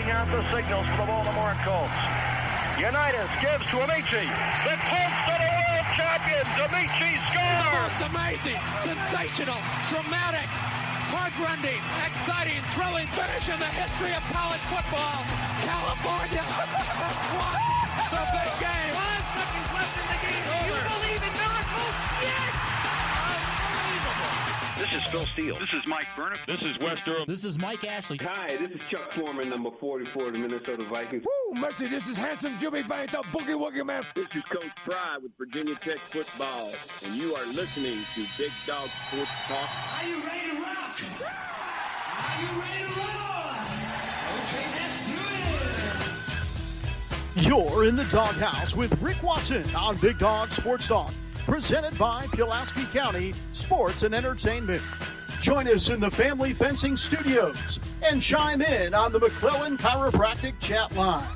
checking out the signals for the Baltimore Colts. Unitas gives to Amici. The Colts are the world champions. Amici scores. It's amazing, sensational, dramatic, heart-rending, exciting, thrilling finish in the history of college football. California won the big game. 5 seconds left in the game. You believe in miracles? Yes! Unbelievable. This is Phil Steele. This is Mike Burnham. This is Wes Durham. This is Mike Ashley. Hi, this is Chuck Foreman, number 44 of the Minnesota Vikings. Woo, mercy, this is handsome Jimmy Vane, the Boogie Woogie Man. This is Coach Fry with Virginia Tech Football, and you are listening to Big Dog Sports Talk. Are you ready to rock? Are you ready to roll? Okay, let's do it. You're in the doghouse with Rick Watson on Big Dog Sports Talk, presented by Pulaski County Sports and Entertainment. Join us in the Family Fencing Studios and chime in on the McClellan Chiropractic chat line.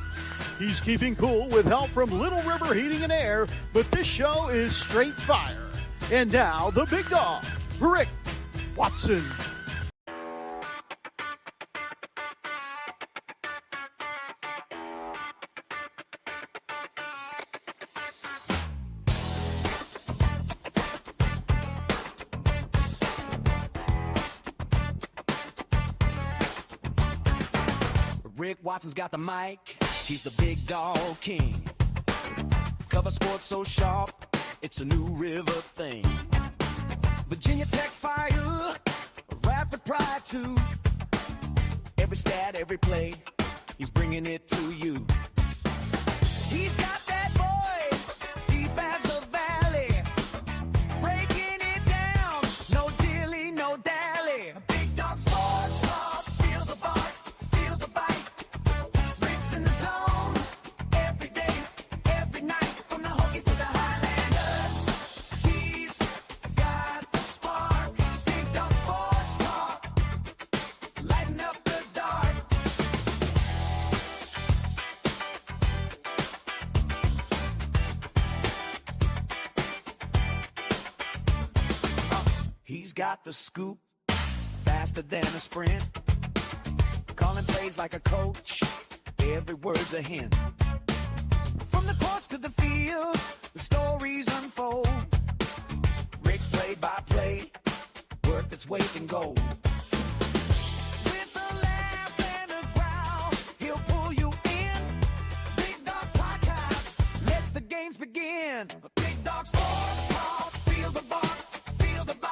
He's keeping cool with help from Little River Heating and Air, but this show is straight fire. And now, the big dog, Rick Watson. Rick Watson's got the mic, he's the big dog king. Cover sports so sharp, it's a New River thing. Virginia Tech fire, rapid pride too. Every stat, every play, he's bringing it to you. He's got that voice, deep as the valley, breaking it down, no dilly, no dally. Big dog sports talk, feel the bark. Got the scoop, faster than a sprint, calling plays like a coach, every word's a hint. From the courts to the fields, the stories unfold. Rick's play-by-play, worth its weight in gold. With a laugh and a growl, he'll pull you in. Big Dog's podcast, let the games begin. Big Dog Sports Talk, feel the bark, feel the bite.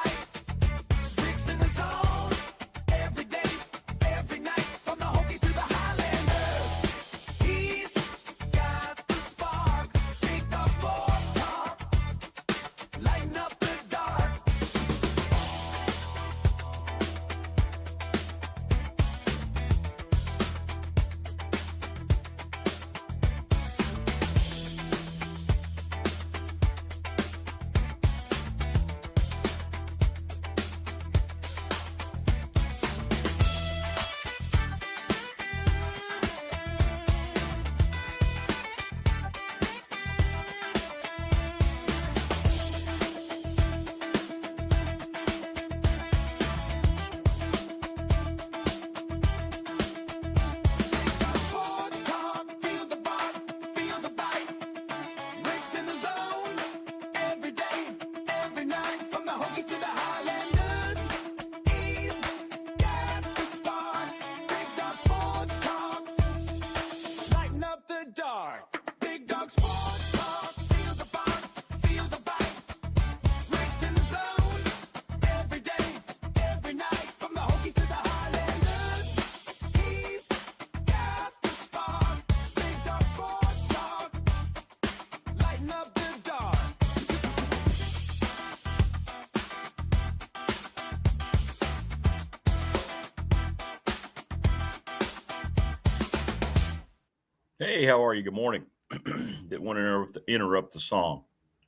Hey, how are you? Good morning. Didn't want to interrupt the song.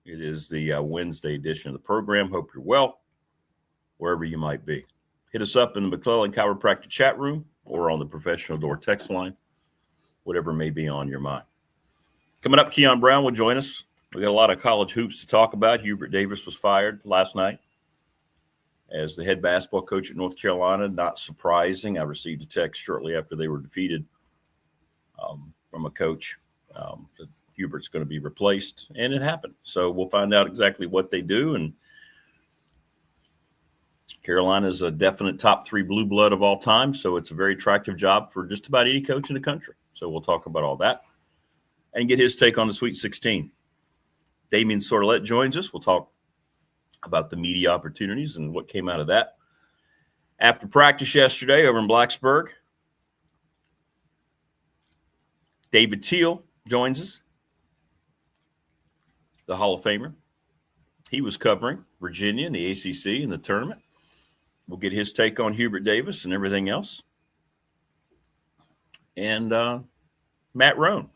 It is the Wednesday edition of the program. Hope you're well, wherever you might be. Hit us up in the McClellan Chiropractic chat room or on the professional door text line, whatever may be on your mind. Coming up, Kion Brown will join us. We got a lot of college hoops to talk about. Hubert Davis was fired last night as the head basketball coach at North Carolina. Not surprising. I received a text shortly after they were defeated from a coach. That Hubert's going to be replaced, and it happened. So we'll find out exactly what they do. And Carolina is a definite top 3 blue blood of all time, so it's a very attractive job for just about any coach in the country. So we'll talk about all that and get his take on the Sweet 16. Damien Sordelett joins us. We'll talk about the media opportunities and what came out of that. After practice yesterday over in Blacksburg, David Teel joins us, the Hall of Famer. He was covering Virginia and the ACC in the tournament. We'll get his take on Hubert Davis and everything else. And Matt Roan,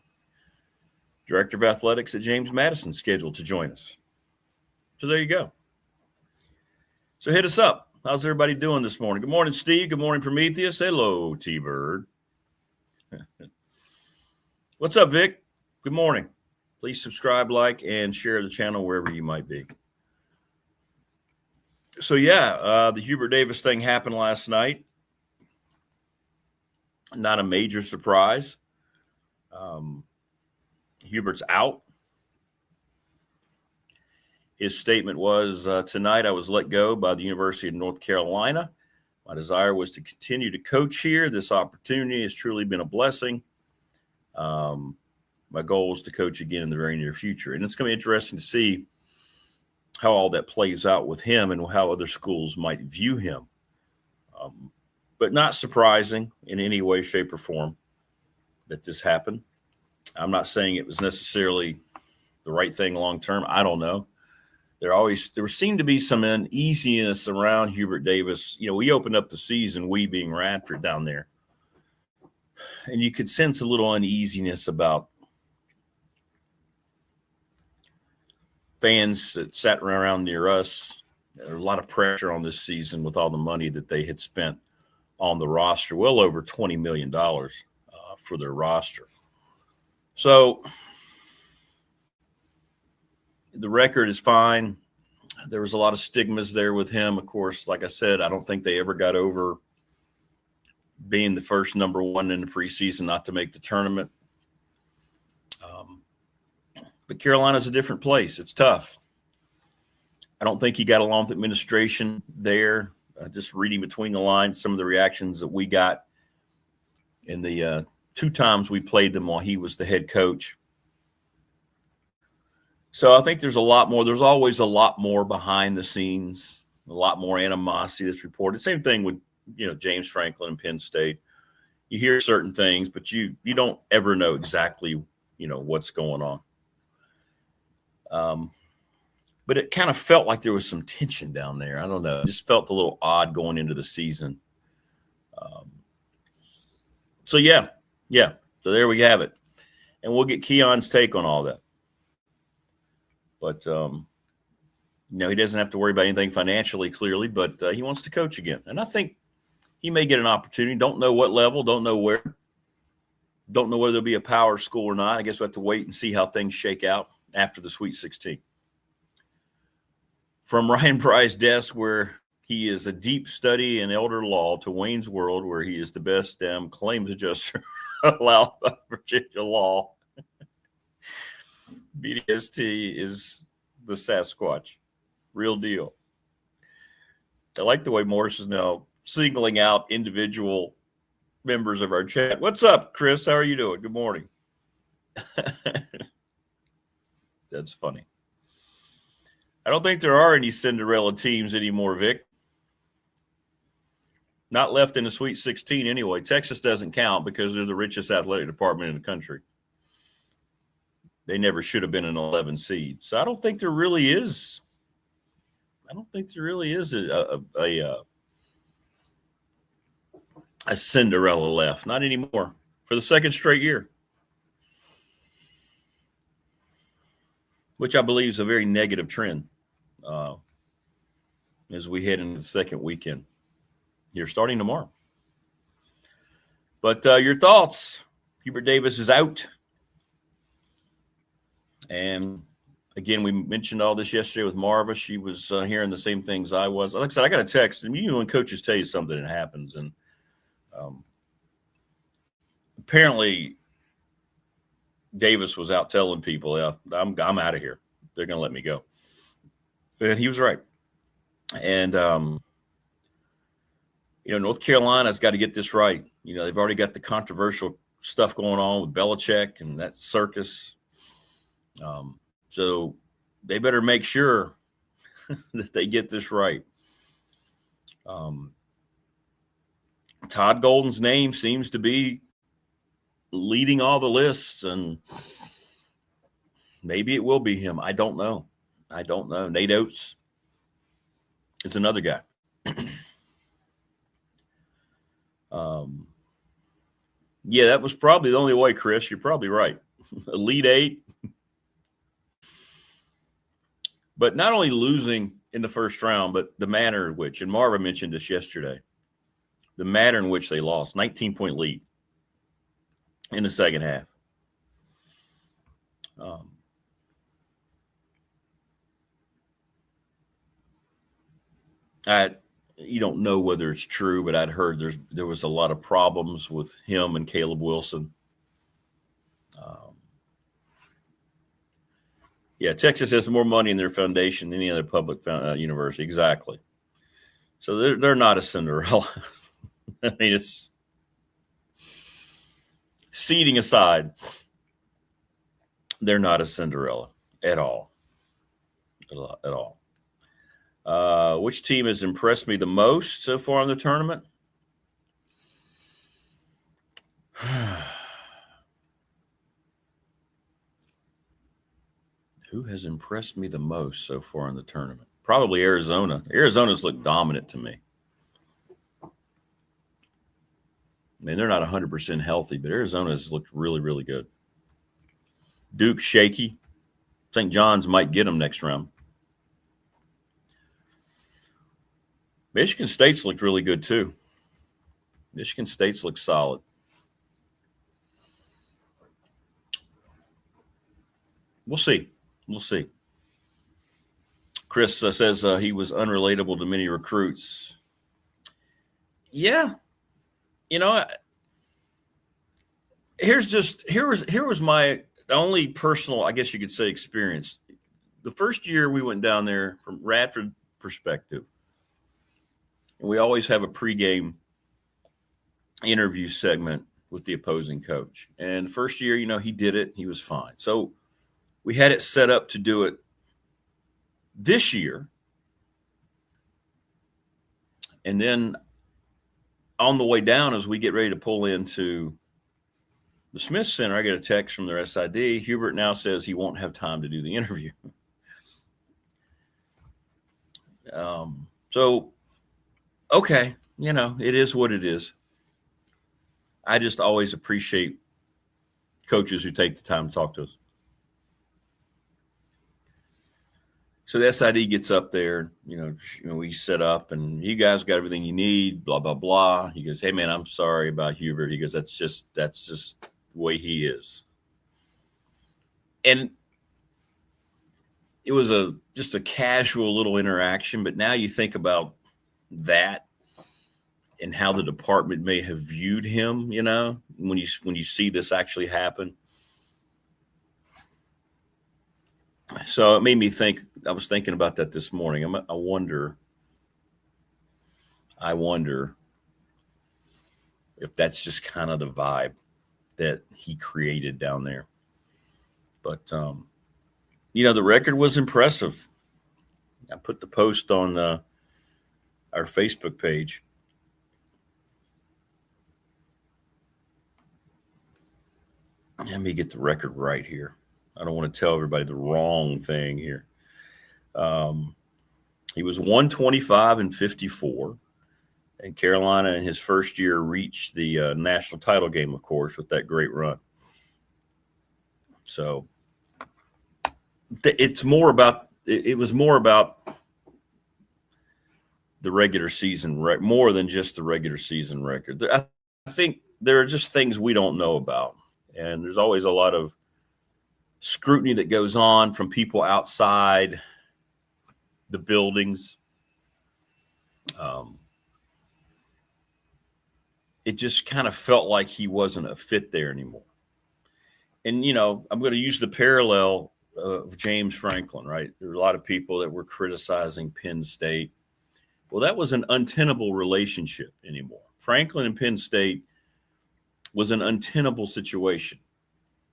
Director of Athletics at James Madison, scheduled to join us. So there you go. So hit us up. How's everybody doing this morning? Good morning, Steve. Good morning, Prometheus. Hello, T-Bird. What's up, Vic? Good morning. Please subscribe, like, and share the channel wherever you might be. So, the Hubert Davis thing happened last night. Not a major surprise. Hubert's out. His statement was, tonight I was let go by the University of North Carolina. My desire was to continue to coach here. This opportunity has truly been a blessing. My goal is to coach again in the very near future. And it's going to be interesting to see how all that plays out with him and how other schools might view him. But not surprising in any way, shape, or form that this happened. I'm not saying it was necessarily the right thing long term. I don't know. There seemed to be some uneasiness around Hubert Davis. You know, we opened up the season, we being Radford down there, and you could sense a little uneasiness about fans that sat around near us. There was a lot of pressure on this season with all the money that they had spent on the roster, well over $20 million for their roster. So the record is fine. There was a lot of stigmas there with him. Of course, like I said, I don't think they ever got over being the first number 1 in the preseason not to make the tournament. But Carolina's a different place. It's tough. I don't think he got along with administration there. Just reading between the lines, some of the reactions that we got in the 2 times we played them while he was the head coach. So I think there's a lot more. There's always a lot more behind the scenes, a lot more animosity that's reported. Same thing with, James Franklin and Penn State. You hear certain things, but you don't ever know exactly, what's going on. But it kind of felt like there was some tension down there. I don't know. It just felt a little odd going into the season. So So there we have it. And we'll get Keon's take on all that. But, he doesn't have to worry about anything financially, clearly, but he wants to coach again. And I think he may get an opportunity. Don't know what level, don't know where. Don't know whether there'll be a power school or not. I guess we'll have to wait and see how things shake out after the Sweet 16. From Ryan Pry's desk, where he is a deep study in elder law, to Wayne's World, where he is the best claims adjuster allowed by Virginia law. BDST is the Sasquatch. Real deal. I like the way Morris is now singling out individual members of our chat. What's up, Chris? How are you doing? Good morning. That's funny. I don't think there are any Cinderella teams anymore, Vic. Not left in the Sweet 16 anyway. Texas doesn't count because they're the richest athletic department in the country. They never should have been an 11 seed. So I don't think there really is. A Cinderella left. Not anymore. For the second straight year. Which I believe is a very negative trend as we head into the second weekend. You're starting tomorrow. But your thoughts. Hubert Davis is out. And again, we mentioned all this yesterday with Marva. She was hearing the same things I was. Like I said, I got a text. And when coaches tell you something, it happens. And apparently Davis was out telling people, yeah, I'm out of here. They're going to let me go. And he was right. And, North Carolina's got to get this right. They've already got the controversial stuff going on with Belichick and that circus. So they better make sure that they get this right. Todd Golden's name seems to be leading all the lists, and maybe it will be him. I don't know. Nate Oates is another guy. Yeah, that was probably the only way, Chris. You're probably right. Elite Eight. But not only losing in the first round, but the manner in which, and Marva mentioned this yesterday, the manner in which they lost, 19-point lead in the second half. You don't know whether it's true, but I'd heard there was a lot of problems with him and Caleb Wilson. Yeah, Texas has more money in their foundation than any other public university. Exactly. So they're not a Cinderella. I mean, it's seeding aside, they're not a Cinderella at all. At all. Which team has impressed me the most so far in the tournament? Who has impressed me the most so far in the tournament? Probably Arizona. Arizona's looked dominant to me. I mean, they're not 100% healthy, but Arizona's looked really, really good. Duke's shaky. St. John's might get them next round. Michigan State's looked really good, too. Michigan State's looked solid. We'll see. Chris says he was unrelatable to many recruits. Yeah. Here was my only personal, I guess you could say, experience. The first year we went down there from Radford perspective, and we always have a pregame interview segment with the opposing coach. And the first year, he did it. He was fine. So we had it set up to do it this year. And then on the way down, as we get ready to pull into the Smith Center, I get a text from their SID. Hubert now says he won't have time to do the interview. So, okay, it is what it is. I just always appreciate coaches who take the time to talk to us. So the SID gets up there, we set up, and you guys got everything you need, blah, blah, blah. He goes, hey, man, I'm sorry about Hubert. He goes, that's just the way he is. And it was just a casual little interaction, but now you think about that and how the department may have viewed him, when you see this actually happen. So it made me think. I was thinking about that this morning. I wonder if that's just kind of the vibe that he created down there. But the record was impressive. I put the post on our Facebook page. Let me get the record right here. I don't want to tell everybody the wrong thing here. He was 125-54, and Carolina in his first year reached the national title game, of course, with that great run. So it was more about the regular season, more than just the regular season record. I think there are just things we don't know about, and there's always a lot of scrutiny that goes on from people outside the buildings. It just kind of felt like he wasn't a fit there anymore. And, I'm going to use the parallel of James Franklin, right? There were a lot of people that were criticizing Penn State. Well, that was an untenable relationship anymore. Franklin and Penn State was an untenable situation.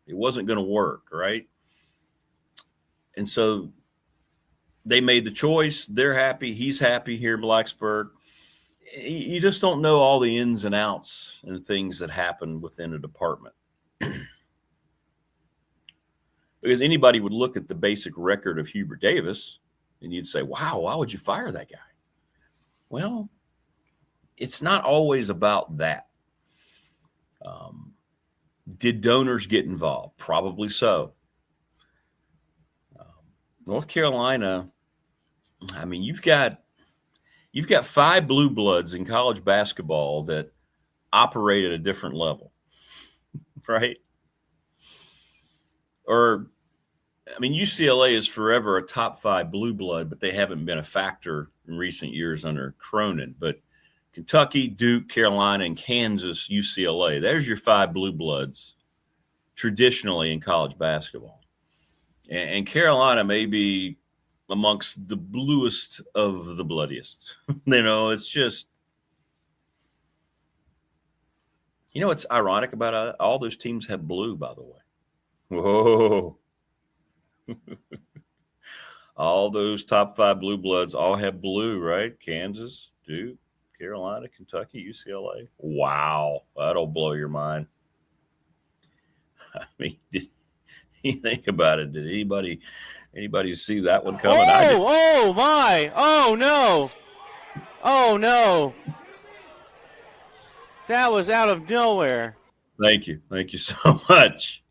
It wasn't going to work, right? And so they made the choice. They're happy. He's happy here in Blacksburg. You just don't know all the ins and outs and things that happen within a department. Because anybody would look at the basic record of Hubert Davis and you'd say, wow, why would you fire that guy? Well, it's not always about that. Did donors get involved? Probably so. North Carolina, I mean, you've got 5 blue bloods in college basketball that operate at a different level, right? Or, I mean, UCLA is forever a top 5 blue blood, but they haven't been a factor in recent years under Cronin. But Kentucky, Duke, Carolina, and Kansas, UCLA, there's your 5 blue bloods traditionally in college basketball. And Carolina may be amongst the bluest of the bloodiest. It's just, what's ironic about it? All those teams have blue, by the way. Whoa. All those top 5 blue bloods all have blue, right? Kansas, Duke, Carolina, Kentucky, UCLA. Wow. That'll blow your mind. I mean, you think about it. Did anybody see that one coming? Oh my. Oh no. Oh no. That was out of nowhere. Thank you. Thank you so much.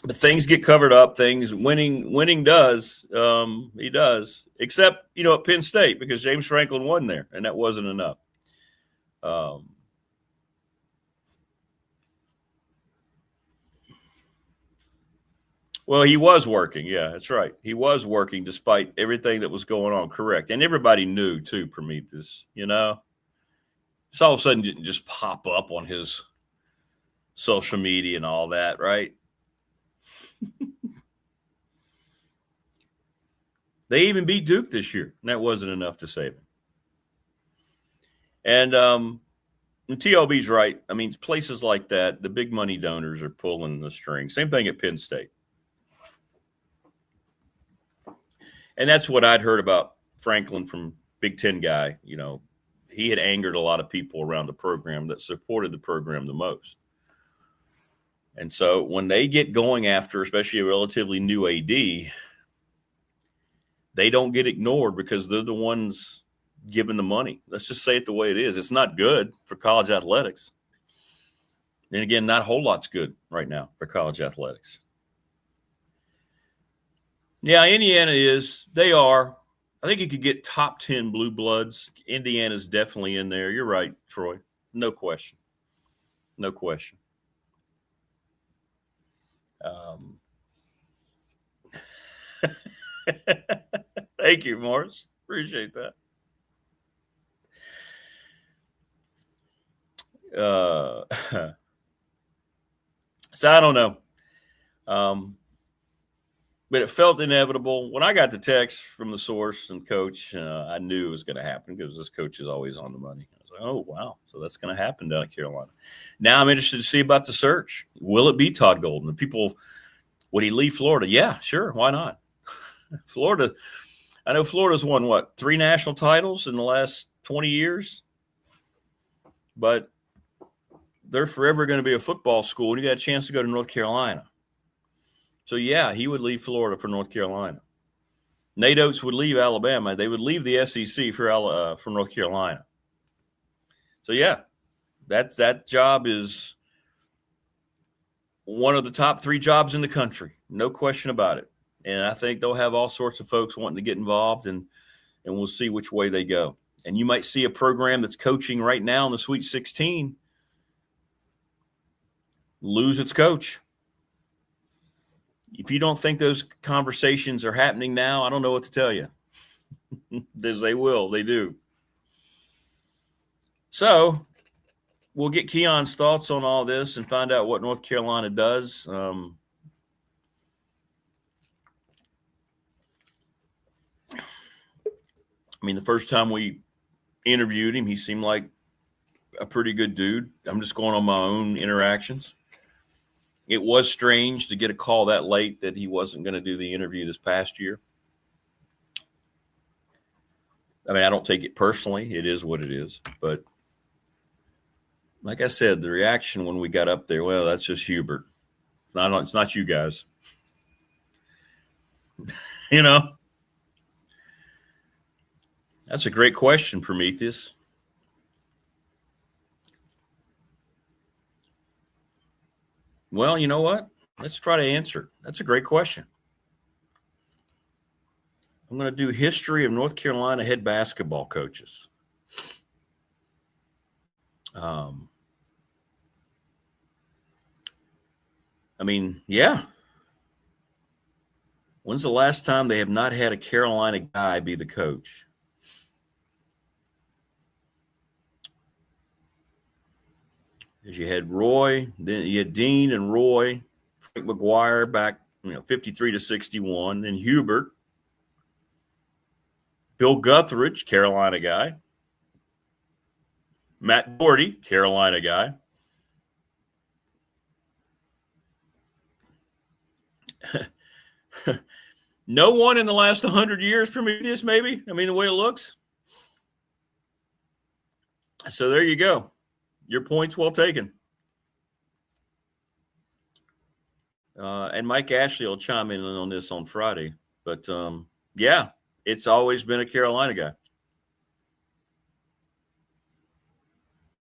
But things get covered up. Winning does. He does. Except, at Penn State, because James Franklin won there, and that wasn't enough. Well, he was working. Yeah, that's right. He was working despite everything that was going on. Correct. And everybody knew too, Prometheus, It's all of a sudden didn't just pop up on his social media and all that, right? They even beat Duke this year, and that wasn't enough to save him. And TLB's right. I mean, places like that, the big money donors are pulling the strings. Same thing at Penn State. And that's what I'd heard about Franklin from Big Ten guy. He had angered a lot of people around the program that supported the program the most. And so when they get going after, especially a relatively new AD, they don't get ignored because they're the ones giving the money. Let's just say it the way it is. It's not good for college athletics. And again, not a whole lot's good right now for college athletics. Yeah, Indiana is. They are. I think you could get top 10 blue bloods. Indiana's definitely in there. You're right, Troy. No question. No question. Thank you, Morris. Appreciate that. So I don't know. But it felt inevitable. When I got the text from the source and coach, I knew it was going to happen because this coach is always on the money. I was like, oh, wow. So that's going to happen down at Carolina. Now I'm interested to see about the search. Will it be Todd Golden? The people, would he leave Florida? Yeah, sure. Why not? Florida, I know Florida's won, 3 national titles in the last 20 years? But they're forever going to be a football school, and you got a chance to go to North Carolina. So, yeah, he would leave Florida for North Carolina. Nate Oates would leave Alabama. They would leave the SEC for North Carolina. So, yeah, that job is one of the top 3 jobs in the country. No question about it. And I think they'll have all sorts of folks wanting to get involved, and we'll see which way they go. And you might see a program that's coaching right now in the Sweet 16 lose its coach. If you don't think those conversations are happening now, I don't know what to tell you. They will. They do. So we'll get Keon's thoughts on all this and find out what North Carolina does. I mean, the first time we interviewed him, he seemed like a pretty good dude. I'm just going on my own interactions. It was strange to get a call that late that he wasn't going to do the interview this past year. I mean, I don't take it personally. It is what it is. But like I said, the reaction when we got up there, well, that's just Hubert. It's not you guys. You know? That's a great question, Prometheus. Well, you know what? Let's try to answer it. That's a great question. I'm going to do history of North Carolina head basketball coaches. I mean, yeah. When's the last time they have not had a Carolina guy be the coach? Because you had Roy, then you had Dean and Roy, Frank McGuire back, 53 to 61, and Hubert, Bill Guthridge, Carolina guy, Matt Doherty, Carolina guy. No one in the last 100 years, Prometheus, maybe? I mean, the way it looks. So there you go. Your point's well taken. And Mike Ashley will chime in on this on Friday. But, yeah, it's always been a Carolina guy.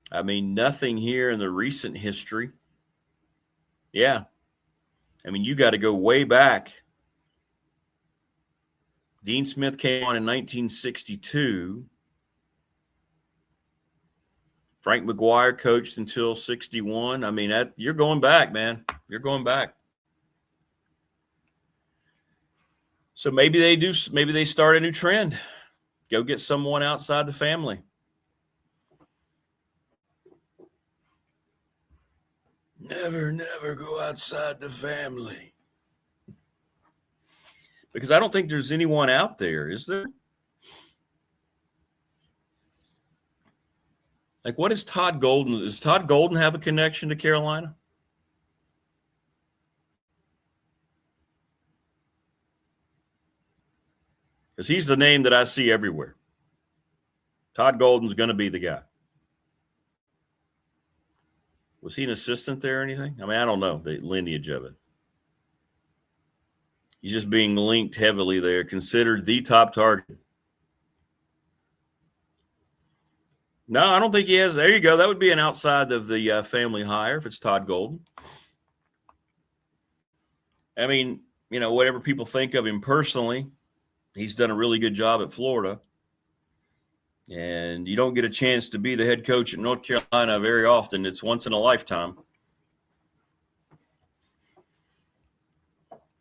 I mean, nothing here in the recent history. Yeah. I mean, you got to go way back. Dean Smith came on in 1962. Frank McGuire coached until 61. I mean, you're going back, man. You're going back. So maybe they do. Maybe they start a new trend. Go get someone outside the family. Never go outside the family. Because I don't think there's anyone out there, is there? Like, what is Todd Golden? Does Todd Golden have a connection to Carolina? Because he's the name that I see everywhere. Todd Golden's going to be the guy. Was he an assistant there or anything? I mean, I don't know the lineage of it. He's just being linked heavily there, considered the top target. No, I don't think he has. There you go. That would be an outside of the family hire if it's Todd Golden. I mean, whatever people think of him personally, he's done a really good job at Florida. And you don't get a chance to be the head coach at North Carolina very often. It's once in a lifetime.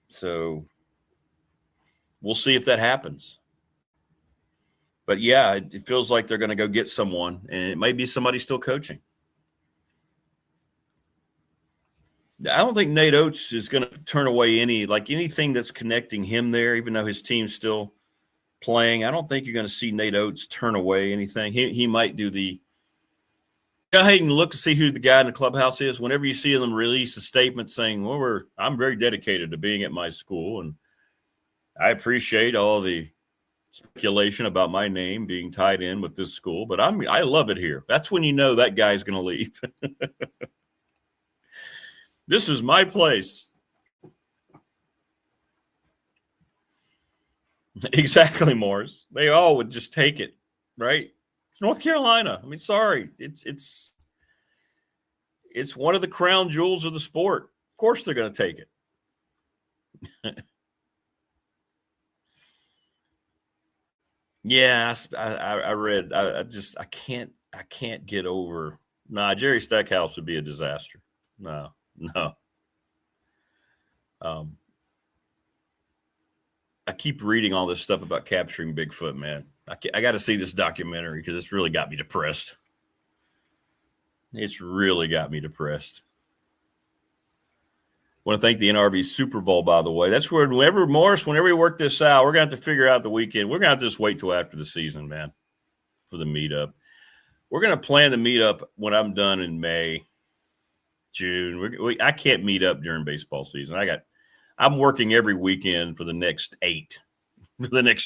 So we'll see if that happens. But, yeah, it feels like they're going to go get someone, and it may be somebody still coaching. I don't think Nate Oates is going to turn away anything that's connecting him there, even though his team's still playing. I don't think you're going to see Nate Oates turn away anything. He might do the – how you can look to see who the guy in the clubhouse is. Whenever you see them release a statement saying, well, I'm very dedicated to being at my school, and I appreciate all the speculation about my name being tied in with this school, but I love it here. That's when you know that guy's going to leave. This is my place. Exactly, Morris. They all would just take it, right? It's North Carolina. I mean, sorry. It's one of the crown jewels of the sport. Of course they're going to take it. Yeah, I read. I can't get over. Nah, Jerry Stackhouse would be a disaster. No. I keep reading all this stuff about capturing Bigfoot, man. I got to see this documentary because it's really got me depressed. It's really got me depressed. I want to thank the NRV Super Bowl, by the way. That's where whenever we work this out, we're going to have to figure out the weekend. We're going to have to just wait till after the season, man, for the meetup. We're going to plan the meetup when I'm done in May, June. I can't meet up during baseball season. I'm working every weekend for the next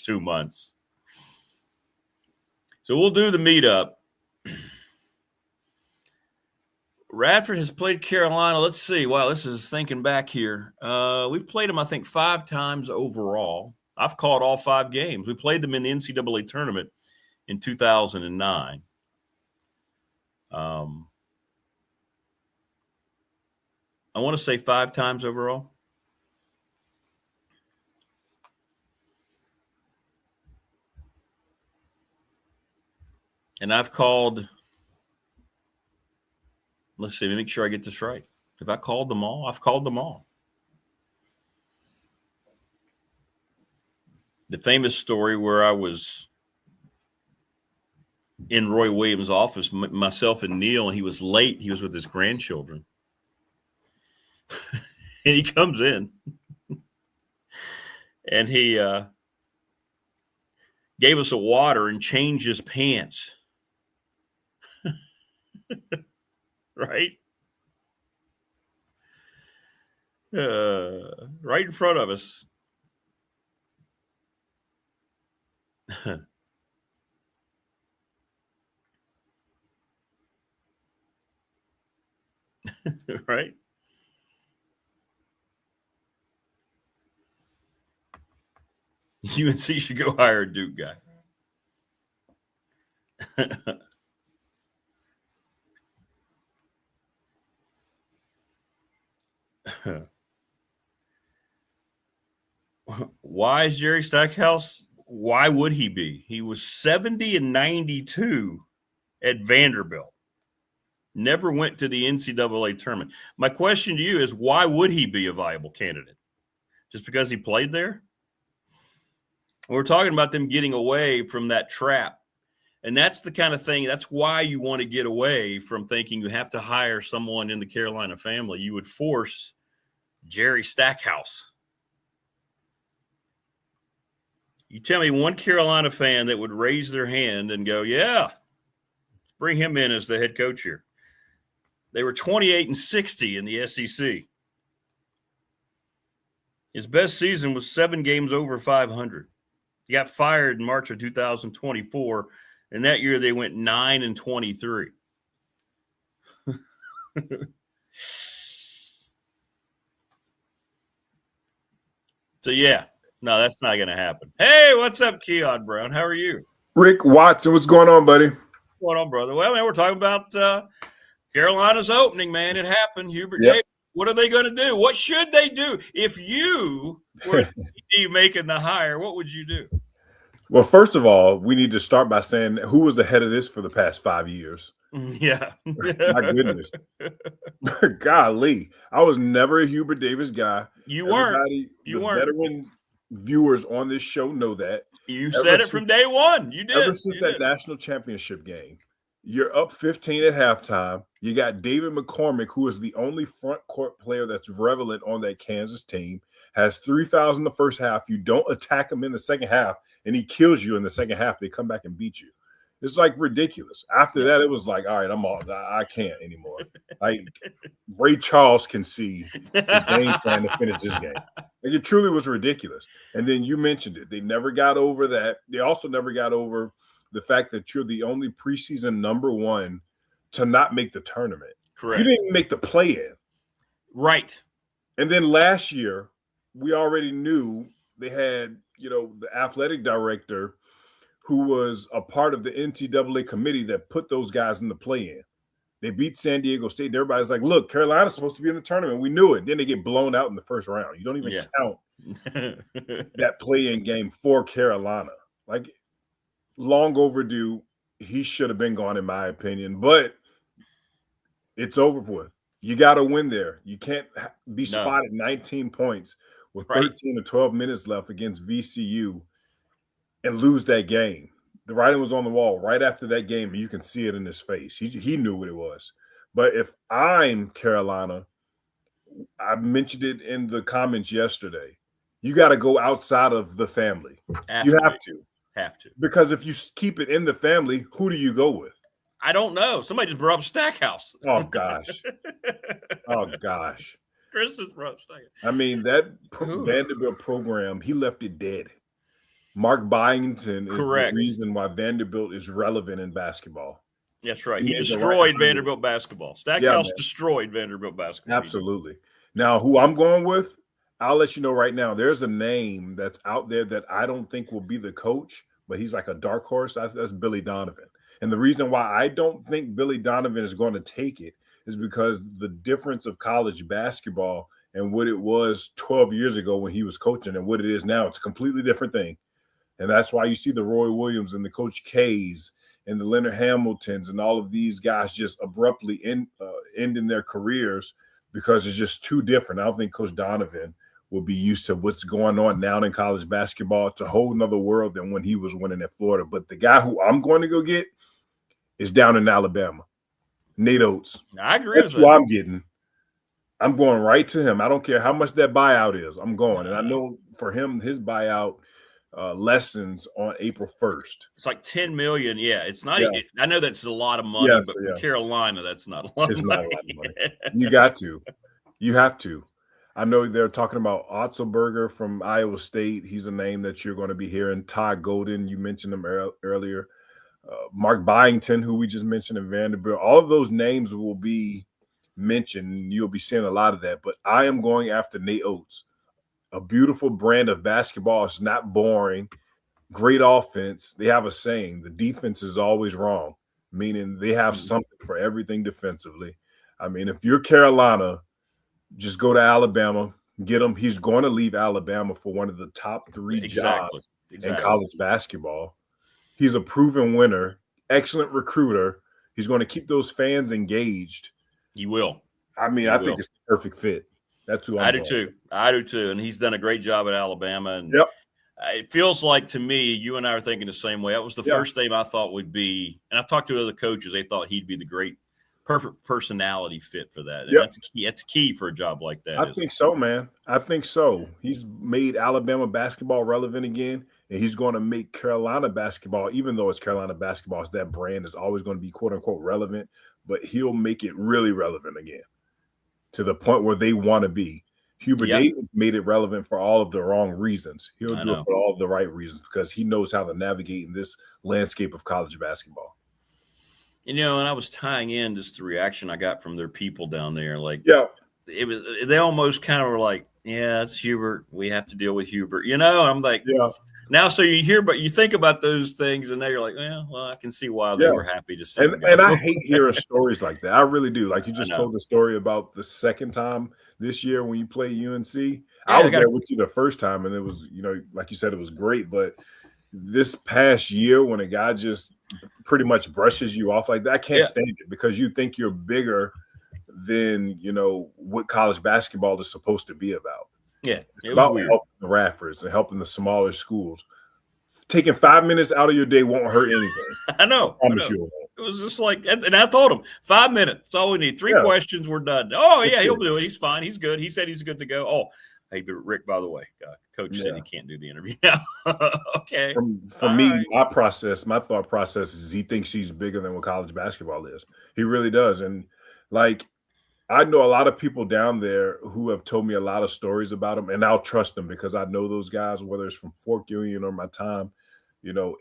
2 months. So we'll do the meetup. Radford has played Carolina. Let's see. Wow, this is thinking back here. We've played them, I think, 5 times overall. I've called all 5 games. We played them in the NCAA tournament in 2009. I want to say 5 times overall. And I've called, let's see, let me make sure I get this right. Have I called them all? I've called them all. The famous story where I was in Roy Williams' office, myself and Neil, and he was late. He was with his grandchildren. And he comes in. And he gave us a water and changed his pants. Right? Right in front of us. Right? UNC should go hire a Duke guy. Why is Jerry Stackhouse? Why would he be? He was 70-92 at Vanderbilt. Never went to the NCAA tournament. My question to you is, why would he be a viable candidate? Just because he played there? We're talking about them getting away from that trap. And that's the kind of thing, that's why you want to get away from thinking you have to hire someone in the Carolina family. You would force Jerry Stackhouse. You tell me one Carolina fan that would raise their hand and go, yeah, bring him in as the head coach here. They were 28-60 in the SEC. His best season was 7 games over 500. He got fired in March of 2024, and that year they went 9-23. So, yeah, no, that's not going to happen. Hey, what's up, Kion Brown? How are you? Rick Watson, what's going on, buddy? What's going on, brother? Well, man, we're talking about Carolina's opening, man. It happened. Hubert Davis. What are they going to do? What should they do? If you were making the hire, what would you do? Well, first of all, we need to start by saying who was ahead of this for the past 5 years. Yeah. My goodness. Golly. I was never a Hubert Davis guy. You weren't. You weren't. Veteran viewers on this show know that. You said it from day one. You did. Ever since that national championship game. You're up 15 at halftime. You got David McCormick, who is the only front court player that's relevant on that Kansas team, has 3,000 the first half. You don't attack him in the second half, and he kills you in the second half. They come back and beat you. It's like ridiculous. After that, it was like, all right, I'm all. I can't anymore. Like Ray Charles can see the game plan to finish this game. Like it truly was ridiculous. And then you mentioned it. They never got over that. They also never got over the fact that you're the only preseason number 1 to not make the tournament. Correct. You didn't make the play-in. Right. And then last year, we already knew they had, the athletic director who was a part of the NCAA committee that put those guys in the play-in. They beat San Diego State. And everybody's like, look, Carolina's supposed to be in the tournament. We knew it. Then they get blown out in the first round. You don't even count that play-in game for Carolina. Like, long overdue. He should have been gone, in my opinion. But it's over with. You got to win there. You can't be spotted 19 points with 13 or 12 minutes left against VCU and lose that game. The writing was on the wall right after that game, and you can see it in his face. He knew what it was. But if I'm Carolina, I mentioned it in the comments yesterday. You got to go outside of the family. You have to. Because if you keep it in the family, who do you go with? I don't know. Somebody just brought up Stackhouse. Oh, gosh. Chris just brought up Stackhouse. I mean, that Vanderbilt program, he left it dead. Mark Byington is the reason why Vanderbilt is relevant in basketball. That's right. He destroyed Vanderbilt basketball. Stackhouse destroyed Vanderbilt basketball. Absolutely. Now, who I'm going with, I'll let you know right now. There's a name that's out there that I don't think will be the coach, but he's like a dark horse. That's Billy Donovan. And the reason why I don't think Billy Donovan is going to take it is because the difference of college basketball and what it was 12 years ago when he was coaching and what it is now, it's a completely different thing. And that's why you see the Roy Williams and the Coach K's and the Leonard Hamiltons and all of these guys just abruptly ending their careers because it's just too different. I don't think Coach Donovan will be used to what's going on now in college basketball. It's a whole nother world than when he was winning at Florida. But the guy who I'm going to go get is down in Alabama, Nate Oates. I agree with that. That's who I'm getting. I'm going right to him. I don't care how much that buyout is. I'm going. And I know for him, his buyout lessons on April 1st. It's like $10 million. Yeah, it's not. Yeah. I know that's a lot of money, but for Carolina, that's not a lot of money. Not a lot of money. You got to. You have to. I know they're talking about Otzelberger from Iowa State. He's a name that you're going to be hearing. Ty Golden, you mentioned him earlier. Mark Byington, who we just mentioned in Vanderbilt. All of those names will be mentioned. You'll be seeing a lot of that. But I am going after Nate Oates. A beautiful brand of basketball. It's not boring. Great offense. They have a saying, the defense is always wrong, meaning they have something for everything defensively. I mean, if you're Carolina, just go to Alabama, get him. He's going to leave Alabama for one of the top 3 jobs in college basketball. He's a proven winner, excellent recruiter. He's going to keep those fans engaged. He will. I mean, I think it's the perfect fit. That's who I do too. I do too. And he's done a great job at Alabama. And it feels like to me, you and I are thinking the same way. That was the first name I thought would be, and I've talked to other coaches, they thought he'd be the perfect personality fit for that. And that's key for a job like that. I think so, man. I think so. He's made Alabama basketball relevant again, and he's going to make Carolina basketball, even though it's Carolina basketball, it's that brand is always going to be quote unquote relevant, but he'll make it really relevant again to the point where they want to be. Hubert Davis made it relevant for all of the wrong reasons. He'll do it for all of the right reasons because he knows how to navigate in this landscape of college basketball. You know, and I was tying in just the reaction I got from their people down there. Like, they almost kind of were like, yeah, it's Hubert. We have to deal with Hubert. You know, I'm like, now, so you hear, but you think about those things, and now you're like, well, I can see why they were happy to see him. And I hate hearing stories like that. I really do. Like you just told the story about the second time this year when you played UNC. I was there with you the first time, and it was, you know, like you said, it was great. But this past year, when a guy just pretty much brushes you off like that, I can't stand it because you think you're bigger than, you know, what college basketball is supposed to be about. Yeah, it's about helping the Radfords and helping the smaller schools. Taking 5 minutes out of your day won't hurt anything. I know. I promise you. It was just like, and I told him 5 minutes. That's all we need. 3 questions, we're done. Oh yeah, he'll do it. He's fine. He's good. He said he's good to go. Oh, hey, but Rick, by the way, Coach said he can't do the interview now. Okay. For me, my thought process is he thinks he's bigger than what college basketball is. He really does, and like. I know a lot of people down there who have told me a lot of stories about him, and I'll trust them because I know those guys, whether it's from Fork Union or my time, you know,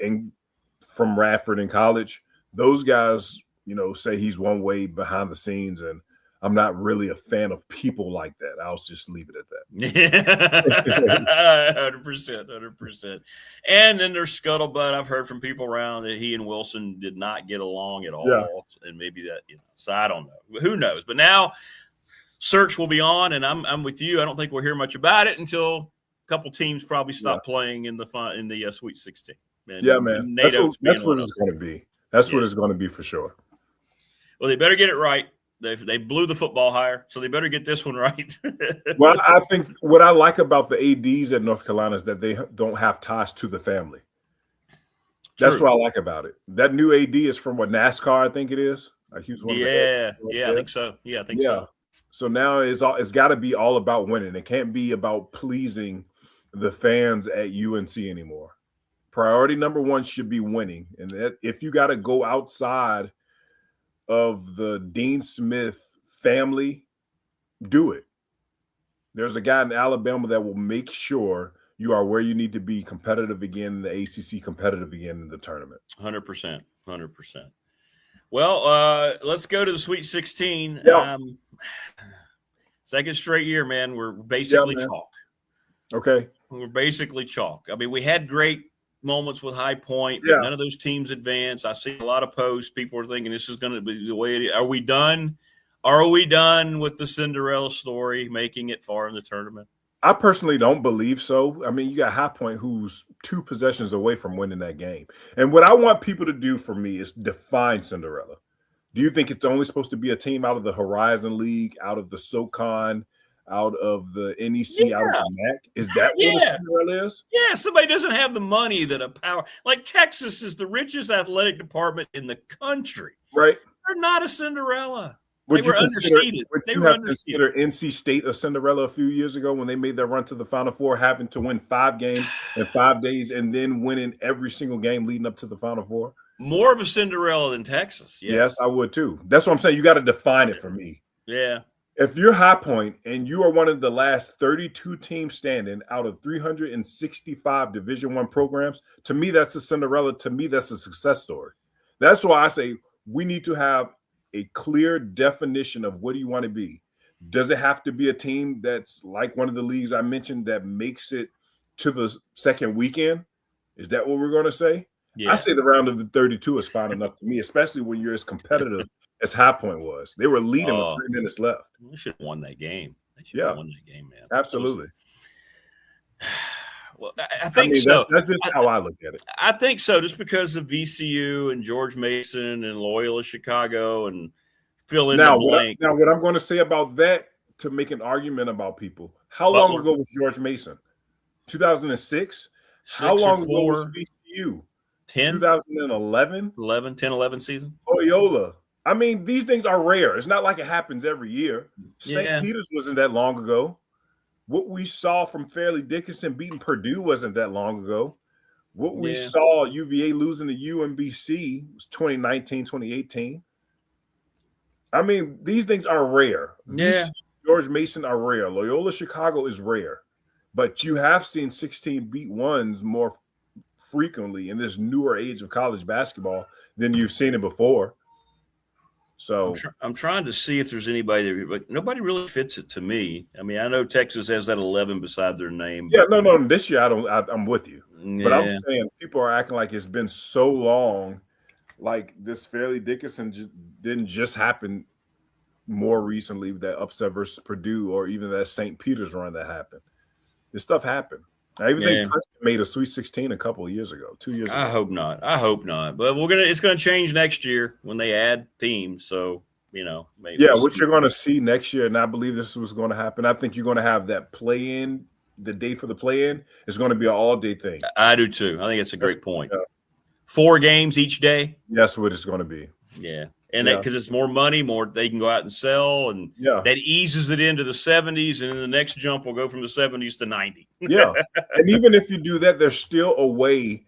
from Radford in college. Those guys, you know, say he's one way behind the scenes, and I'm not really a fan of people like that. I'll just leave it at that. 100%. And then there's scuttlebutt. I've heard from people around that he and Wilson did not get along at all, and maybe that, you know. So I don't know. Who knows? But now search will be on, and I'm with you. I don't think we'll hear much about it until a couple teams probably stop playing in the Sweet 16. And, man. That's what it's going to be. That's what it's going to be for sure. Well, they better get it right. They blew the football hire, so they better get this one right. Well, I think what I like about the ADs at North Carolina is that they don't have ties to the family. That's what I like about it. That new AD is from what, NASCAR, I think it is. He was one of the I think so. Yeah, I think so. So now it's got to be all about winning. It can't be about pleasing the fans at UNC anymore. Priority number one should be winning. And if you got to go outside of the Dean Smith family, do it. There's a guy in Alabama that will make sure you are where you need to be, competitive again in the ACC, competitive again in the tournament. 100%. Well, let's go to the Sweet 16. Yeah. Second straight year, man. We're basically chalk. Okay. We're basically chalk. I mean, we had great moments with High Point, but none of those teams advanced. I see a lot of posts. People are thinking this is going to be the way it is. Are we done? Are we done with the Cinderella story, making it far in the tournament? I personally don't believe so. I mean, you got High Point who's 2 possessions away from winning that game. And what I want people to do for me is define Cinderella. Do you think it's only supposed to be a team out of the Horizon League, out of the SoCon, out of the NEC, out of the MAC? Is that what a Cinderella is? Yeah, somebody doesn't have the money that a power – like Texas is the richest athletic department in the country. Right. They're not a Cinderella. Would they were underseeded. They were underseeded. NC State a Cinderella a few years ago when they made their run to the Final Four, having to win 5 games in 5 days and then winning every single game leading up to the Final Four? More of a Cinderella than Texas. Yes, I would too. That's what I'm saying. You got to define it for me. Yeah. If you're High Point and you are one of the last 32 teams standing out of 365 Division I programs, to me, that's a Cinderella. To me, that's a success story. That's why I say we need to have a clear definition of what do you want to be. Does it have to be a team that's like one of the leagues I mentioned that makes it to the second weekend? Is that what we're going to say? Yeah. I say the round of the 32 is fine enough to me, especially when you're as competitive as High Point was. They were leading with 3 minutes left. They should have won that game. They should have won that game, man. Absolutely. Well, I think so. That's just how I look at it. I think so, just because of VCU and George Mason and Loyola Chicago and fill in the blank. Now, what I'm going to say about that to make an argument about people, how long ago was George Mason? 2006? How long ago was VCU? 10? 2011? 11 season? Loyola. I mean, these things are rare. It's not like it happens every year. St. Peter's wasn't that long ago. What we saw from Fairleigh Dickinson beating Purdue wasn't that long ago. What we saw UVA losing to UMBC was 2019, 2018. I mean, these things are rare. Yeah. George Mason are rare. Loyola Chicago is rare. But you have seen 16 beat ones more frequently in this newer age of college basketball than you've seen it before. So I'm trying to see if there's anybody that, but nobody really fits it to me. I mean, I know Texas has that 11 beside their name. Yeah, no. This year I'm with you. Yeah. But I'm saying people are acting like it's been so long, like this Fairleigh Dickinson didn't just happen more recently, that upset versus Purdue, or even that St. Peter's run that happened. This stuff happened. I even think Preston made a Sweet 16 a couple of years ago, 2 years ago. I hope not. But it's gonna change next year when they add teams. So, maybe. Yeah, what you're gonna see next year, and I believe this is what's gonna happen. I think you're gonna have that play-in, the day for the play-in is gonna be an all-day thing. I do too. I think it's a great point. 4 games each day. That's what it's gonna be. Yeah. And because it's more money, more they can go out and sell, and that eases it into the 70s, and then the next jump will go from the 70s to 90. Yeah, and even if you do that, there's still a way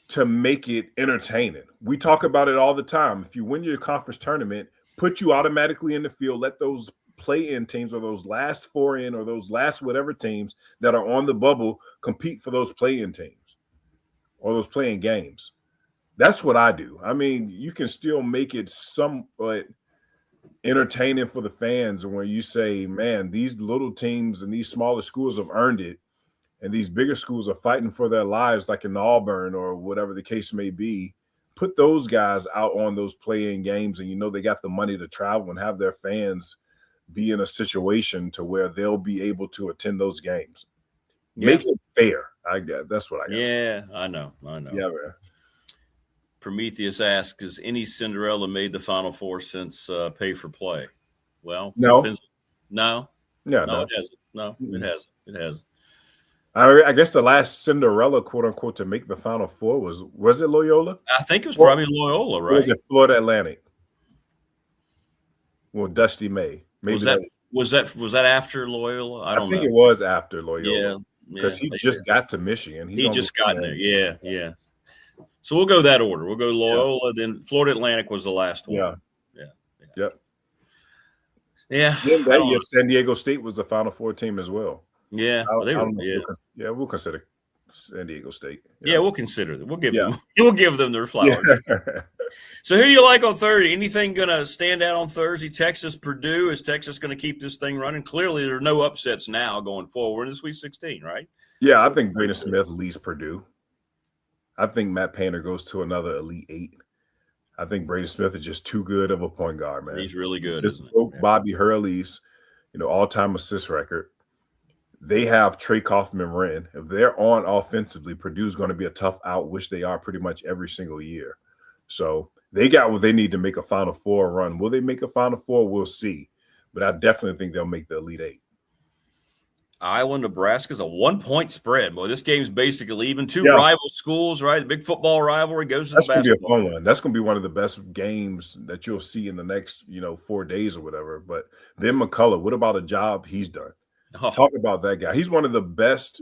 to make it entertaining. We talk about it all the time. If you win your conference tournament, put you automatically in the field, let those play-in teams or those last 4 in or those last whatever teams that are on the bubble compete for those play-in teams or those play-in games. That's what I do. I mean, you can still make it somewhat entertaining for the fans when you say, man, these little teams and these smaller schools have earned it, and these bigger schools are fighting for their lives, like in Auburn or whatever the case may be. Put those guys out on those play-in games, and they got the money to travel and have their fans be in a situation to where they'll be able to attend those games. Yeah. Make it fair. I guess that's what I guess. Yeah, I know. Yeah, man. Prometheus asks, has any Cinderella made the Final Four since Pay for Play? Well, no. No? Yeah, no, it hasn't. No, it hasn't. It hasn't. I guess the last Cinderella, quote unquote, to make the Final Four was it Loyola? I think it was probably Loyola, right? Or was it Florida Atlantic? Well, Dusty May. Maybe was that after Loyola? I don't know. I think it was after Loyola. Yeah, because he just got to Michigan. He just got in there. Yeah. So we'll go that order. We'll go Loyola, then Florida Atlantic was the last one. Yeah. Yep. Yeah. That year, San Diego State was the Final Four team as well. Yeah. We'll consider San Diego State. Yeah, we'll consider that. We'll give them their flowers. Yeah. So who do you like on Thursday? Anything going to stand out on Thursday? Texas, Purdue. Is Texas going to keep this thing running? Clearly, there are no upsets now going forward. We're in the Sweet 16, right? Yeah, I think Braden Smith leads Purdue. I think Matt Painter goes to another Elite Eight. I think Braden Smith is just too good of a point guard, man. He's really good. Just broke Bobby Hurley's, all-time assist record. They have Trey Kaufman-Renn. If they're on offensively, Purdue's going to be a tough out, which they are pretty much every single year. So they got what they need to make a Final Four run. Will they make a Final Four? We'll see. But I definitely think they'll make the Elite Eight. Iowa, Nebraska's a 1-point spread. Boy, this game's basically even. Two rival schools, right? The big football rivalry goes to the basketball. That's going to be a fun one. That's going to be one of the best games that you'll see in the next, 4 days or whatever. But Ben McCullough, what about a job he's done? Oh. Talk about that guy. He's one of the best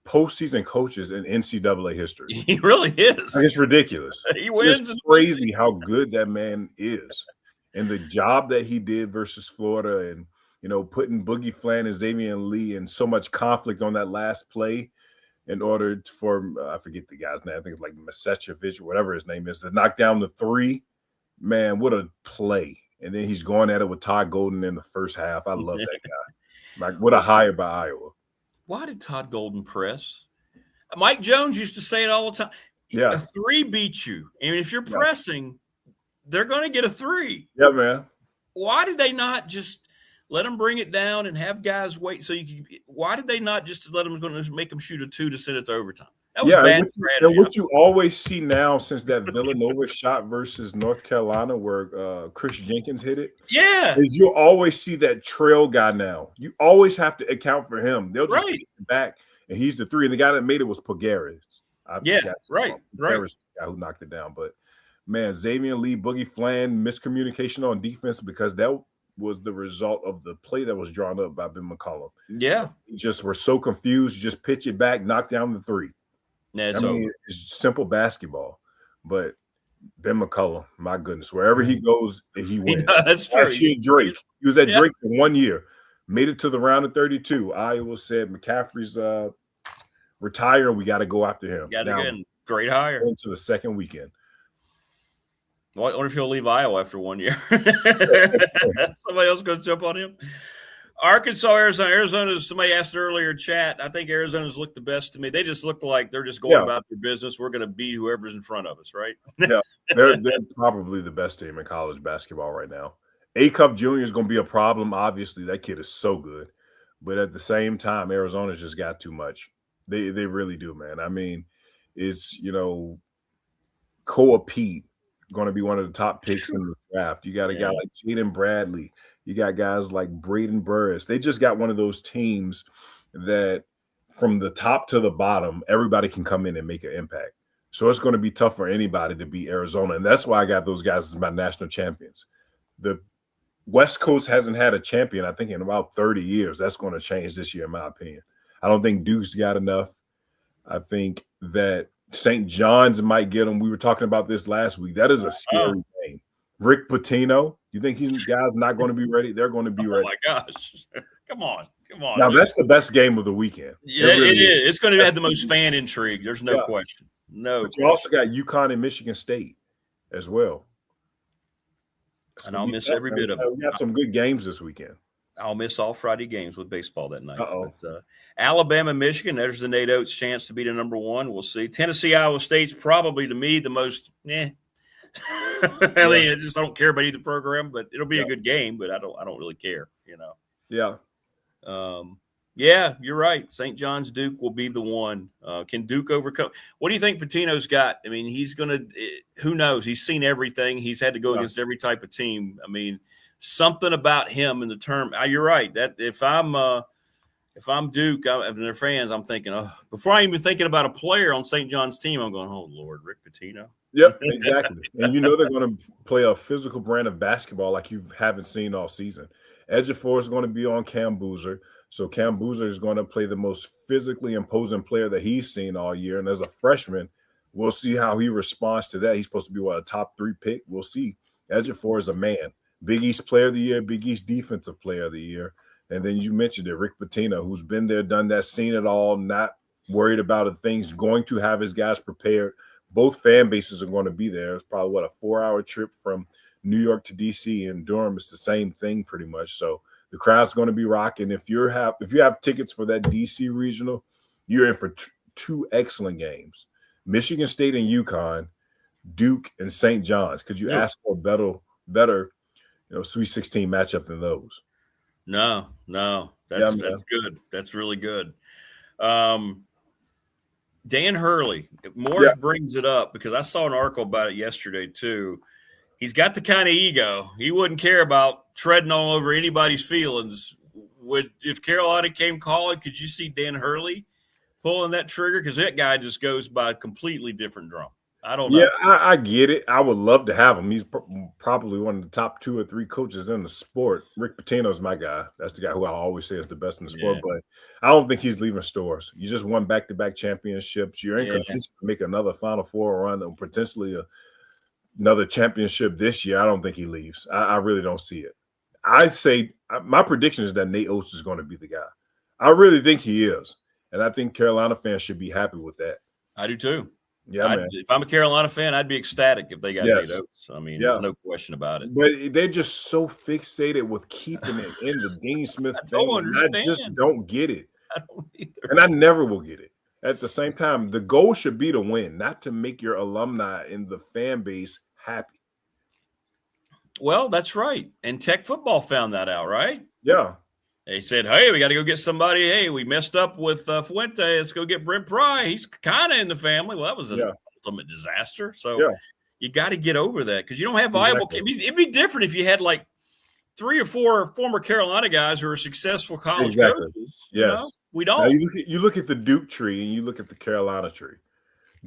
postseason coaches in NCAA history. He really is. It's ridiculous. He wins. It's crazy how good that man is. And the job that he did versus Florida and, putting Boogie Flan and Xavier Lee in so much conflict on that last play in order for, I forget the guy's name, I think it's like Masechevich or whatever his name is, to knock down the three. Man, what a play. And then he's going at it with Todd Golden in the first half. I love that guy. Like, what a hire by Iowa. Why did Todd Golden press? Mike Jones used to say it all the time. Yeah. A three beats you. And if you're pressing, they're going to get a three. Yeah, man. Why did they not just let them bring it down and have guys wait? Why did they not just let them make them shoot a two to send it to overtime? That was bad strategy. And what you always see now since that Villanova shot versus North Carolina where Chris Jenkins hit it. Yeah. Is you always see that trail guy now. You always have to account for him. They'll just take it back, and he's the three. And the guy that made it was Pogares. Right. Pogares, the guy who knocked it down. But, man, Xavier Lee, Boogie Flan, miscommunication on defense because that was the result of the play that was drawn up by Ben McCollum. Yeah. Just were so confused. Just pitch it back, knock down the three. It's simple basketball. But Ben McCollum, my goodness, wherever he goes, he wins. That's true. Drake. He was at Drake for 1 year. Made it to the round of 32. Iowa said McCaffrey's retiring. We got to go after him. Got to get great hire. Into the second weekend. Well, I wonder if he'll leave Iowa after 1 year. Somebody else going to jump on him? Arkansas, Arizona. Somebody asked earlier in chat. I think Arizona's looked the best to me. They just look like they're just going about their business. We're going to beat whoever's in front of us, right? Yeah, they're probably the best team in college basketball right now. A-Cup Jr. is going to be a problem. Obviously, that kid is so good. But at the same time, Arizona's just got too much. They really do, man. I mean, it's, Koa Pete going to be one of the top picks in the draft. You got a guy like Jaden Bradley. You got guys like Braden Burris. They just got one of those teams that from the top to the bottom, everybody can come in and make an impact. So it's going to be tough for anybody to beat Arizona. And that's why I got those guys as my national champions. The West Coast hasn't had a champion, I think, in about 30 years. That's going to change this year, in my opinion. I don't think Duke's got enough. I think that St. John's might get them. We were talking about this last week. That is a scary game. Rick Pitino, you think these guys not going to be ready? They're going to be ready. Oh, my gosh. Come on. Now, that's the best game of the weekend. Yeah, it is. It's going to have the most fan intrigue. There's no question. But you also got UConn and Michigan State as well. And I'll miss every bit of it. We got some good games this weekend. I'll miss all Friday games with baseball that night. But, Alabama, Michigan, there's the Nate Oates chance to be the number one. We'll see. Tennessee, Iowa State's probably, to me, the most, I mean, I just don't care about either program, but it'll be a good game, but I don't really care, Yeah. Yeah, you're right. St. John's Duke will be the one. Can Duke overcome? What do you think Pitino's got? I mean, he's going to – who knows? He's seen everything. He's had to go against every type of team. I mean, something about him in the term – you're right. That if I'm if I'm Duke and their fans, I'm thinking, oh, before I'm even thinking about a player on St. John's team, I'm going, oh, Lord, Rick Pitino. Yep, exactly. And you know they're going to play a physical brand of basketball like you haven't seen all season. Ejiofor is going to be on Cam Boozer. So Cam Boozer is going to play the most physically imposing player that he's seen all year. And as a freshman, we'll see how he responds to that. He's supposed to be, a top 3 pick? We'll see. Ejiofor is a man. Big East Player of the Year, Big East Defensive Player of the Year. And then you mentioned it, Rick Pitino, who's been there, done that, seen it all, not worried about it, things, going to have his guys prepared. Both fan bases are going to be there. It's probably, a 4-hour trip from New York to D.C. and Durham. It's the same thing pretty much. So the crowd's going to be rocking. If you have tickets for that D.C. regional, you're in for 2 excellent games. Michigan State and UConn, Duke and St. John's. Could you ask for a better Sweet 16 matchup than those? No. That's good. That's really good. Dan Hurley, Morris brings it up because I saw an article about it yesterday too. He's got the kind of ego. He wouldn't care about treading all over anybody's feelings. If Carolina came calling, could you see Dan Hurley pulling that trigger? Because that guy just goes by a completely different drum. I don't know. Yeah, I get it. I would love to have him. He's probably one of the top 2 or 3 coaches in the sport. Rick Pitino's my guy. That's the guy who I always say is the best in the sport. But I don't think he's leaving stores. You just won back-to-back championships. You're in contention to make another Final Four run and potentially another championship this year. I don't think he leaves. I really don't see it. I'd say my prediction is that Nate Oates is going to be the guy. I really think he is. And I think Carolina fans should be happy with that. I do too. Yeah, man. If I'm a Carolina fan, I'd be ecstatic if they got Nate Oates. I mean, there's no question about it. But they're just so fixated with keeping it in the Dean Smith thing. I just don't get it. I don't either. And I never will get it. At the same time, the goal should be to win, not to make your alumni and the fan base happy. Well, that's right. And Tech football found that out, right? Yeah. They said, hey, we got to go get somebody. Hey, we messed up with Fuente. Let's go get Brent Pry. He's kind of in the family. Well, that was an ultimate disaster. So you got to get over that because you don't have viable. It'd be different if you had like 3 or 4 former Carolina guys who are successful college coaches. Yes. We don't. Now you look at the Duke tree and you look at the Carolina tree.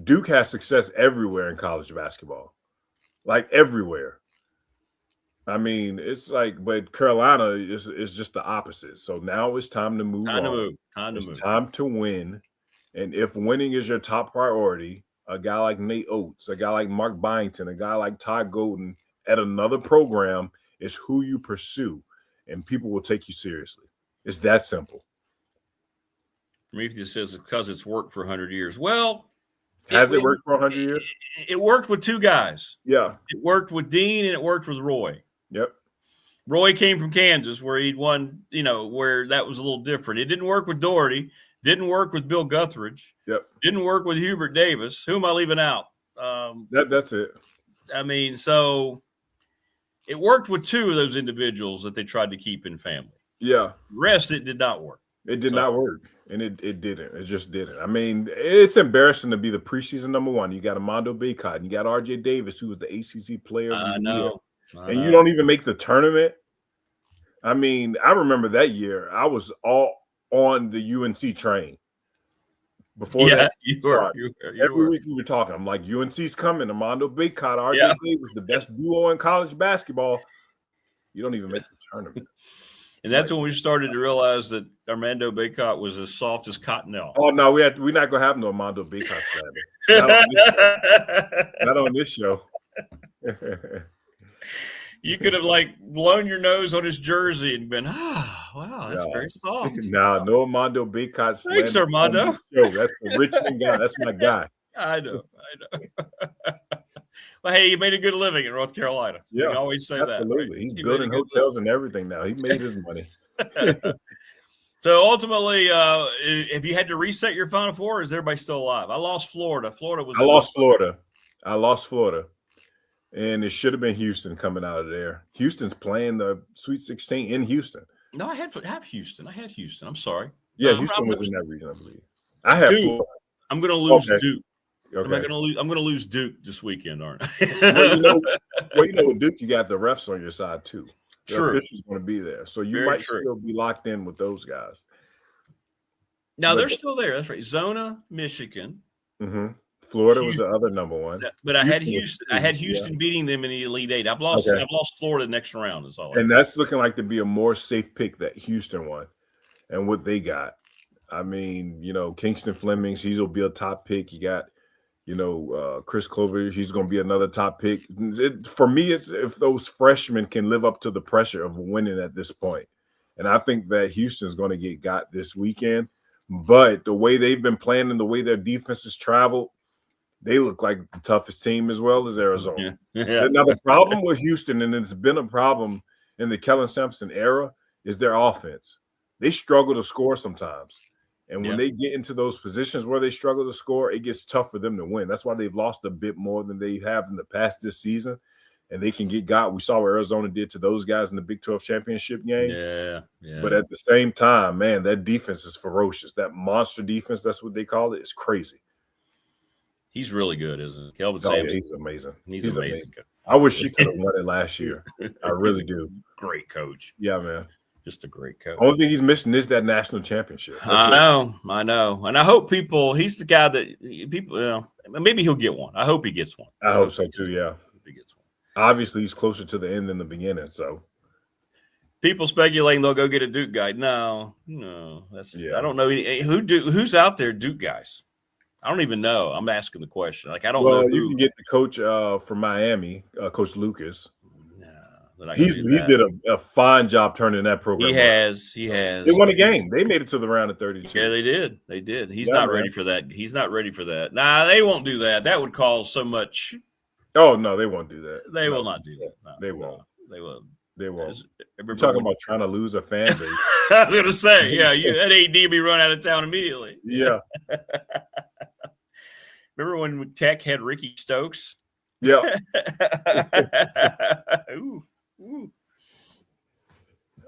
Duke has success everywhere in college basketball, like everywhere. I mean, it's like, but Carolina is just the opposite. So now it's time to move on. It's time to win. And if winning is your top priority, a guy like Nate Oates, a guy like Mark Byington, a guy like Todd Golden at another program is who you pursue, and people will take you seriously. It's that simple. Prometheus says it's because it's worked for 100 years. Well, has it worked for 100 years? It worked with 2 guys. Yeah. It worked with Dean and it worked with Roy. Yep. Roy came from Kansas where he'd won, where that was a little different. It didn't work with Doherty. Didn't work with Bill Guthridge. Yep. Didn't work with Hubert Davis. Who am I leaving out? That's it. I mean, so it worked with 2 of those individuals that they tried to keep in family. Yeah. The rest, it did not work. It did not work. And it didn't. It just didn't. I mean, it's embarrassing to be the preseason number 1. You got Armando Bacot and you got RJ Davis, who was the ACC player of the year. And you don't even make the tournament. I mean, I remember that year. I was all on the UNC train. Before that, you were. Every week we were talking. I'm like, UNC's coming. Armando Bacot, RJ Davis, the best duo in college basketball. You don't even make the tournament. And that's when we started to realize that Armando Bacot was as soft as cottonelle. Oh no, we're not gonna have no Armando Bacot not on this show. You could have blown your nose on his jersey and been, wow, that's very soft. No Armando Bacot. Thanks, Armando. That's the Richmond guy. That's my guy. I know. Well, hey, you made a good living in North Carolina. Yeah, we always say that. Absolutely. Right? He's building hotels and everything now. He made his money. So ultimately, if you had to reset your Final Four, is everybody still alive? I lost Florida. I lost Florida. And it should have been Houston coming out of there. Houston's playing the Sweet 16 in Houston. No, I had Houston. I had Houston. I'm sorry. Yeah, Houston was in that region, I believe. I have Duke. I'm going to lose Duke. Okay. I'm going to lose Duke this weekend, aren't I? With Duke, you got the refs on your side too. The official's going to be there, so you might still be locked in with those guys. No, they're still there. That's right. Zona, Michigan. Mm-hmm. Florida was the other number one. But I had Houston beating them in the Elite Eight. I've lost Florida next round. Is all. And that's looking like to be a more safe pick, that Houston one, and what they got. I mean, Kingston Flemings, he'll be a top pick. You got, Chris Clover, he's going to be another top pick. For me, it's if those freshmen can live up to the pressure of winning at this point. And I think that Houston's going to got this weekend. But the way they've been playing and the way their defense has traveled, they look like the toughest team as well as Arizona. Yeah. Now, the problem with Houston, and it's been a problem in the Kellen Sampson era, is their offense. They struggle to score sometimes. And when they get into those positions where they struggle to score, it gets tough for them to win. That's why they've lost a bit more than they have in the past this season. And they can get got. We saw what Arizona did to those guys in the Big 12 championship game. Yeah. But at the same time, man, that defense is ferocious. That monster defense, that's what they call it, is crazy. He's really good, isn't he? Kelvin Sampson. Yeah, he's amazing. He's amazing. I wish he could have won it last year. I really do. Great coach. Yeah, man. Just a great coach. Only thing he's missing is that national championship. I know. And I hope he's the guy that people, maybe he'll get one. I hope he gets one. I hope so too, yeah. He gets one. Obviously, he's closer to the end than the beginning, so. People speculating they'll go get a Duke guy. No. I don't know who's out there, Duke guys. I don't even know. I'm asking the question. Like, I don't know. You can get the coach from Miami, Coach Lucas. He did a fine job turning that program. He has. They won a game. They made it to the round of 32. Yeah, they did. He's not ready for that. He's not ready for that. Nah, they won't do that. That would cause so much. Oh, no, they won't do that. They will not do that. No, they won't. They will. They won't. We're talking about trying to lose a fan base. I was going to say, that AD be run out of town immediately. Yeah. Remember when Tech had Ricky Stokes? Yeah. Ooh.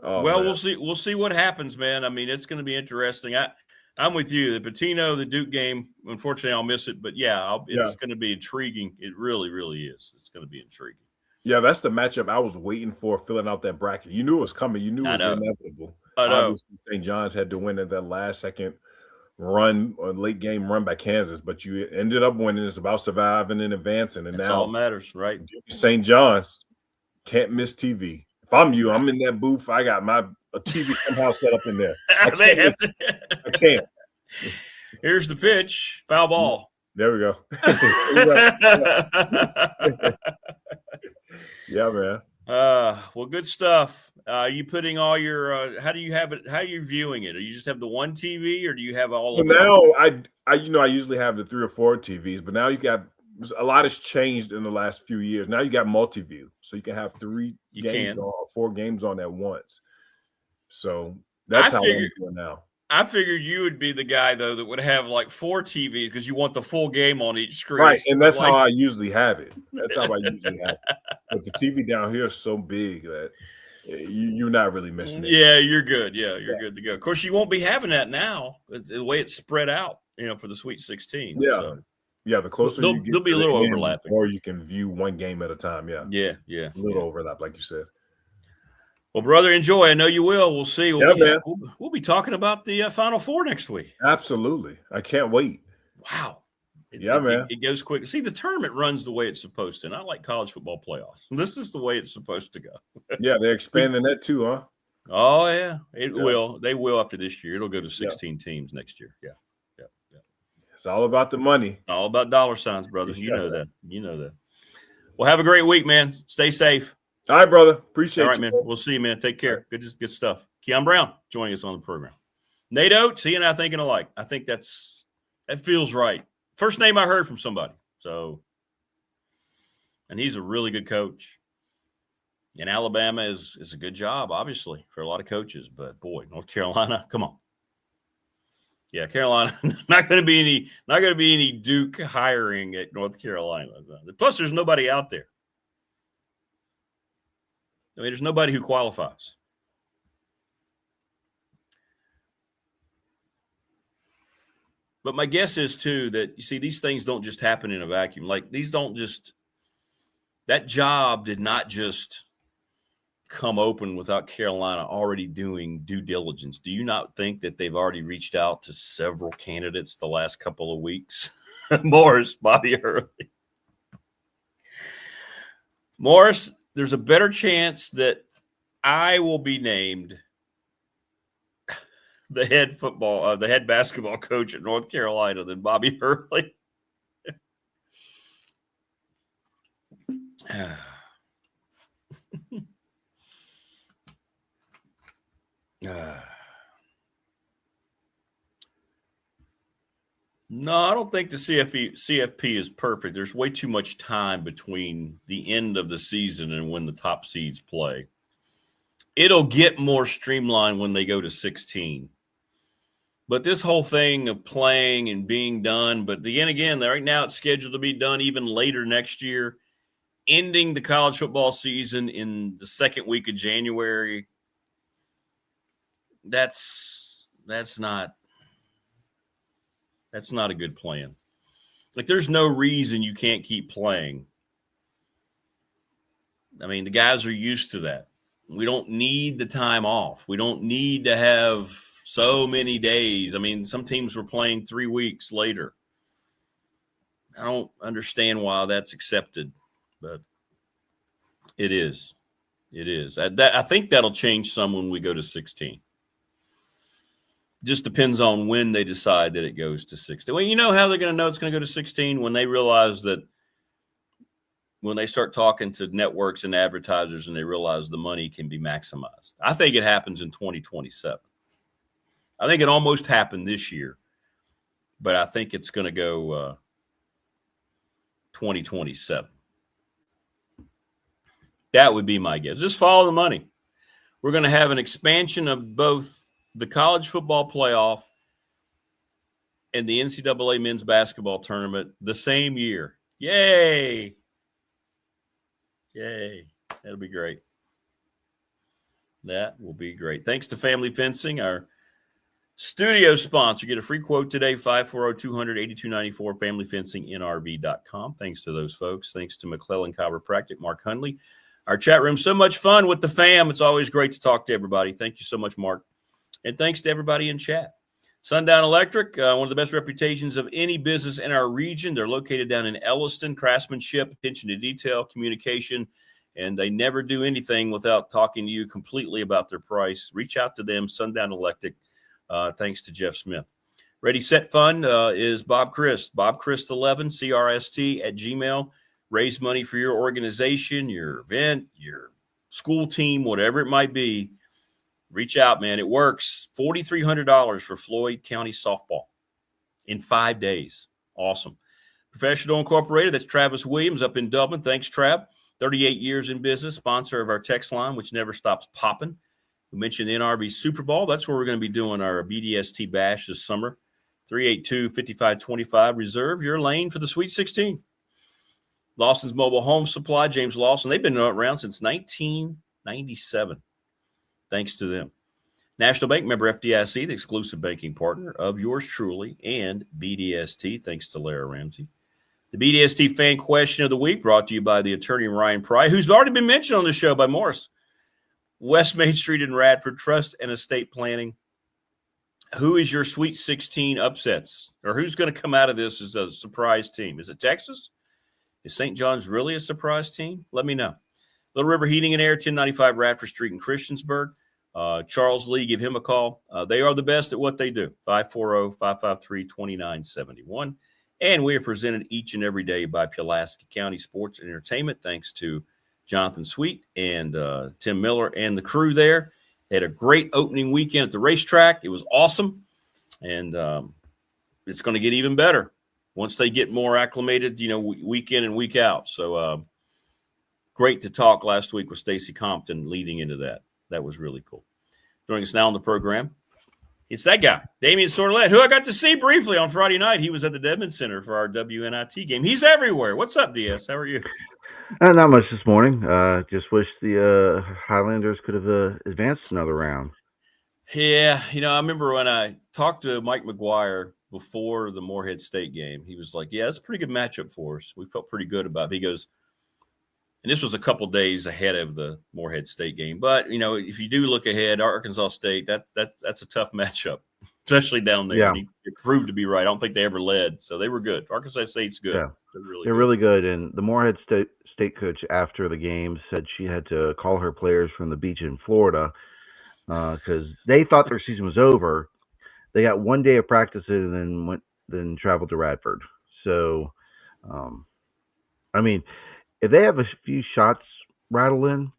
Oh, well, man. we'll see what happens, man. I mean, it's going to be interesting. I'm with you. The Pitino, the Duke game, unfortunately, I'll miss it. But, it's going to be intriguing. It really, really is. It's going to be intriguing. Yeah, that's the matchup I was waiting for, filling out that bracket. You knew it was coming. You knew it was inevitable. I know. Obviously, St. John's had to win at that last-second run or late game run by Kansas, but you ended up winning. It's about surviving and advancing. And that's now all matters, right? St. John's can't miss TV. If I'm you, I'm in that booth. I got a TV somehow set up in there. I can't. Here's the pitch. Foul ball. There we go. Yeah, man. Well, good stuff. Are you putting all your? How do you have it? How are you viewing it? Do you just have the one TV, or do you have all of them? Now, I usually have the 3 or 4 TVs, but now you got a lot has changed in the last few years. Now you got multi-view, so you can have 3 games on, 4 games on at once. So that's how I'm doing now. I figured you would be the guy, though, that would have like 4 TVs because you want the full game on each screen. Right, and that's how I usually have it. That's how I usually have it. But the TV down here is so big that you're not really missing it. Yeah, you're good. Yeah, you're good to go. Of course, you won't be having that now. The way it's spread out, for the Sweet 16. Yeah. So. Yeah, the closer you get, there'll be a little overlapping. Or you can view one game at a time. Yeah. Yeah. A little overlap, like you said. Well, brother, enjoy. I know you will. We'll see. We'll be talking about the Final Four next week. Absolutely. I can't wait. Wow. Man. It goes quick. See, the tournament runs the way it's supposed to, not like college football playoffs. This is the way it's supposed to go. Yeah, they're expanding that too, huh? Oh, yeah. It will. They will after this year. It'll go to 16 teams next year. Yeah. It's all about the money. All about dollar signs, brother. You know that. Well, have a great week, man. Stay safe. All right, brother. Appreciate it. All right, man. We'll see you, man. Take care. Good stuff. Kion Brown joining us on the program. Nate Oates, he and I thinking alike. I think that feels right. First name I heard from somebody. So, and he's a really good coach. And Alabama is a good job, obviously, for a lot of coaches. But boy, North Carolina, come on. Yeah, Carolina, not going to be any Duke hiring at North Carolina. Plus, there's nobody out there. I mean, there's nobody who qualifies. But my guess is, too, that, you see, these things don't just happen in a vacuum. Like, that job did not just come open without Carolina already doing due diligence. Do you not think that they've already reached out to several candidates the last couple of weeks? Morris, Bobby Hurley. Morris, there's a better chance that I will be named the head basketball coach at North Carolina than Bobby Hurley. No, I don't think the CFP is perfect. There's way too much time between the end of the season and when the top seeds play. It'll get more streamlined when they go to 16. But this whole thing of playing and being done, but again, right now it's scheduled to be done even later next year, ending the college football season in the second week of January. That's not a good plan. Like, there's no reason you can't keep playing. I mean, the guys are used to that. We don't need the time off. We don't need to have so many days. I mean, some teams were playing 3 weeks later. I don't understand why that's accepted, but it is. It is. I think that'll change some when we go to 16. Just depends on when they decide that it goes to 16. Well, you know how they're going to know it's going to go to 16? When they realize that, when they start talking to networks and advertisers and they realize the money can be maximized. I think it happens in 2027. I think it almost happened this year, but I think it's going to go 2027. That would be my guess. Just follow the money. We're going to have an expansion of both the college football playoff and the NCAA men's basketball tournament the same year. Yay. Yay. That'll be great. That will be great. Thanks to Family Fencing, our studio sponsor. Get a free quote today, 540-200-8294, familyfencingnrv.com. Thanks to those folks. Thanks to McClellan Chiropractic, Mark Hundley. Our chat room, so much fun with the fam. It's always great to talk to everybody. Thank you so much, Mark. And thanks to everybody in chat. Sundown Electric, one of the best reputations of any business in our region. They're located down in Elliston. Craftsmanship, attention to detail, communication, and they never do anything without talking to you completely about their price. Reach out to them, Sundown Electric, thanks to Jeff Smith. Ready, Set Fund is Bob Christ, BobChrist11, CRST at Gmail. Raise money for your organization, your event, your school team, whatever it might be. Reach out, man. It works. $4,300 for Floyd County softball in 5 days. Awesome. Professional Incorporated, that's Travis Williams up in Dublin. Thanks, Trav. 38 years in business, sponsor of our text line, which never stops popping. We mentioned the NRV Super Bowl. That's where we're going to be doing our BDST bash this summer. 382-5525. Reserve your lane for the Sweet 16. Lawson's Mobile Home Supply, James Lawson. They've been around since 1997. Thanks to them. National Bank, member FDIC, the exclusive banking partner of yours truly, and BDST. Thanks to Lara Ramsey. The BDST fan question of the week brought to you by the attorney Ryan Pry, who's already been mentioned on the show by Morris. West Main Street in Radford, Trust and Estate Planning. Who is your Sweet 16 upsets? Or who's going to come out of this as a surprise team? Is it Texas? Is St. John's really a surprise team? Let me know. Little River Heating and Air, 1095 Radford Street in Christiansburg. Charles Lee, give him a call. They are the best at what they do. 540-553-2971. And we are presented each and every day by Pulaski County Sports and Entertainment. Thanks to Jonathan Sweet and Tim Miller and the crew there. They had a great opening weekend at the racetrack. It was awesome. And it's going to get even better once they get more acclimated, week in and week out. So great to talk last week with Stacy Compton leading into that. That was really cool. Joining us now on the program, it's that guy, Damien Sordelett, who I got to see briefly on Friday night. He was at the Dedmon Center for our WNIT game. He's everywhere. What's up, DS? How are you? Not much this morning. Just wish the Highlanders could have advanced another round. Yeah, I remember when I talked to Mike McGuire before the Morehead State game, he was like, yeah, it's a pretty good matchup for us. We felt pretty good about it. He goes, And this was a couple days ahead of the Morehead State game. But, if you do look ahead, Arkansas State, that's a tough matchup, especially down there. Yeah. And it proved to be right. I don't think they ever led, so they were good. Arkansas State's good. Yeah. They're really good. And the Morehead State coach after the game said she had to call her players from the beach in Florida because they thought their season was over. They got 1 day of practice and then traveled to Radford. So, if they have a few shots rattle in,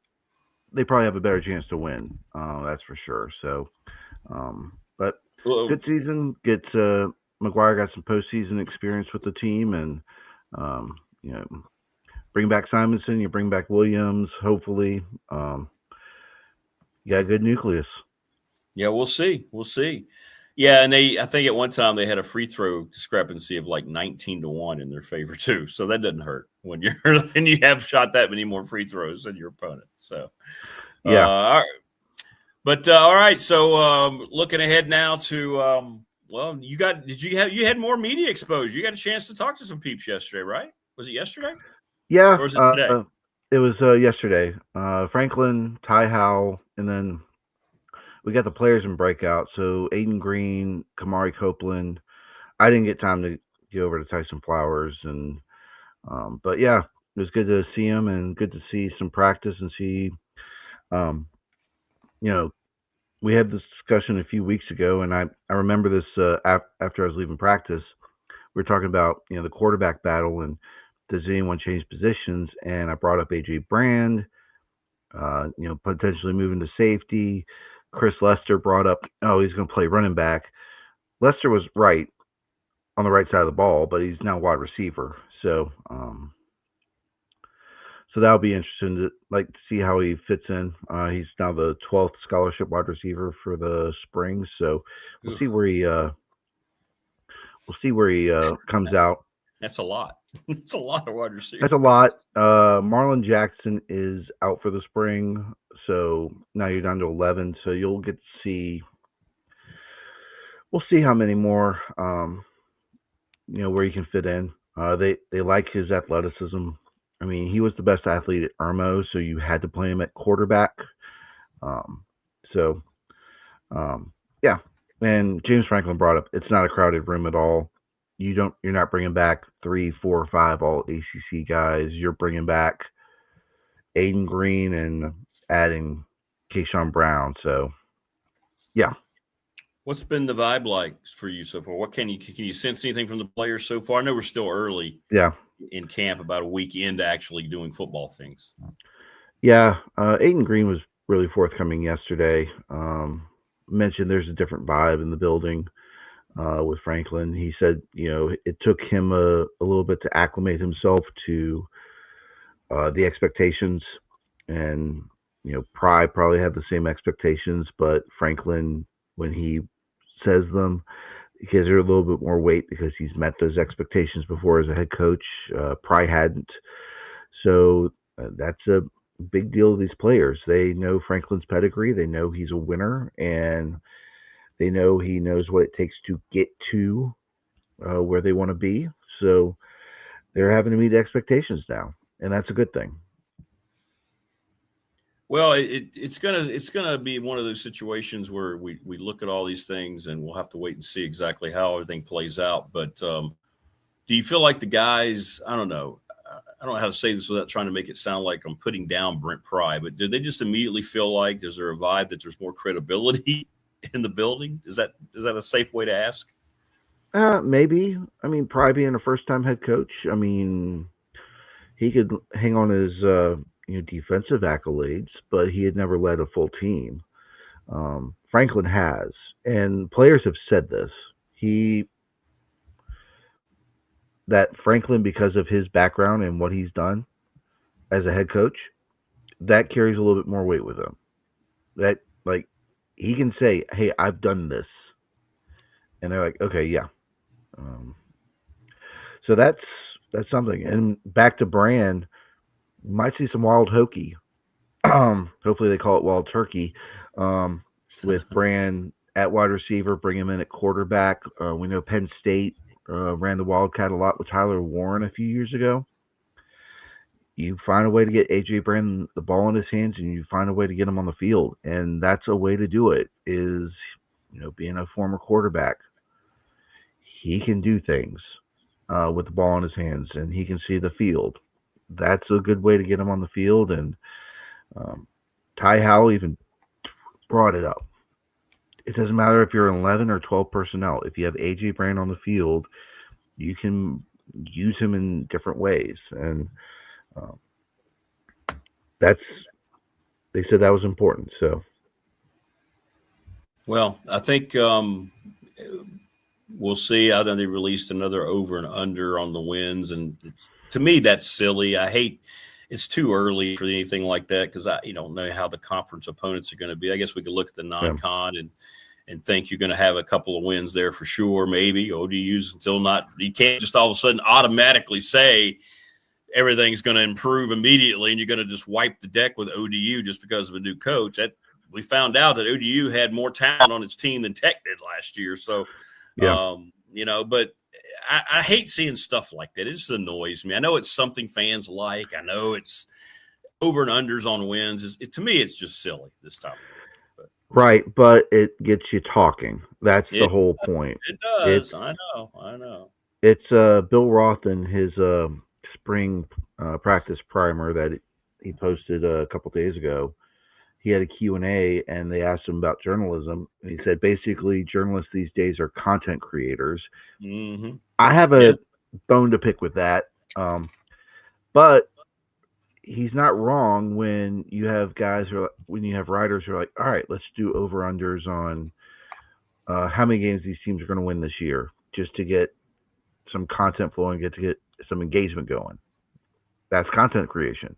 they probably have a better chance to win. That's for sure. So, but good season. McGuire got some postseason experience with the team, and bring back Simonson, you bring back Williams. Hopefully, you got a good nucleus. Yeah, we'll see. Yeah, and I think at one time they had a free throw discrepancy of like 19-1 in their favor too. So that doesn't hurt when you have shot that many more free throws than your opponent. So yeah. All right. But all right. So looking ahead now to you had more media exposure. You got a chance to talk to some peeps yesterday, right? Was it yesterday? Yeah. Or was it today? It was yesterday. Franklin, Ty Howell, and then we got the players in breakout. So Aiden Green, Kamari Copeland. I didn't get time to get over to Tyson Flowers, and but yeah, it was good to see him and good to see some practice and see. We had this discussion a few weeks ago, and I remember this after I was leaving practice. We were talking about the quarterback battle and does anyone change positions? And I brought up AJ Brand, potentially moving to safety. Chris Lester brought up, he's going to play running back. Lester was right on the right side of the ball, but he's now wide receiver. So, so that'll be interesting to see how he fits in. He's now the 12th scholarship wide receiver for the spring. So we'll see where he comes out. That's a lot. It's a lot of wide receivers. That's a lot. Marlon Jackson is out for the spring, so now you're down to 11. So you'll get to see. We'll see how many more, where you can fit in. They like his athleticism. I mean, he was the best athlete at Irmo, so you had to play him at quarterback. Yeah. And James Franklin brought up, it's not a crowded room at all. You're not bringing back 3, 4, 5 all ACC guys. You're bringing back Aiden Green and adding Kion Brown. So, yeah. What's been the vibe like for you so far? What can you sense anything from the players so far? I know we're still early. Yeah. In camp, about a week into actually doing football things. Yeah. Aiden Green was really forthcoming yesterday. Mentioned there's a different vibe in the building. With Franklin, he said, it took him a little bit to acclimate himself to the expectations, and Pry probably had the same expectations, but Franklin, when he says them, he gives her a little bit more weight because he's met those expectations before as a head coach. Pry hadn't, so that's a big deal to these players. They know Franklin's pedigree. They know he's a winner, and they know he knows what it takes to get to where they want to be. So they're having to meet expectations now, and that's a good thing. Well, it's gonna be one of those situations where we look at all these things, and we'll have to wait and see exactly how everything plays out. But do you feel like the guys? I don't know how to say this without trying to make it sound like I'm putting down Brent Pry, but did they just immediately feel like, is there a vibe that there's more credibility in the building? Is that a safe way to ask? Maybe. I mean, Pry being a first-time head coach, I mean, he could hang on his defensive accolades, but he had never led a full team. Franklin has, and players have said this. That Franklin, because of his background and what he's done as a head coach, that carries a little bit more weight with him. That, he can say, hey, I've done this. And they're like, okay, yeah. So that's something. And back to Brand, you might see some wild hokey. Hopefully they call it wild turkey. With Brand at wide receiver, bring him in at quarterback. We know Penn State ran the Wildcat a lot with Tyler Warren a few years ago. you find a way to get AJ Brown the ball in his hands, and you find a way to get him on the field, and that's a way to do it. Is being a former quarterback, he can do things with the ball in his hands, and he can see the field. That's a good way to get him on the field, and Ty Howell even brought it up. It doesn't matter if you're 11 or 12 personnel. If you have AJ Brown on the field, you can use him in different ways, and they said that was important. So, well, I think we'll see. I know they released another over and under on the wins, and to me that's silly. I hate it's too early for anything like that because you don't know how the conference opponents are going to be. I guess we could look at the non-con and think you're going to have a couple of wins there for sure. Maybe ODU's until not. You can't just all of a sudden automatically say everything's going to improve immediately and you're going to just wipe the deck with ODU just because of a new coach. That we found out that ODU had more talent on its team than Tech did last year. So, but I hate seeing stuff like that. It just annoys me. I know it's something fans like. I know it's over and unders on wins. To me, it's just silly this time. Right, but it gets you talking. That's the whole point. It does. I know. It's Bill Roth and his spring practice primer that he posted a couple days ago. He had a Q&A, and they asked him about journalism. And he said, basically, journalists these days are content creators. Mm-hmm. I have a bone to pick with that. But he's not wrong when you have when you have writers who are like, all right, let's do over-unders on how many games these teams are going to win this year just to get some content flowing, to get some engagement going. That's content creation.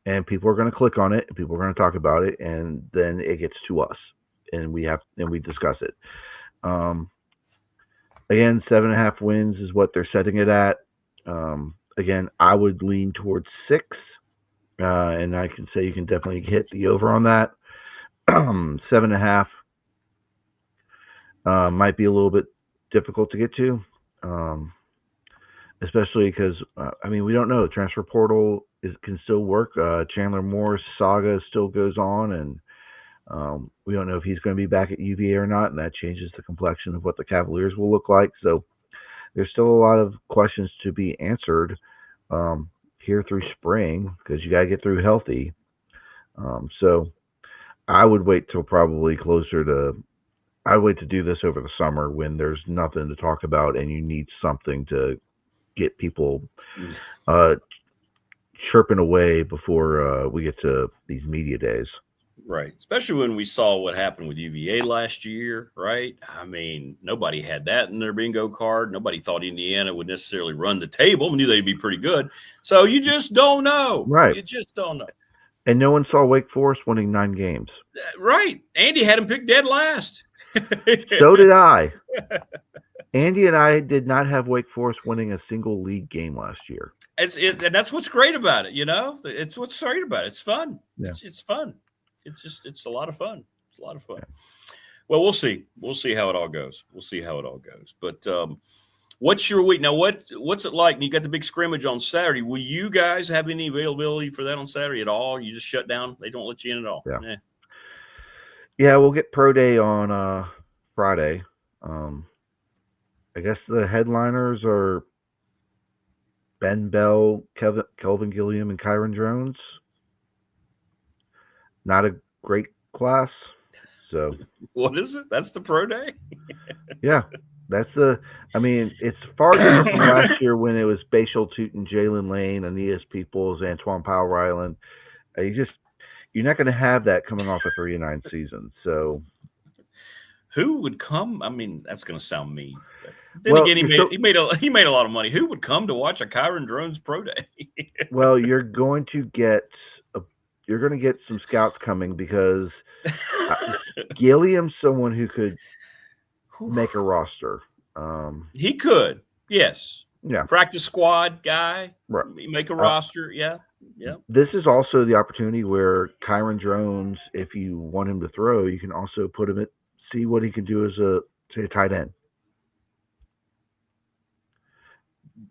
And people are going to click on it, and people are going to talk about it, and then it gets to us, and we discuss it. Again, 7.5 wins is what they're setting it at. Again, I would lean towards 6, and I can say you can definitely hit the over on that. 7.5 might be a little bit difficult to get to, especially because we don't know. The transfer portal can still work. Chandler Moore's saga still goes on, and we don't know if he's going to be back at UVA or not, and that changes the complexion of what the Cavaliers will look like. So there's still a lot of questions to be answered here through spring because you got to get through healthy. So I would wait till probably I would wait to do this over the summer when there's nothing to talk about and you need something to get people chirping away before we get to these media days. Right. Especially when we saw what happened with UVA last year, right? I mean, nobody had that in their bingo card. Nobody thought Indiana would necessarily run the table. We knew they'd be pretty good. So you just don't know. Right. You just don't know. And no one saw Wake Forest winning 9 games. Right. Andy had him picked dead last. So did I. Andy and I did not have Wake Forest winning a single league game last year. And that's what's great about it, It's what's great about it. It's fun. Yeah. It's fun. It's a lot of fun. It's a lot of fun. Well, we'll see. We'll see how it all goes. But what's your week now? What's it like? You got the big scrimmage on Saturday. Will you guys have any availability for that on Saturday at all? You just shut down. They don't let you in at all. Yeah. Yeah, we'll get Pro Day on Friday. I guess the headliners are Ben Bell, Kelvin Gilliam, and Kyron Jones. Not a great class. So what is it? That's the Pro Day? Yeah. It's far different from last year when it was Bashal Tootin, Jalen Lane, Aeneas Peoples, Antoine Powell Ryland. You're not going to have that coming off a 3-9 season. So who would come? That's going to sound mean. Then again, he made a lot of money. Who would come to watch a Kyron Jones Pro Day? Well, you're going to get some scouts coming because Gilliam's someone who could make a roster. He could, yes. Yeah. Practice squad guy. Right. Make a roster. Yeah. Yeah. This is also the opportunity where Kyron Jones, if you want him to throw, you can also put him see what he can do as a tight end.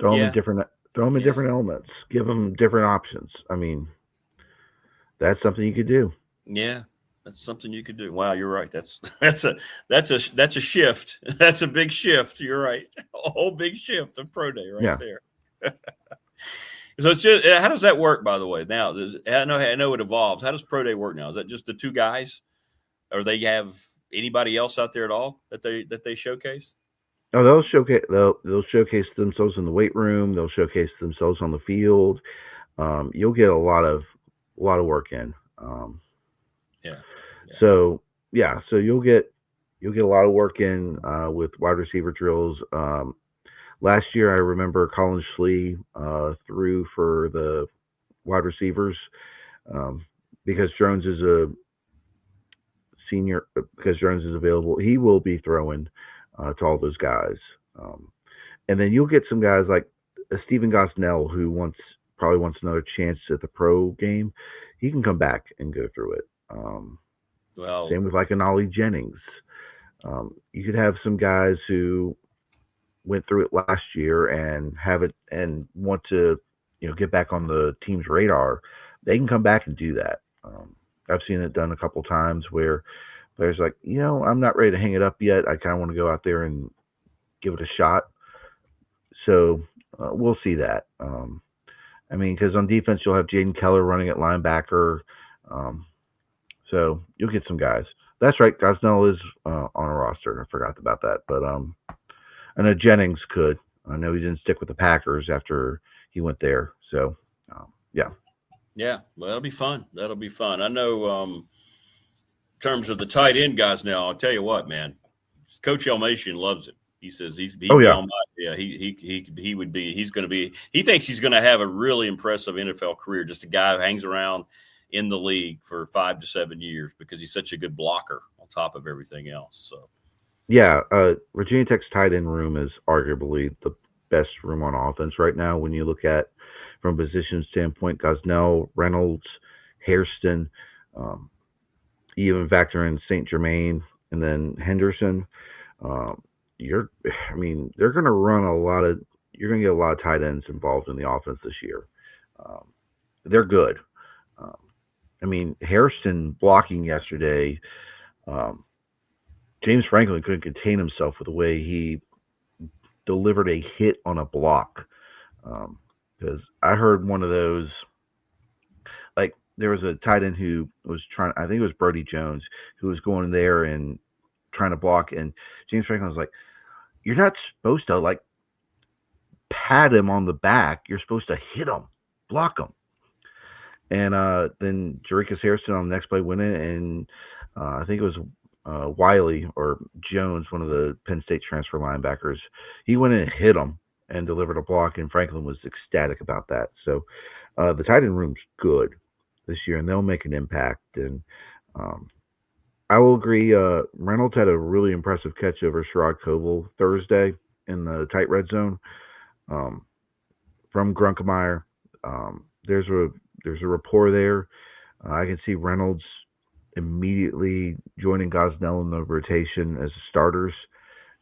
Throw him Throw them in different elements. Give them different options. I mean, that's something you could do. Yeah, that's something you could do. Wow, you're right. That's a shift. That's a big shift. You're right. A whole big shift of pro day right there. So it's just, how does that work, by the way? Now, I know it evolves. How does pro day work now? Is that just the two guys, or they have anybody else out there at all that they showcase? Oh, they'll showcase themselves in the weight room. They'll showcase themselves on the field. You'll get a lot of work in. So you'll get a lot of work in with wide receiver drills. Last year, I remember Colin Schlee threw for the wide receivers because Jones is a senior. Because Jones is available, he will be throwing to all those guys. And then you'll get some guys like Stephen Gosnell, who probably wants another chance at the pro game. He can come back and go through it. Same with like an Ollie Jennings. You could have some guys who went through it last year and have it and want to, get back on the team's radar. They can come back and do that. I've seen it done a couple times where players like, I'm not ready to hang it up yet. I kind of want to go out there and give it a shot. So we'll see that. Because on defense, you'll have Jaden Keller running at linebacker. So you'll get some guys. That's right. Gosnell is on a roster. I forgot about that. But I know Jennings could. I know he didn't stick with the Packers after he went there. So, yeah. Yeah, well, that'll be fun. That'll be fun. I know in terms of the tight end guys now, I'll tell you what, man. Coach Elmation loves it. He says he thinks he's going to have a really impressive NFL career, just a guy who hangs around in the league for 5 to 7 years because he's such a good blocker on top of everything else. So, yeah, Virginia Tech's tight end room is arguably the best room on offense right now. When you look at from a position standpoint, Gosnell, Reynolds, Hairston, even factor in St. Germain and then Henderson. They're going to run you're going to get a lot of tight ends involved in the offense this year. They're good. Hairston blocking yesterday, James Franklin couldn't contain himself with the way he delivered a hit on a block. Because I heard one of those, like there was a tight end who was trying, I think it was Brody Jones, who was going there and trying to block. And James Franklin was like, you're not supposed to like pat him on the back. You're supposed to hit him, block him. And then Jerickis Hairston on the next play went in, and I think it was Wiley or Jones, one of the Penn State transfer linebackers. He went in and hit him and delivered a block, and Franklin was ecstatic about that. So the tight end room's good this year, and they'll make an impact. And I will agree, Reynolds had a really impressive catch over Sherrod Coble Thursday in the tight red zone from Grunkemeyer. There's a rapport there. I can see Reynolds immediately joining Gosnell in the rotation as starters,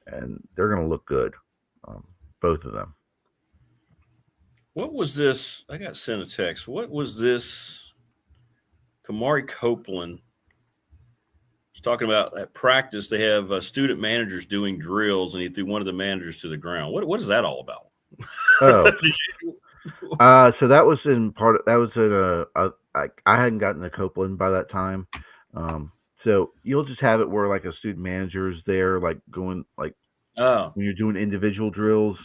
and they're going to look good, both of them. What was this? I got sent a text. What was this? Kamari Copeland was talking about at practice. They have student managers doing drills, and he threw one of the managers to the ground. What is that all about? Oh. So that was I hadn't gotten to Copeland by that time. So you'll just have it where like a student manager is there, like going like when you're doing individual drills,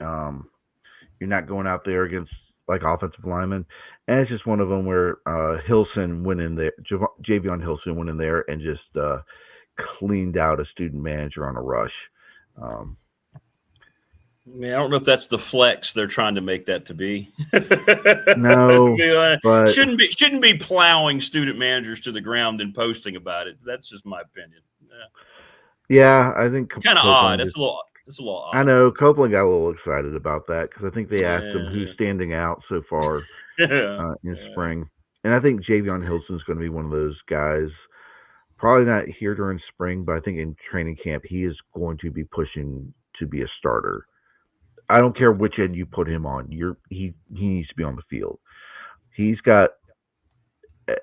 you're not going out there against like offensive linemen. And it's just one of them where Hilson went in there, Javion Hilson went in there and just cleaned out a student manager on a rush. I don't know if that's the flex they're trying to make that to be. No, but shouldn't be plowing student managers to the ground and posting about it. That's just my opinion. Yeah, I think kind of odd. It's a little odd. I know Copeland got a little excited about that because I think they asked him who's standing out so far in spring, and I think Javion Hilson's going to be one of those guys. Probably not here during spring, but I think in training camp he is going to be pushing to be a starter. I don't care which end you put him on. He needs to be on the field. He's got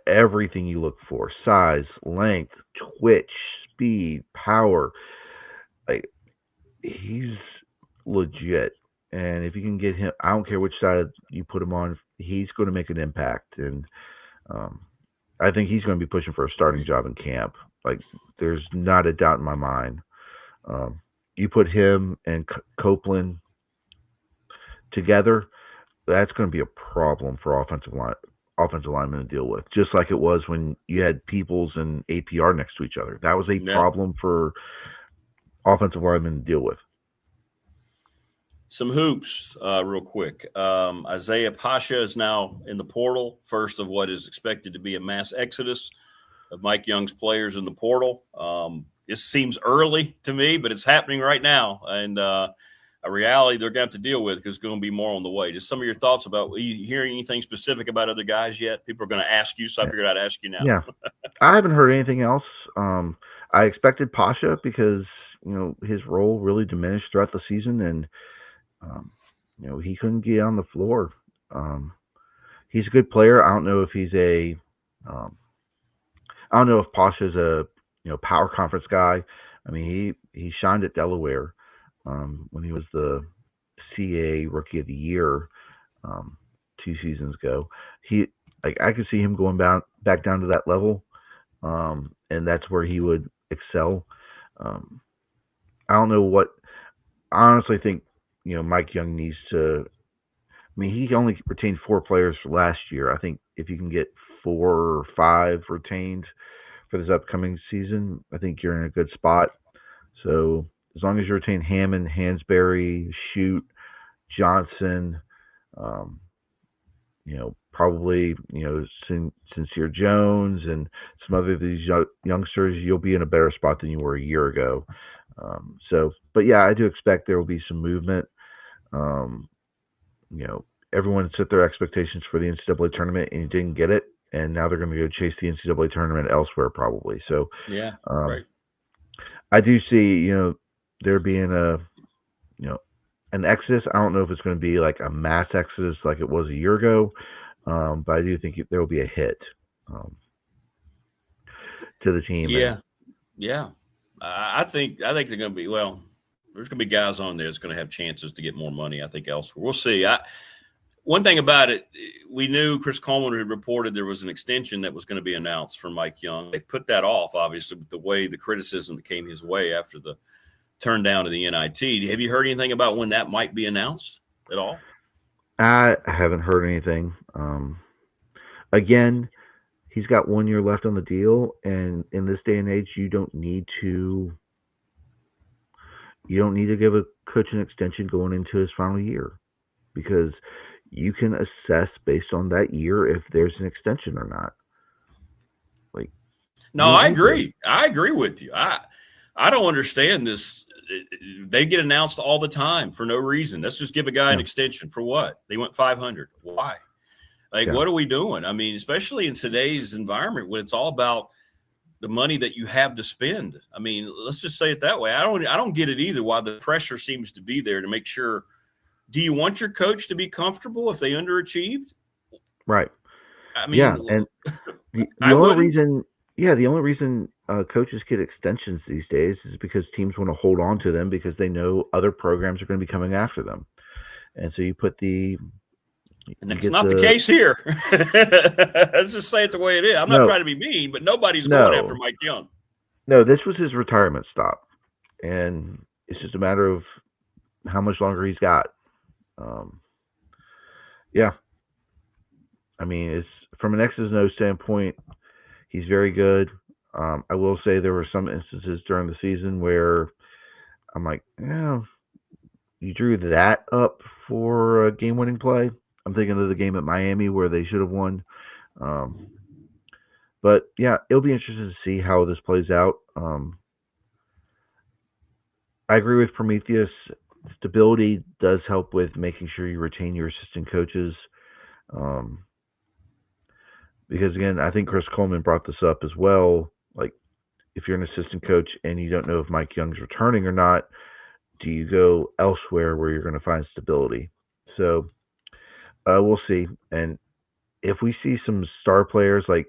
everything you look for: size, length, twitch, speed, power. Like, he's legit. And if you can get him, I don't care which side you put him on, he's going to make an impact. And I think he's going to be pushing for a starting job in camp. Like, there's not a doubt in my mind. You put him and Copeland together, that's going to be a problem for offensive linemen to deal with. Just like it was when you had Peoples and APR next to each other. That was a problem for offensive linemen to deal with. Some hoops, real quick. Isaiah Pasha is now in the portal, first of what is expected to be a mass exodus of Mike Young's players in the portal. It seems early to me, but it's happening right now, and a reality they're going to have to deal with because it's going to be more on the way. Just some of your thoughts about, are you hearing anything specific about other guys yet? People are going to ask you, so I figured I'd ask you now. Yeah, I haven't heard anything else. I expected Pasha because, his role really diminished throughout the season, and he couldn't get on the floor. He's a good player. I don't know if he's I don't know if Pasha's a power conference guy. I mean, he shined at Delaware when he was the CAA Rookie of the Year 2 seasons ago. I could see him going back down to that level, and that's where he would excel. I don't know what. I honestly think Mike Young needs to. I mean, he only retained 4 players for last year. I think if you can get 4 or 5 retained for this upcoming season, I think you're in a good spot. So as long as you retain Hammond, Hansberry, Shute, Johnson, probably Sincere Jones and some other of these youngsters, you'll be in a better spot than you were a year ago. But yeah, I do expect there will be some movement. Everyone set their expectations for the NCAA tournament and didn't get it, and now they're going to go chase the NCAA tournament elsewhere probably. So right. I do see there being an exodus. I don't know if it's going to be like a mass exodus like it was a year ago, but I do think there will be a hit to the team. Yeah. I think they're going to be, there's going to be guys on there that's going to have chances to get more money, I think, elsewhere. We'll see. One thing about it, we knew Chris Coleman had reported there was an extension that was going to be announced for Mike Young. They've put that off, obviously, with the criticism that came his way after the turn down to the NIT. Have you heard anything about when that might be announced at all? I haven't heard anything. Again, he's got 1 year left on the deal, and in this day and age, you don't need to give a coach an extension going into his final year, because you can assess based on that year if there's an extension or not. I agree. I agree with you. I don't understand this. They get announced all the time for no reason. Let's just give a guy an extension for what? They went 500. Why? What are we doing? I mean, especially in today's environment when it's all about the money that you have to spend. I mean, let's just say it that way. I don't get it either, why the pressure seems to be there to make sure. Do you want your coach to be comfortable if they underachieved? Right. I mean, and the only reason coaches get extensions these days is because teams want to hold on to them because they know other programs are going to be coming after them. And so you put and that's not the case here. Let's just say it the way it is. I'm not trying to be mean, but nobody's going after Mike Young. No, this was his retirement stop. And it's just a matter of how much longer he's got. I mean, it's from an X's and O's standpoint, he's very good. I will say there were some instances during the season where I'm like, you drew that up for a game-winning play. I'm thinking of the game at Miami where they should have won. But yeah, it'll be interesting to see how this plays out. I agree with Prometheus. Stability does help with making sure you retain your assistant coaches. Because again, I think Chris Coleman brought this up as well. Like, if you're an assistant coach and you don't know if Mike Young's returning or not, do you go elsewhere where you're going to find stability? So we'll see. And if we see some star players like,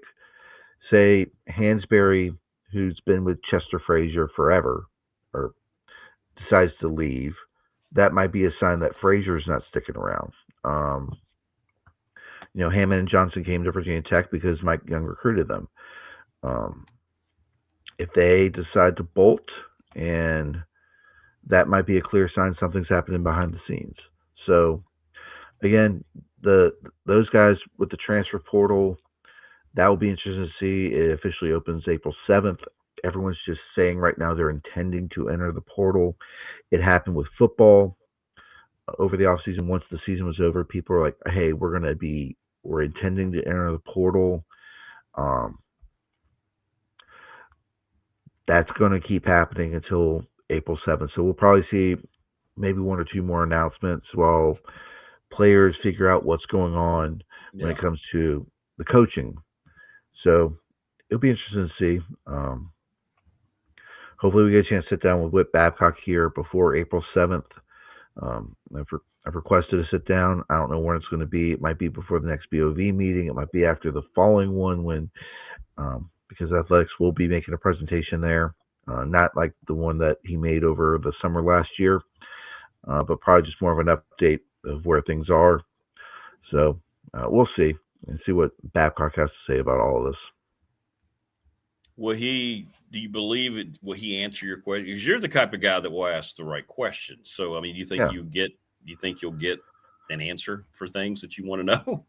say, Hansberry, who's been with Chester Frazier forever, or decides to leave, that might be a sign that Frazier's not sticking around. Hammond and Johnson came to Virginia Tech because Mike Young recruited them. If they decide to bolt, and that might be a clear sign something's happening behind the scenes. So, again, those guys with the transfer portal, that will be interesting to see. It officially opens April 7th. Everyone's just saying right now they're intending to enter the portal. It happened with football over the offseason. Once the season was over, people were like, hey, we're intending to enter the portal. That's going to keep happening until April 7th. So we'll probably see maybe one or two more announcements while players figure out what's going on when it comes to the coaching. So it'll be interesting to see. Hopefully we get a chance to sit down with Whit Babcock here before April 7th. I've requested to sit down. I don't know when it's going to be. It might be before the next BOV meeting. It might be after the following one because athletics will be making a presentation there. Not like the one that he made over the summer last year, but probably just more of an update of where things are. So we'll see and see what Babcock has to say about all of this. Do you believe it? Will he answer your question? Because you're the type of guy that will ask the right questions. So, I mean, you think you'll get an answer for things that you want to know?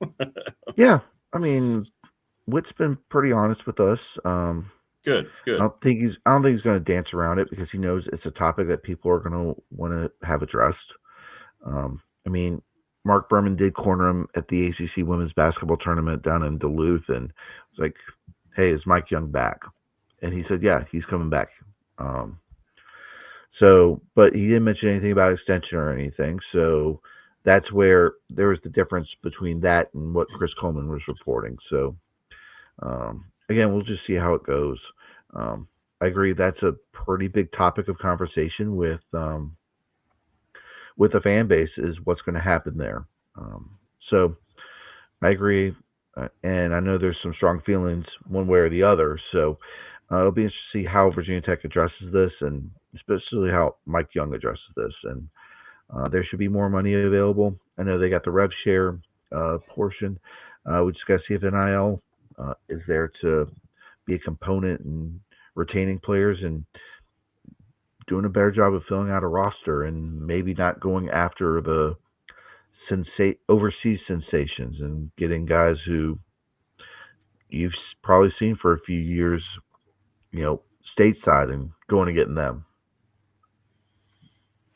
Yeah. I mean, Whit's been pretty honest with us. Good. I don't think he's going to dance around it because he knows it's a topic that people are going to want to have addressed. I mean, Mark Berman did corner him at the ACC women's basketball tournament down in Duluth, and it was like, hey, is Mike Young back? And he said, yeah, he's coming back. But he didn't mention anything about extension or anything. So that's where there was the difference between that and what Chris Coleman was reporting. So, again, we'll just see how it goes. I agree that's a pretty big topic of conversation with the fan base is what's going to happen there. So I agree. And I know there's some strong feelings one way or the other. So it'll be interesting to see how Virginia Tech addresses this, and especially how Mike Young addresses this. And there should be more money available. I know they got the rev share portion. We just got to see if NIL is there to be a component in retaining players and doing a better job of filling out a roster, and maybe not going after the overseas sensations and getting guys who you've probably seen for a few years, stateside, and going and getting them.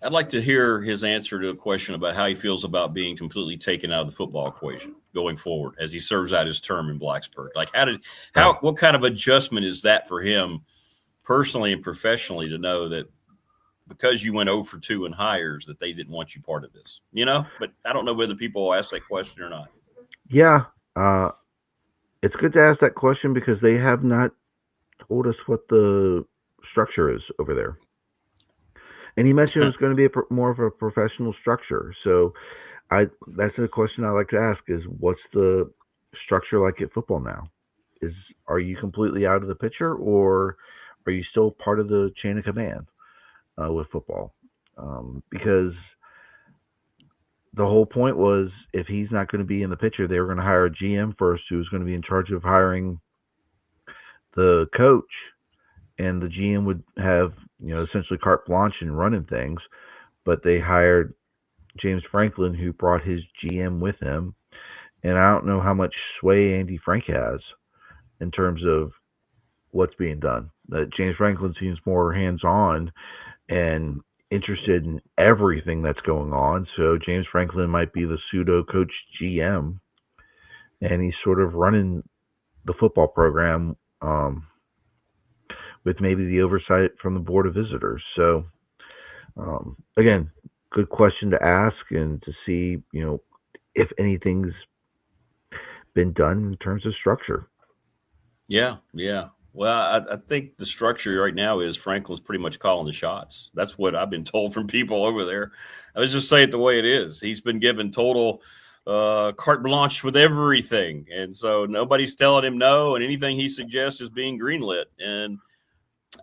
I'd like to hear his answer to a question about how he feels about being completely taken out of the football equation going forward as he serves out his term in Blacksburg. Like, what kind of adjustment is that for him personally and professionally to know that because you went 0 for 2 in hires that they didn't want you part of this, But I don't know whether people will ask that question or not. Yeah. It's good to ask that question because they have not told us what the structure is over there. And he mentioned it's going to be more of a professional structure. So that's a question I like to ask is, what's the structure like at football now? Are you completely out of the picture, or are you still part of the chain of command with football? Because the whole point was, if he's not going to be in the picture, they were going to hire a GM first who's going to be in charge of hiring the coach, and the GM would have, essentially carte blanche and running things. But they hired James Franklin, who brought his GM with him. And I don't know how much sway Andy Frank has in terms of what's being done. James Franklin seems more hands-on and interested in everything that's going on. So James Franklin might be the pseudo coach GM, and he's sort of running the football program with maybe the oversight from the Board of Visitors. So again, good question to ask and to see, if anything's been done in terms of structure. Yeah. Well, I think the structure right now is Franklin's pretty much calling the shots. That's what I've been told from people over there. I was just saying it the way it is. He's been given total carte blanche with everything. And so nobody's telling him no, and anything he suggests is being greenlit. And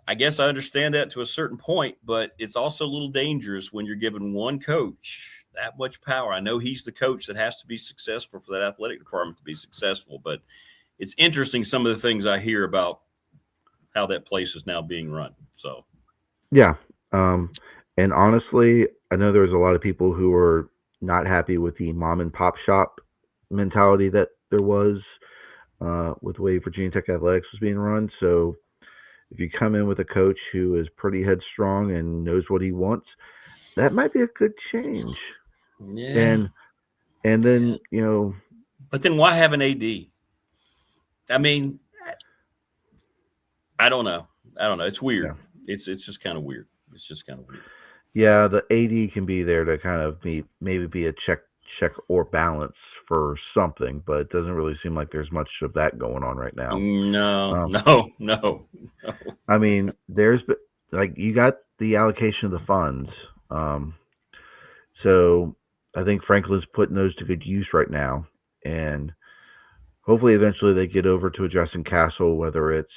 I guess I understand that to a certain point, but it's also a little dangerous when you're giving one coach that much power. I know he's the coach that has to be successful for that athletic department to be successful, but it's interesting some of the things I hear about how that place is now being run. So, yeah. And honestly, I know there's a lot of people who are not happy with the mom and pop shop mentality that there was with the way Virginia Tech athletics was being run. So if you come in with a coach who is pretty headstrong and knows what he wants, that might be a good change. Yeah. And then, you know. But then why have an AD? I mean, I don't know. It's weird. Yeah. It's just kind of weird. Yeah, the AD can be there to kind of maybe be a check or balance for something, but it doesn't really seem like there's much of that going on right now. No. I mean, there's like you got the allocation of the funds, so I think Franklin's putting those to good use right now, and hopefully eventually they get over to addressing Castle, whether it's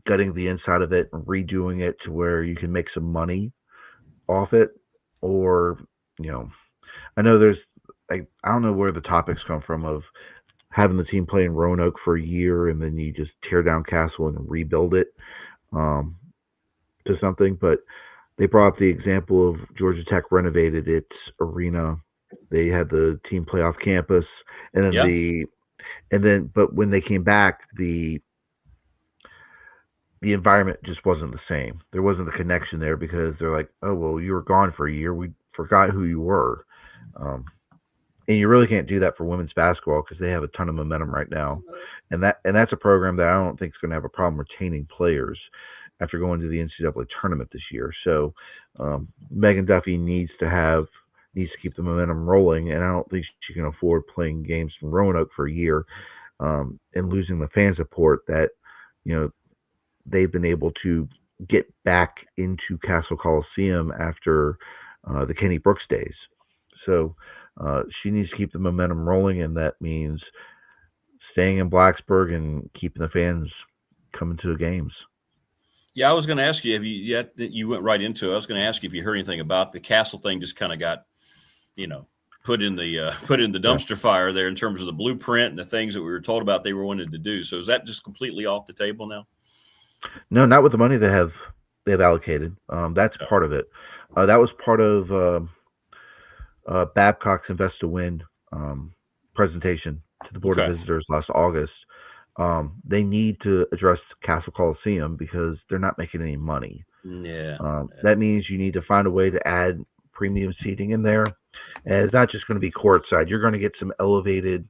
gutting the inside of it and redoing it to where you can make some money off it, or I know there's I don't know where the topics come from of having the team play in Roanoke for a year and then you just tear down Castle and rebuild it to something, but they brought up the example of Georgia Tech renovated its arena. They had the team play off campus, and then but when they came back, the environment just wasn't the same. There wasn't the connection there because they're like, oh, well, you were gone for a year. We forgot who you were. And you really can't do that for women's basketball because they have a ton of momentum right now. And that's a program that I don't think is going to have a problem retaining players after going to the NCAA tournament this year. So Megan Duffy needs to keep the momentum rolling, and I don't think she can afford playing games from Roanoke for a year and losing the fan support that, they've been able to get back into Castle Coliseum after the Kenny Brooks days. So she needs to keep the momentum rolling, and that means staying in Blacksburg and keeping the fans coming to the games. Yeah, I was going to ask you, you went right into it. I was going to ask you if you heard anything about the Castle thing. Just kind of got, put in the dumpster fire there in terms of the blueprint and the things that we were told about they were wanting to do. So is that just completely off the table now? No, not with the money they've allocated. That's part of it. That was part of Babcock's Invest to Win presentation to the Board of Visitors last August. They need to address Castle Coliseum because they're not making any money. Yeah. That means you need to find a way to add premium seating in there. And it's not just going to be courtside. You're going to get some elevated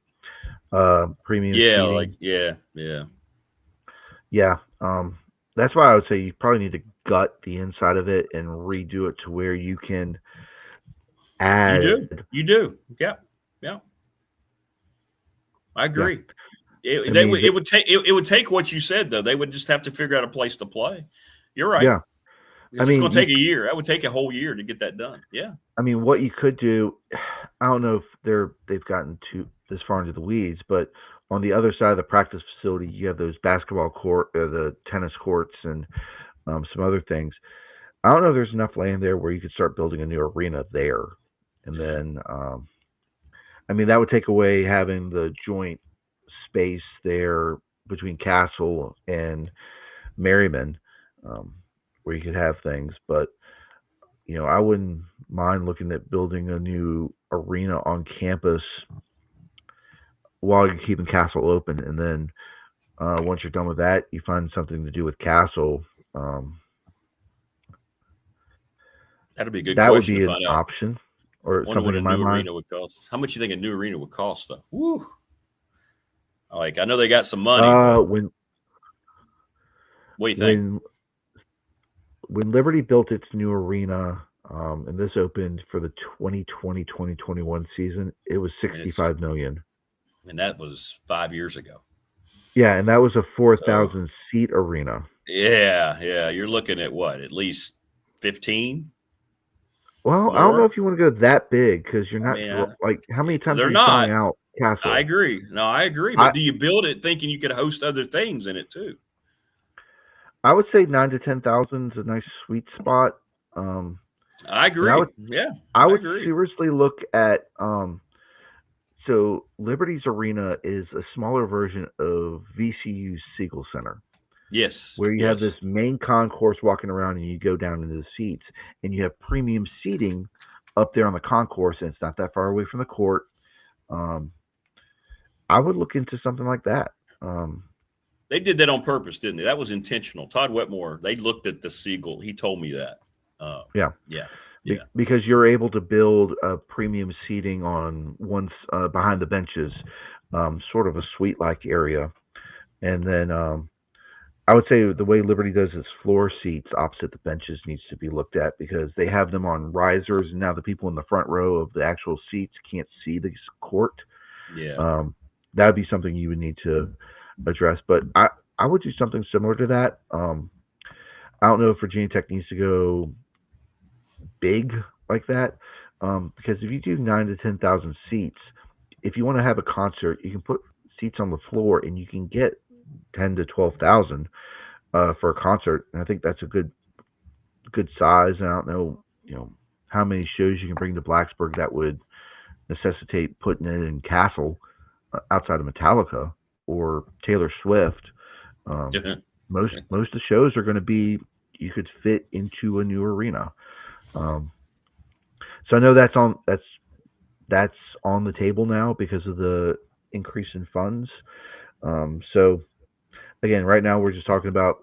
premium seating. Yeah. That's why I would say you probably need to gut the inside of it and redo it to where you can add. You do. Yeah. I agree. Yeah. It would take what you said though. They would just have to figure out a place to play. You're right. Yeah. It's going to take a year. That would take a whole year to get that done. Yeah. I mean, what you could do, I don't know if they've gotten this far into the weeds, but on the other side of the practice facility, you have those basketball court, the tennis courts, and some other things. I don't know if there's enough land there where you could start building a new arena there. And then, that would take away having the joint space there between Castle and Merriman, where you could have things. But, I wouldn't mind looking at building a new arena on campus while you're keeping Castle open. And then once you're done with that, you find something to do with Castle. That'd be a good that question would be to an find out. option. Or Wonder something what a in my new mind. arena would cost. How much do you think a new arena would cost, though? Woo! I know they got some money. What do you think? When Liberty built its new arena, and this opened for the 2020-2021 season, it was $65 million. And that was 5 years ago. Yeah, and that was a 4,000 So, seat arena. yeah. You're looking at what? At least 15 Well, I don't know more? if you want to go that big because you're I not mean, like how many times are they're you selling not. out I Castle? agree. No, I agree. I But do you build it thinking you could host other things in it too? I would say 9 to 10,000 is a nice sweet spot. Um, I and agree. Yeah, I I would agree. seriously look at so Liberty's Arena is a smaller version of VCU's Siegel Center, Yes, where you have this yes. main concourse walking around and you go down into the seats, and you have premium seating up there on the concourse, and it's not that far away from the court. Um, I would look into something like that. Um, They did that on purpose, didn't they? That was intentional. Todd Wetmore, they looked at the Siegel. He told me that. yeah, Yeah, yeah. because you're able to build a premium seating on behind the benches, sort of a suite-like area, and then I would say the way Liberty does its floor seats opposite the benches needs to be looked at because they have them on risers, and now the people in the front row of the actual seats can't see the court. Yeah. That would be something you would need to address. But I would do something similar to that. I don't know if Virginia Tech needs to go big like that because if you do 9 to 10,000 seats, if you want to have a concert, you can put seats on the floor and you can get 10 to 12,000 for a concert, and I think that's a good size. And I don't know, how many shows you can bring to Blacksburg that would necessitate putting it in Castle outside of Metallica or Taylor Swift. Most of the shows are going to be you could fit into a new arena. So I know that's on the table now because of the increase in funds. So again, right now we're just talking about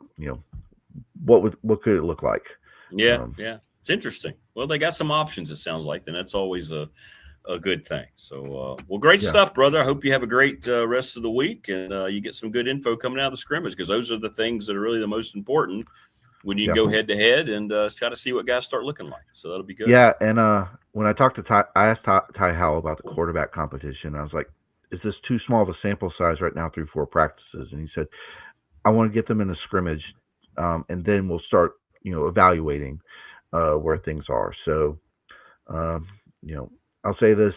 what could it look like. Yeah. It's interesting. Well, they got some options. It sounds like, and that's always a good thing. So, well, great stuff, brother. I hope you have a great rest of the week and you get some good info coming out of the scrimmage because those are the things that are really the most important when you can go head to head and try to see what guys start looking like. So that'll be good. Yeah, and when I talked to Ty, I asked Ty Howell about the quarterback competition. I was like, "Is this too small of a sample size right now through 4 practices?" And he said, "I want to get them in a scrimmage, and then we'll start, evaluating where things are." So, I'll say this: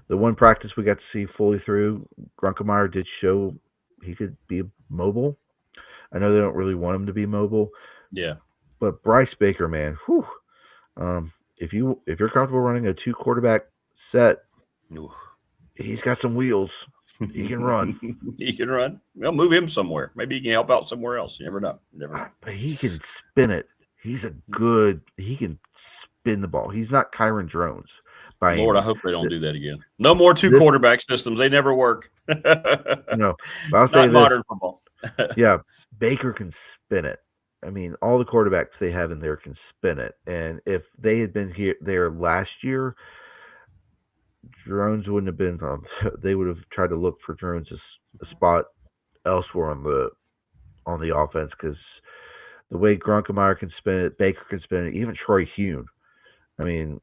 the one practice we got to see fully through, Grunkemeyer did show he could be mobile. I know they don't really want him to be mobile. Yeah. But Bryce Baker, man, whew, if you're comfortable running a 2 quarterback set, he's got some wheels. He can run. He can run. Well, move him somewhere. Maybe he can help out somewhere else. You never know. But he can spin it. He can spin the ball. He's not Kyron Drones. Lord, I hope they don't do that again. No more 2 quarterback systems. They never work. No, but I'll say not modern football. Yeah, Baker can spin it. I mean, all the quarterbacks they have in there can spin it. And if they had been there last year, Drones wouldn't have been. They would have tried to look for Drones a spot elsewhere on the offense because the way Grunkemeyer can spin it, Baker can spin it, even Troy Hune. I mean,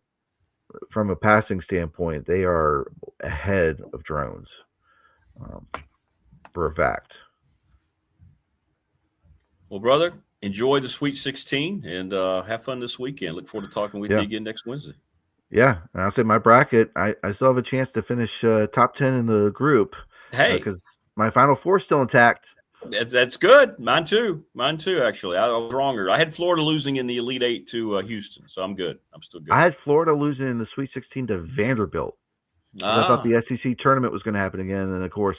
from a passing standpoint, they are ahead of Drones for a fact. Well, brother, enjoy the Sweet 16 and have fun this weekend. Look forward to talking with you again next Wednesday. Yeah, and I'll say my bracket, I still have a chance to finish top 10 in the group. Hey. Because my Final Four is still intact. That's good. Mine too, actually. I was wronger. I had Florida losing in the Elite 8 to Houston, so I'm good. I'm still good. I had Florida losing in the Sweet 16 to Vanderbilt. I thought the SEC tournament was going to happen again, and of course,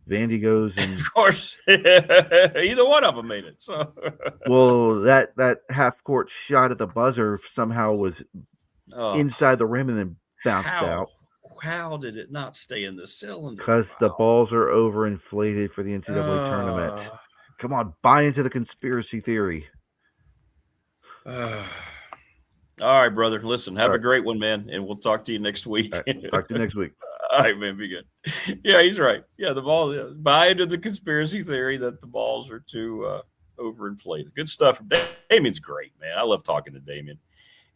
Vandy goes and of course, either one of them made it. So, well, that half court shot at the buzzer somehow was inside the rim and then bounced out. How did it not stay in the cylinder? Because the balls are overinflated for the NCAA tournament. Come on, buy into the conspiracy theory. All right, brother. Listen, have a great one, man, and we'll talk to you next week. Talk to you next week. All right, man. Be good. Yeah, he's right. Yeah, buy into the conspiracy theory that the balls are too overinflated. Good stuff. Damien's great, man. I love talking to Damien.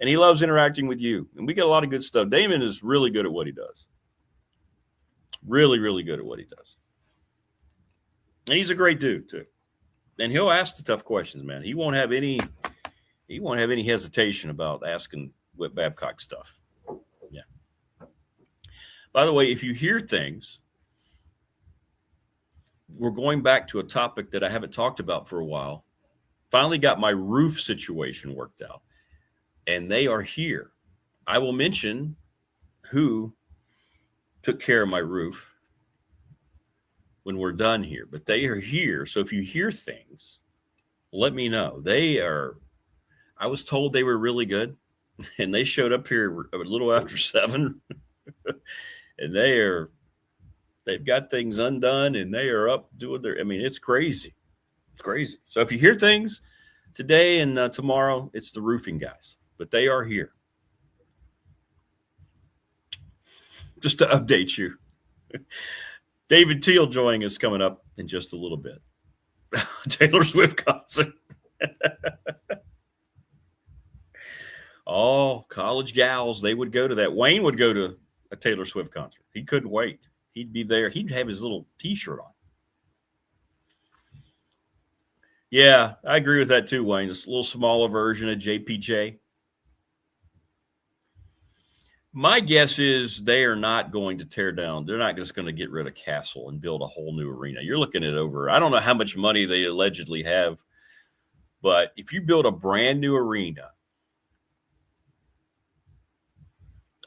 And he loves interacting with you. And we get a lot of good stuff. Damien is really good at what he does. Really, really good at what he does. And he's a great dude too. And he'll ask the tough questions, man. He won't have any hesitation about asking Whit Babcock stuff. Yeah. By the way, if you hear things, we're going back to a topic that I haven't talked about for a while. Finally got my roof situation worked out, and they are here. I will mention who took care of my roof when we're done here, but they are here. So if you hear things, let me know. I was told they were really good, and they showed up here a little after 7 and they've got things undone, and they are up doing it's crazy. It's crazy. So if you hear things today and tomorrow, it's the roofing guys, but they are here. Just to update you. David Teel joining us coming up in just a little bit. Taylor Swift concert. Oh, college gals, they would go to that. Wayne would go to a Taylor Swift concert. He couldn't wait. He'd be there. He'd have his little T-shirt on. Yeah, I agree with that too, Wayne. It's a little smaller version of JPJ. My guess is they are not going to tear down. They're not just going to get rid of Castle and build a whole new arena. You're looking at I don't know how much money they allegedly have, but if you build a brand new arena,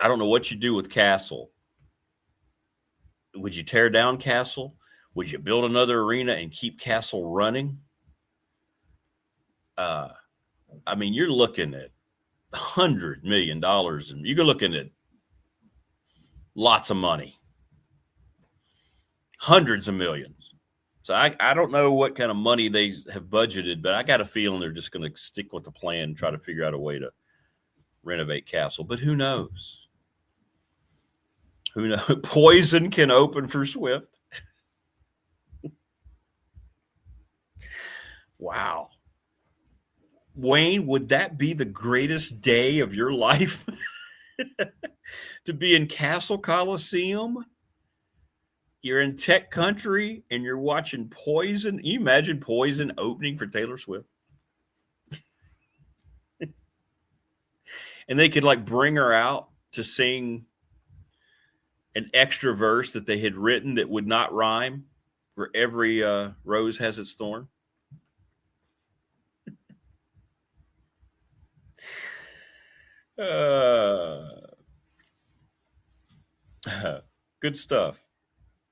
I don't know what you do with Castle. Would you tear down Castle? Would you build another arena and keep Castle running? You're looking at $100 million, and you're looking at lots of money, hundreds of millions. So I don't know what kind of money they have budgeted, but I got a feeling they're just going to stick with the plan and try to figure out a way to renovate Castle. But who knows? Who knows? Poison can open for Swift. Wow. Wayne, would that be the greatest day of your life? To be in Castle Coliseum? You're in tech country and you're watching Poison. Can you imagine Poison opening for Taylor Swift? And they could bring her out to sing an extra verse that they had written that would not rhyme, where every rose has its thorn. Good stuff.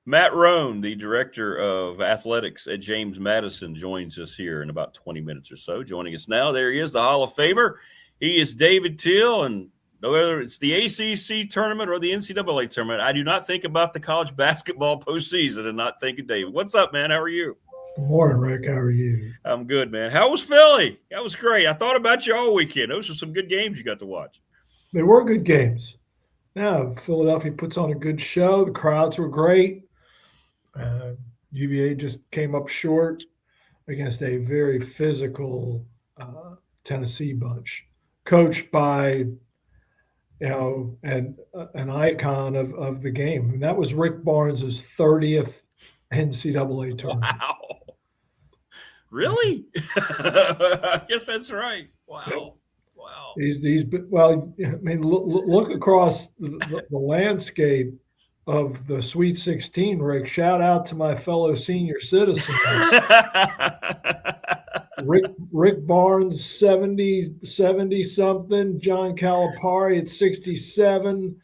Matt Roan, the director of athletics at James Madison, joins us here in about 20 minutes or so. Joining us now, there he is, the Hall of Famer. He is David Teel, and whether it's the ACC tournament or the NCAA tournament, I do not think about the college basketball postseason and not think of David. What's up, man? How are you? Good morning, Rick. How are you? I'm good, man. How was Philly? That was great. I thought about you all weekend. Those were some good games you got to watch. They were good games. Yeah, Philadelphia puts on a good show. The crowds were great. UVA just came up short against a very physical Tennessee bunch, coached by, an icon of the game. And that was Rick Barnes' 30th NCAA tournament. Wow. Really? I guess that's right. Wow. Wow. Look across the landscape of the Sweet 16, Rick. Shout out to my fellow senior citizens. Rick Barnes, 70-something. John Calipari at 67.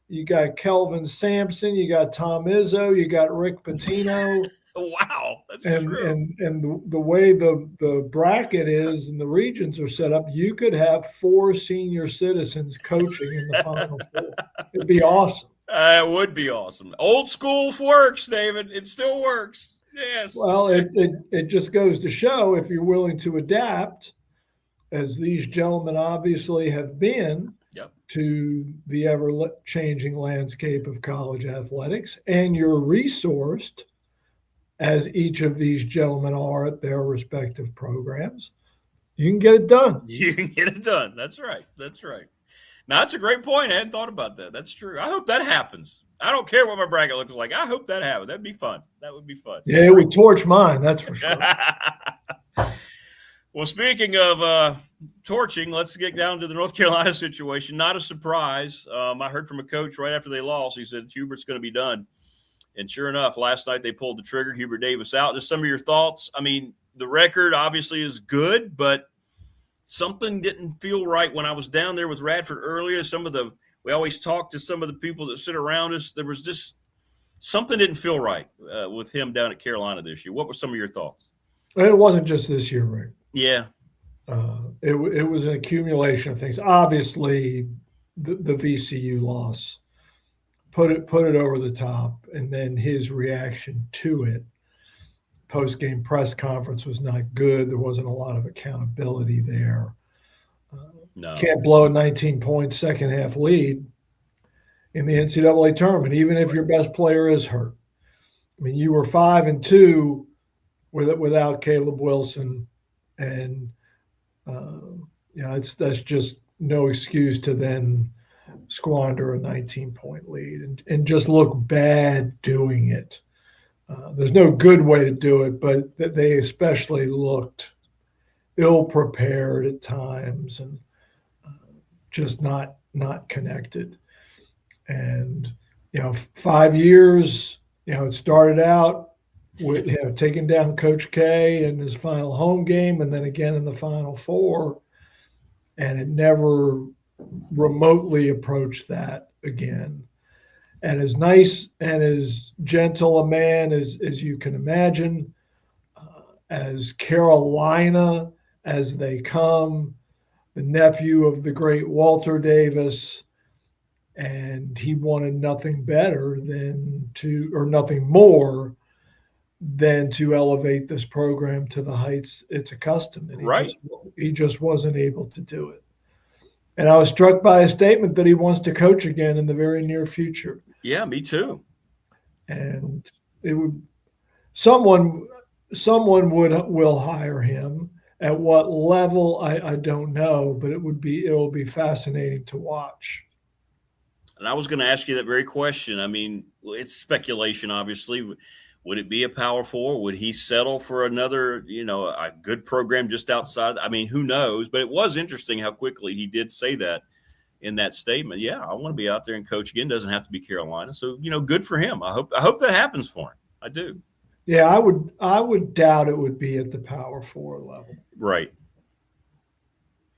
You got Kelvin Sampson. You got Tom Izzo. You got Rick Pitino. Wow, that's true. And the way the bracket is and the regions are set up, you could have 4 senior citizens coaching in the Final Four. It'd be awesome. It would be awesome. Old school works, David. It still works. Yes. Well, it just goes to show, if you're willing to adapt, as these gentlemen obviously have been, to the ever-changing landscape of college athletics, and you're resourced, as each of these gentlemen are at their respective programs, you can get it done. You can get it done. That's right. That's right. Now, that's a great point. I hadn't thought about that. That's true. I hope that happens. I don't care what my bracket looks like. I hope that happens. That'd be fun. That would be fun. Yeah, it would torch mine, that's for sure. Well, speaking of torching, let's get down to the North Carolina situation. Not a surprise. I heard from a coach right after they lost. He said Hubert's going to be done. And sure enough, last night they pulled the trigger, Hubert Davis out. Just some of your thoughts. I mean, the record obviously is good, but something didn't feel right when I was down there with Radford earlier. We always talk to some of the people that sit around us. There was just something didn't feel right with him down at Carolina this year. What were some of your thoughts? It wasn't just this year, Rick. Yeah. It was an accumulation of things. Obviously, the VCU loss put it over the top, and then his reaction to it. Post-game press conference was not good. There wasn't a lot of accountability there. No. Can't blow a 19-point second-half lead in the NCAA tournament, even if your best player is hurt. I mean, you were 5-2 without Caleb Wilson, and that's just no excuse to then squander a 19-point lead and just look bad doing it. There's no good way to do it, but they especially looked ill-prepared at times and just not connected. And, 5 years, it started out with taking down Coach K in his final home game and then again in the Final Four, and it never remotely approached that again. And as nice and as gentle a man as you can imagine, as Carolina as they come, the nephew of the great Walter Davis, and he wanted nothing better nothing more than to elevate this program to the heights it's accustomed. And he just wasn't able to do it. And I was struck by a statement that he wants to coach again in the very near future. Yeah, me too. And someone will hire him. At what level, I don't know, but it will be fascinating to watch. And I was going to ask you that very question. I mean, it's speculation, obviously. Would it be a Power Four? Would he settle for another, a good program just outside? I mean, who knows? But it was interesting how quickly he did say that in that statement. Yeah, I want to be out there and coach again. Doesn't have to be Carolina. So, good for him. I hope that happens for him. I do. Yeah, I would doubt it would be at the Power Four level. Right.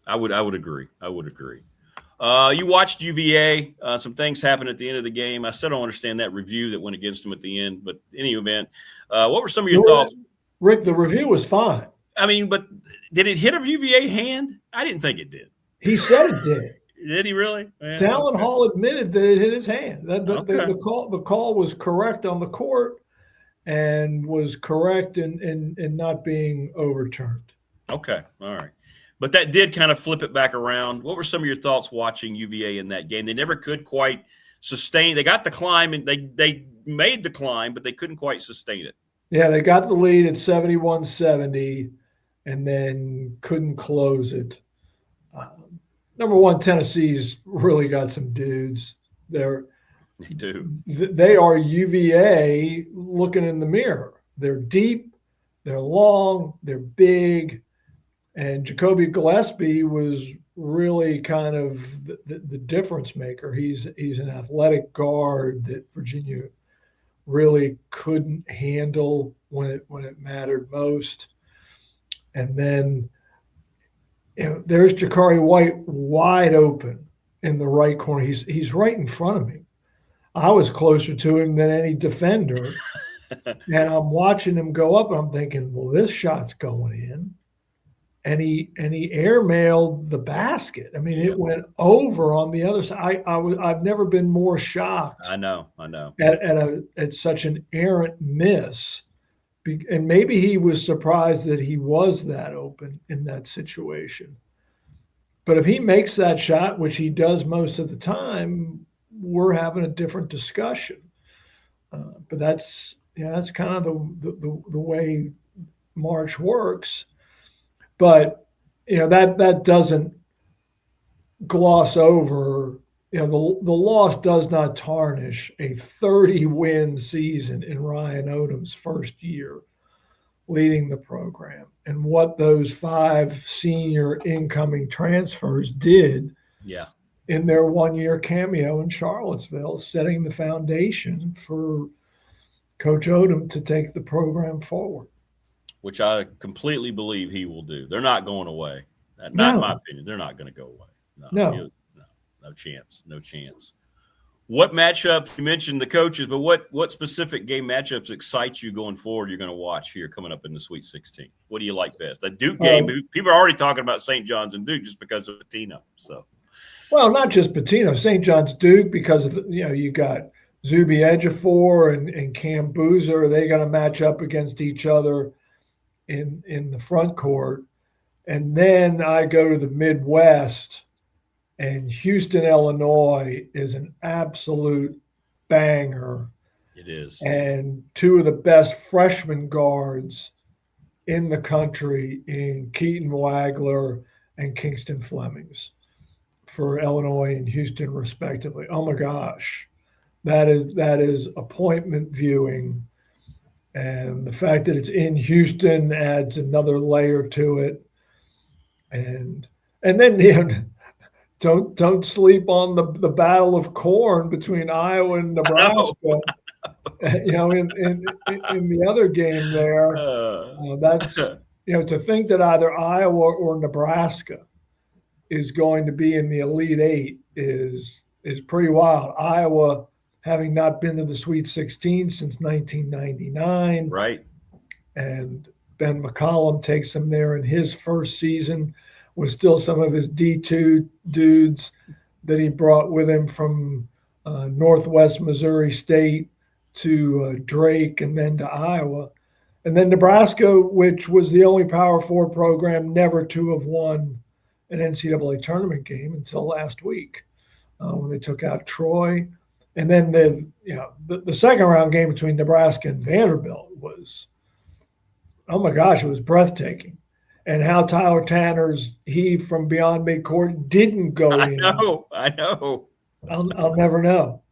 I would agree. You watched UVA. Some things happened at the end of the game. I still don't understand that review that went against him at the end. But in any event, what were some of your thoughts? Rick, the review was fine. I mean, but did it hit a UVA hand? I didn't think it did. He said it did. Did he really? Yeah, Talon Hall admitted that it hit his hand. The call was correct on the court and was correct in not being overturned. Okay. All right. But that did kind of flip it back around. What were some of your thoughts watching UVA in that game? They never could quite sustain. They got the climb, and they made the climb, but they couldn't quite sustain it. Yeah, they got the lead at 71-70 and then couldn't close it. Number one, Tennessee's really got some dudes. They do. They are UVA looking in the mirror. They're deep, they're long, they're big. And Jacoby Gillespie was really kind of the difference maker. He's an athletic guard that Virginia really couldn't handle when it mattered most. And then there's Jakari White wide open in the right corner. He's right in front of me. I was closer to him than any defender. And I'm watching him go up and I'm thinking, well, this shot's going in. And he airmailed the basket. I mean, it went over on the other side. I've never been more shocked. I know. At such an errant miss, and maybe he was surprised that he was that open in that situation. But if he makes that shot, which he does most of the time, we're having a different discussion. But that's kind of the way March works. But that doesn't gloss over the loss does not tarnish a 30-win season in Ryan Odom's first year leading the program, and what those 5 senior incoming transfers did in their one-year cameo in Charlottesville, setting the foundation for Coach Odom to take the program forward. Which I completely believe he will do. They're not going away. Not in my opinion. They're not going to go away. No chance. No chance. What matchups, you mentioned the coaches, but what specific game matchups excite you going forward you're going to watch here coming up in the Sweet 16? What do you like best? The Duke game, people are already talking about St. John's and Duke just because of Patino. So, well, not just Patino, St. John's Duke, because of, you got Zuby Ejiofor and Cam Boozer. They're going to match up against each other in the front court. And then I go to the Midwest, and Houston, Illinois is an absolute banger. It is. And 2 of the best freshman guards in the country in Keaton Wagler and Kingston Flemings for Illinois and Houston, respectively. Oh my gosh. That is appointment viewing. And the fact that it's in Houston adds another layer to it. And then don't sleep on the battle of corn between Iowa and Nebraska. In the other game there, that's to think that either Iowa or Nebraska is going to be in the Elite 8 is pretty wild. Iowa having not been to the Sweet 16 since 1999, right? And Ben McCollum takes them there in his first season with still some of his D2 dudes that he brought with him from Northwest Missouri State to Drake and then to Iowa. And then Nebraska, which was the only Power 4 program never to have won an NCAA tournament game until last week when they took out Troy. And then the second round game between Nebraska and Vanderbilt was, oh my gosh, it was breathtaking. And how Tyler Tanner's heave from beyond midcourt didn't go in. I know. I'll never know.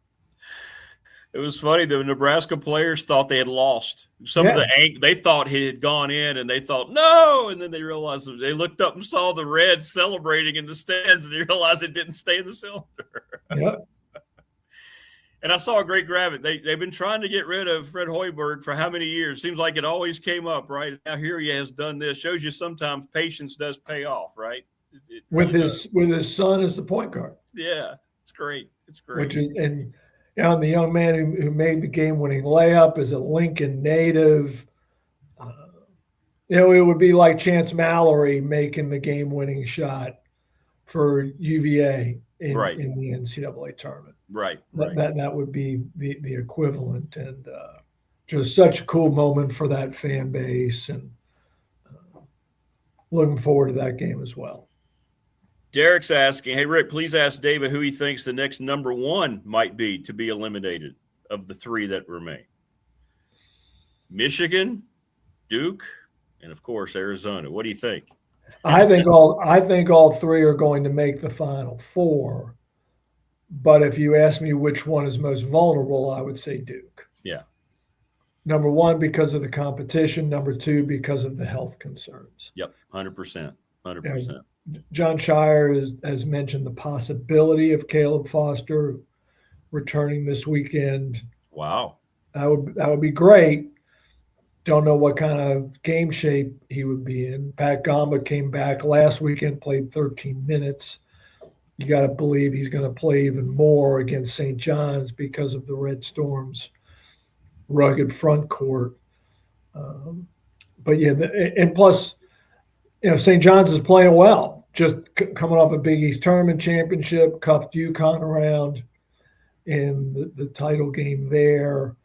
It was funny. The Nebraska players thought they had lost. They thought he had gone in, and they thought, no. And then they realized, they looked up and saw the red celebrating in the stands, and they realized it didn't stay in the cylinder. Yep. And I saw a great graphic. They've been trying to get rid of Fred Hoiberg for how many years? Seems like it always came up, right? Now here he has done this. Shows you sometimes patience does pay off, right? With his son as the point guard. Yeah, it's great. It's great. And the young man who made the game-winning layup is a Lincoln native. It would be like Chance Mallory making the game-winning shot for UVA in the NCAA tournament. Right. That would be the equivalent, and just such a cool moment for that fan base, and looking forward to that game as well. Derek's asking, hey, Rick, please ask David who he thinks the next number 1 might be to be eliminated of the 3 that remain. Michigan, Duke, and, of course, Arizona. What do you think? I think all 3 are going to make the Final Four. But if you ask me which one is most vulnerable, I would say Duke. Yeah. Number 1, because of the competition. Number 2, because of the health concerns. Yep, 100%. 100%. John Shire has mentioned the possibility of Caleb Foster returning this weekend. Wow. That would be great. Don't know what kind of game shape he would be in. Pat Gamba came back last weekend, played 13 minutes. You got to believe he's going to play even more against St. John's because of the Red Storm's rugged front court. But yeah, and plus, St. John's is playing well. Just coming off a Big East tournament championship, cuffed UConn around in the title game there,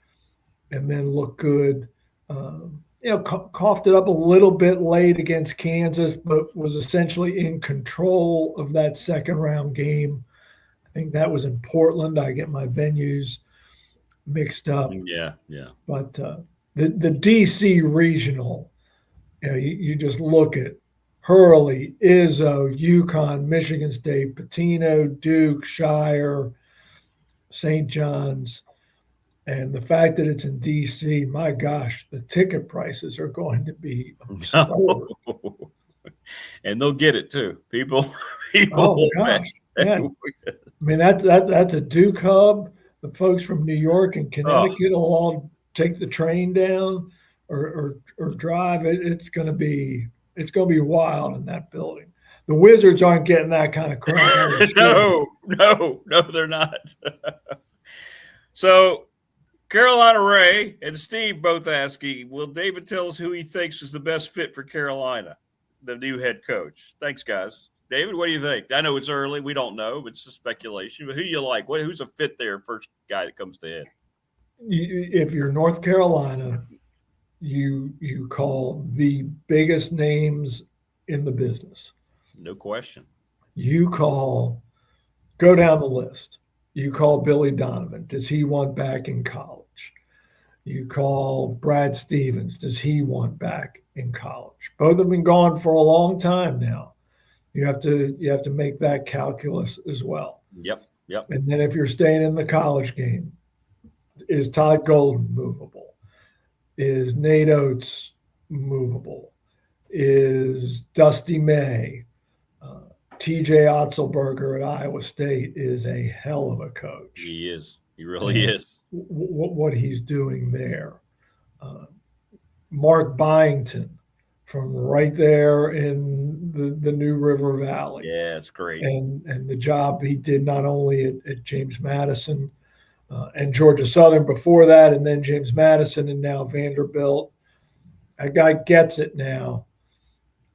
and then looked good. Coughed it up a little bit late against Kansas, but was essentially in control of that second round game. I think that was in Portland. I get my venues mixed up. Yeah. But the DC regional, you just look at Hurley, Izzo, UConn, Michigan State, Patino, Duke, Shire, St. John's. And the fact that it's in D.C., my gosh, the ticket prices are going to be absurd. And they'll get it too. People. Oh gosh, yeah. I mean that's a Duke hub. The folks from New York and Connecticut will all take the train down or drive. It's going to be wild in that building. The Wizards aren't getting that kind of crowd. No, they're not. So Carolina Ray and Steve both asking, will David tell us who he thinks is the best fit for Carolina, the new head coach? Thanks, guys. David, what do you think? I know it's early. We don't know. It's a speculation. But who do you like? Who's a fit there, first guy that comes to head? If you're North Carolina, you call the biggest names in the business. No question. Go down the list. You call Billy Donovan. Does he want back in college? You call Brad Stevens. Does he want back in college? Both have been gone for a long time now. You have to make that calculus as well. Yep. And then if you're staying in the college game, is Todd Golden movable? Is Nate Oates movable? Is Dusty May? TJ Otzelberger at Iowa State is a hell of a coach. He is. He really is. What he's doing there. Mark Byington from right there in the New River Valley. Yeah, it's great. And the job he did not only at James Madison and Georgia Southern before that, and then James Madison and now Vanderbilt. That guy gets it now.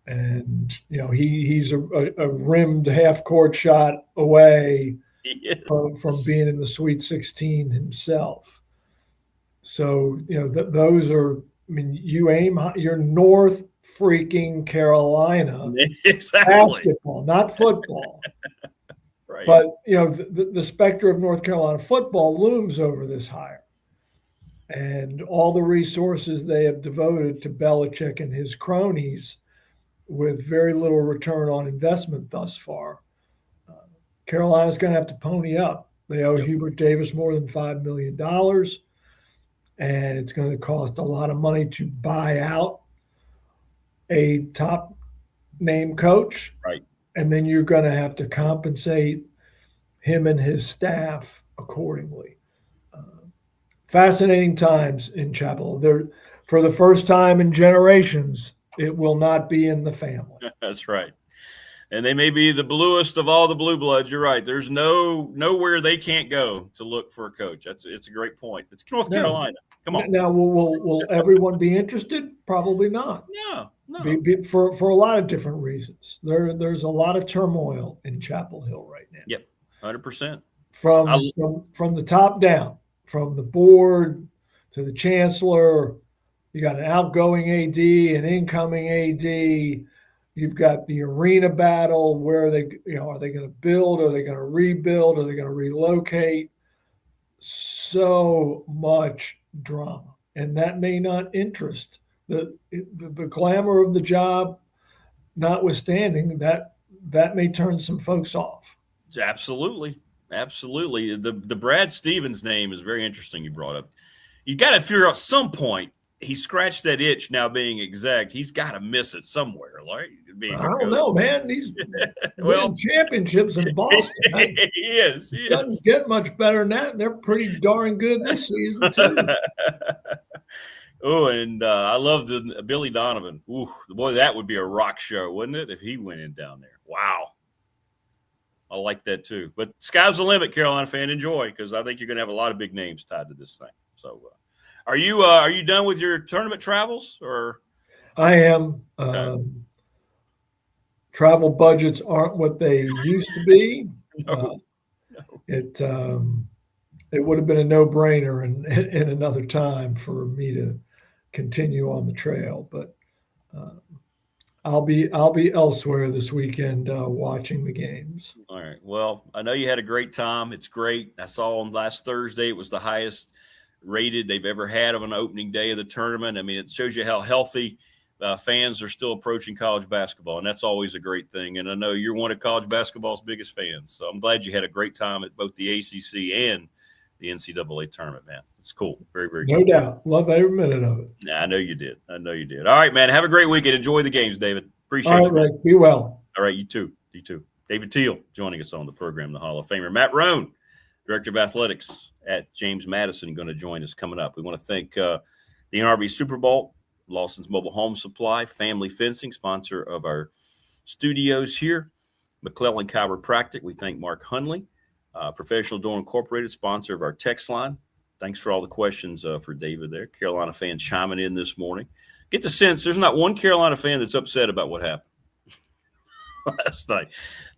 And, he's a rimmed half-court shot away from being in the Sweet 16 himself. So, those are, you're North freaking Carolina. Exactly. Basketball, not football. Right. But, the specter of North Carolina football looms over this hire. And all the resources they have devoted to Belichick and his cronies with very little return on investment thus far. Carolina's going to have to pony up. They owe Hubert Davis more than $5 million, and it's going to cost a lot of money to buy out a top name coach. Right. And then you're going to have to compensate him and his staff accordingly. Fascinating times in Chapel. For the first time in generations, it will not be in the family. That's right. And they may be the bluest of all the blue bloods. You're right. There's nowhere they can't go to look for a coach. It's a great point. It's North Carolina. Come on. Now, will everyone be interested? Probably not. No. For a lot of different reasons. There's a lot of turmoil in Chapel Hill right now. Yep, 100%. From the top down, from the board to the chancellor. You got an outgoing AD, an incoming AD. You've got the arena battle. Where are they going to build? Are they going to rebuild? Are they going to relocate? So much drama, and that may not interest the glamour of the job, notwithstanding. That may turn some folks off. Absolutely. The Brad Stevens name is very interesting. You brought up. You got to figure out some point. He scratched that itch now being exec. He's got to miss it somewhere, right? I don't know, man. He's winning championships in Boston. He is. Doesn't get much better than that. They're pretty darn good this season, too. Oh, and I love the Billy Donovan. Ooh, boy, that would be a rock show, wouldn't it, if he went in down there? Wow. I like that, too. But sky's the limit, Carolina fan. Enjoy, because I think you're going to have a lot of big names tied to this thing. So, Are you done with your tournament travels, or? I am. Okay. Travel budgets aren't what they used to be. No. It would have been a no-brainer in another time for me to continue on the trail, but I'll be elsewhere this weekend watching the games. All right. Well, I know you had a great time. It's great. I saw on last Thursday it was the highest rated they've ever had of an opening day of the tournament. I mean, it shows you how healthy fans are still approaching college basketball, and that's always a great thing. And I know you're one of college basketball's biggest fans, so I'm glad you had a great time at both the ACC and the NCAA tournament, man. It's cool. Very, very cool. No doubt. Love every minute of it. Yeah, I know you did. All right, man. Have a great weekend. Enjoy the games, David. Appreciate you. All right, be well. All right, you too. David Teel joining us on the program, the Hall of Famer. Matt Roan, Director of Athletics at James Madison, going to join us coming up. We want to thank the NRV Super Bowl, Lawson's Mobile Home Supply, Family Fencing, sponsor of our studios here, McClellan Chiropractic. We thank Mark Hunley, Professional Door Incorporated, sponsor of our text line. Thanks for all the questions for David there. Carolina fans chiming in this morning. Get the sense there's not one Carolina fan that's upset about what happened last night.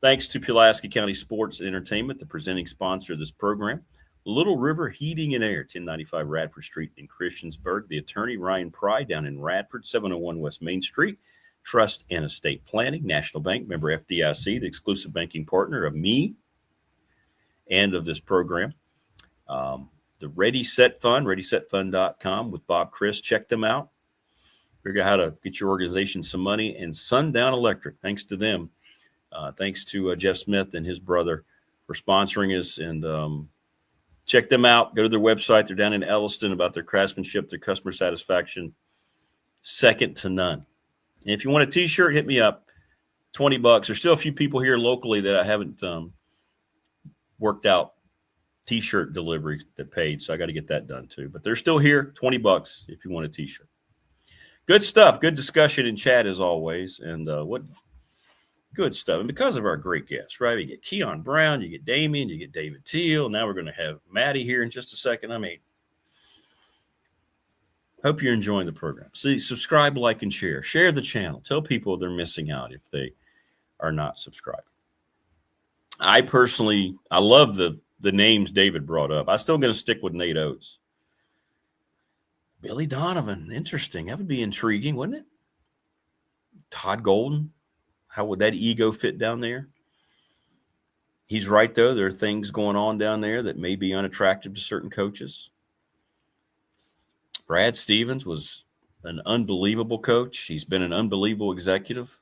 Thanks to Pulaski County Sports and Entertainment, the presenting sponsor of this program. Little River Heating and Air, 1095 Radford Street in Christiansburg. The attorney, Ryan Pry, down in Radford, 701 West Main Street. Trust and Estate Planning. National Bank, member FDIC, the exclusive banking partner of me and of this program. The Ready Set Fund, ReadySetFund.com with Bob Chris. Check them out. Figure out how to get your organization some money. And Sundown Electric, thanks to them. Thanks to Jeff Smith and his brother for sponsoring us. And check them out. Go to their website. They're down in Elliston. About their craftsmanship, their customer satisfaction, second to none. And if you want a T-shirt, hit me up. $20. There's still a few people here locally that I haven't worked out T-shirt delivery that paid, so I got to get that done too. But they're still here. $20 if you want a T-shirt. Good stuff. Good discussion in chat as always. And what good stuff. And because of our great guests, right? You get Kion Brown, you get Damien, you get David Teel. Now we're going to have Maddie here in just a second. I mean, hope you're enjoying the program. See, subscribe, like, and share. Share the channel. Tell people they're missing out if they are not subscribed. I love the names David brought up. I'm still going to stick with Nate Oates. Billy Donovan, interesting. That would be intriguing, wouldn't it? Todd Golden, how would that ego fit down there? He's right, though. There are things going on down there that may be unattractive to certain coaches. Brad Stevens was an unbelievable coach. He's been an unbelievable executive.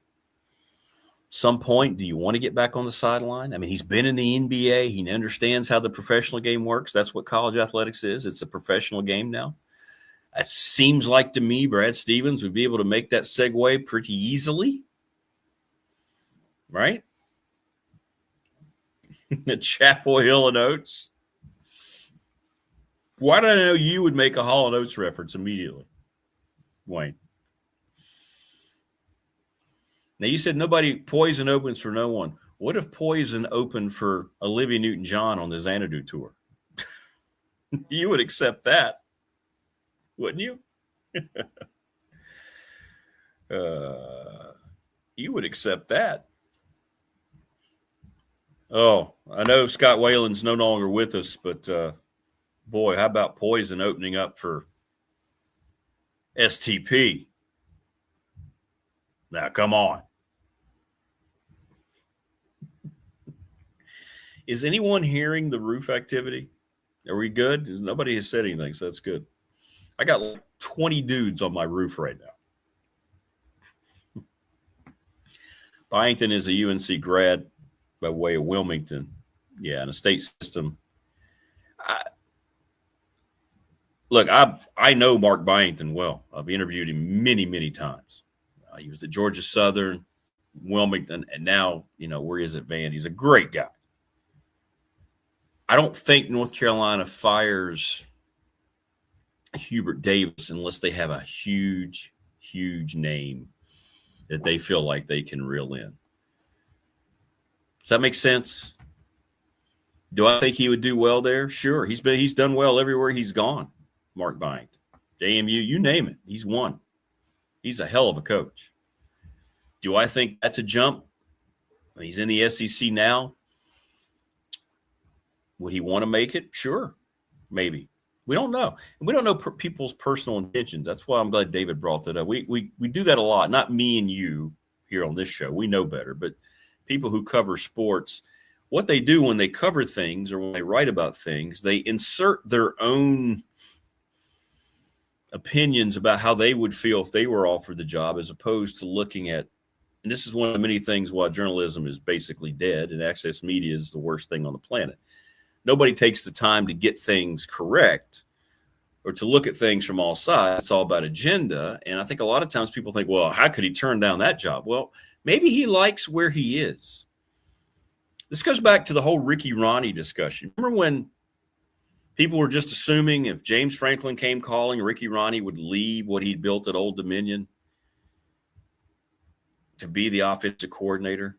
Some point, do you want to get back on the sideline? I mean, he's been in the NBA. He understands how the professional game works. That's what college athletics is. It's a professional game now. It seems like to me Brad Stevens would be able to make that segue pretty easily. Right? The Chapel Hill and Oates. Why did I know you would make a Hall and Oates reference immediately, Wayne? Now, you said Poison opens for no one. What if Poison opened for Olivia Newton-John on the Xanadu tour? You would accept that, wouldn't you? You would accept that. Oh, I know Scott Whalen's no longer with us, but boy, how about Poison opening up for STP? Now, come on. Is anyone hearing the roof activity? Are we good? Nobody has said anything, so that's good. I got like 20 dudes on my roof right now. Byington is a UNC grad by way of Wilmington. Yeah, in a state system. Look, I know Mark Byington well. I've interviewed him many, many times. He was at Georgia Southern, Wilmington, and now, where he is at Vandy. He's a great guy. I don't think North Carolina fires Hubert Davis unless they have a huge, huge name that they feel like they can reel in. Does that make sense? Do I think he would do well there? Sure. He's done well everywhere he's gone, Mark Byington. JMU, you name it. He's won. He's a hell of a coach. Do I think that's a jump? He's in the SEC now. Would he want to make it? Sure. Maybe. We don't know. And we don't know people's personal intentions. That's why I'm glad David brought that up. We do that a lot. Not me and you here on this show. We know better. But people who cover sports, what they do when they cover things or when they write about things, they insert their own opinions about how they would feel if they were offered the job, as opposed to looking at, and this is one of the many things why journalism is basically dead and access media is the worst thing on the planet. Nobody takes the time to get things correct or to look at things from all sides. It's all about agenda. And I think a lot of times people think, well, how could he turn down that job? Well, maybe he likes where he is. This goes back to the whole Ricky Ronnie discussion. Remember when people were just assuming if James Franklin came calling, Ricky Ronnie would leave what he'd built at Old Dominion to be the offensive coordinator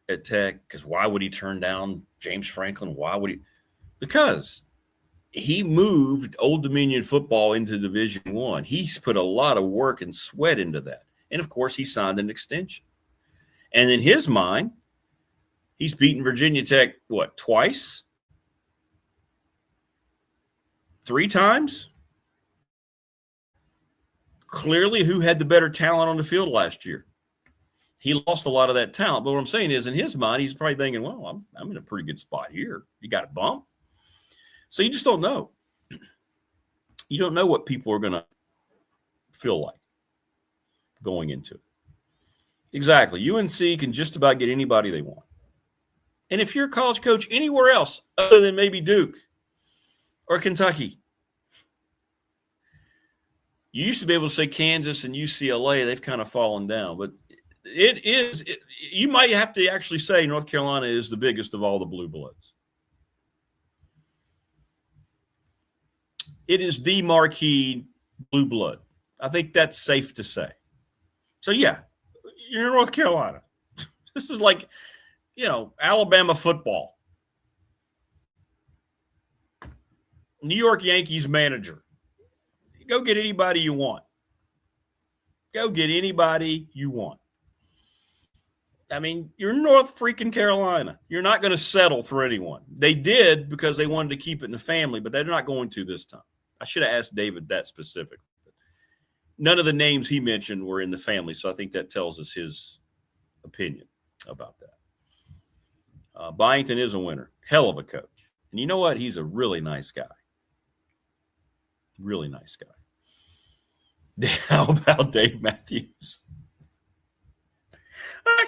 at Tech? Because why would he turn down James Franklin? Why would he? Because he moved Old Dominion football into Division I. He's put a lot of work and sweat into that. And, of course, he signed an extension. And in his mind, he's beaten Virginia Tech, what, twice? 3 times? Clearly, who had the better talent on the field last year? He lost a lot of that talent. But what I'm saying is, in his mind, he's probably thinking, well, I'm in a pretty good spot here. You got a bump? So you just don't know. You don't know what people are going to feel like going into it. Exactly. UNC can just about get anybody they want. And if you're a college coach anywhere else other than maybe Duke or Kentucky, you used to be able to say Kansas and UCLA, they've kind of fallen down. But you might have to actually say North Carolina is the biggest of all the blue bloods. It is the marquee blue blood. I think that's safe to say. So, yeah, you're in North Carolina. This is like, Alabama football. New York Yankees manager. Go get anybody you want. Go get anybody you want. I mean, you're North freaking Carolina. You're not going to settle for anyone. They did because they wanted to keep it in the family, but they're not going to this time. I should have asked David that specific. None of the names he mentioned were in the family, so I think that tells us his opinion about that. Byington is a winner. Hell of a coach. And you know what? He's a really nice guy. Really nice guy. How about Dave Matthews?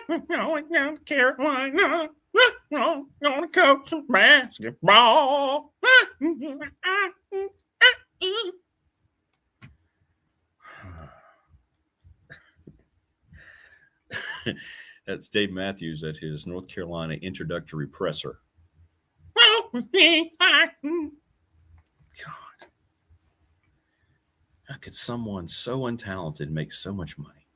I'm going down to Carolina. I'm going to coach some basketball. That's Dave Matthews at his North Carolina introductory presser. God. How could someone so untalented make so much money?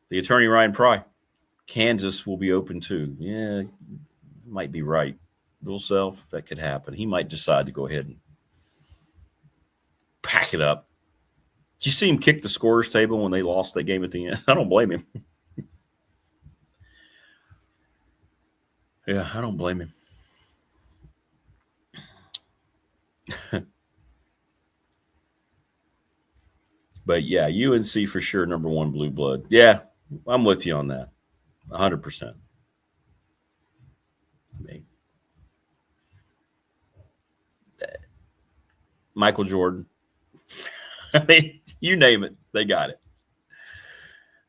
The attorney Ryan Pry. Kansas will be open too. Yeah, might be right. Bill Self, that could happen. He might decide to go ahead and pack it up. Did you see him kick the scorer's table when they lost that game at the end? I don't blame him. Yeah, I don't blame him. But, yeah, UNC for sure, number one blue blood. Yeah, I'm with you on that, 100%. I mean, Michael Jordan. I mean, you name it, they got it.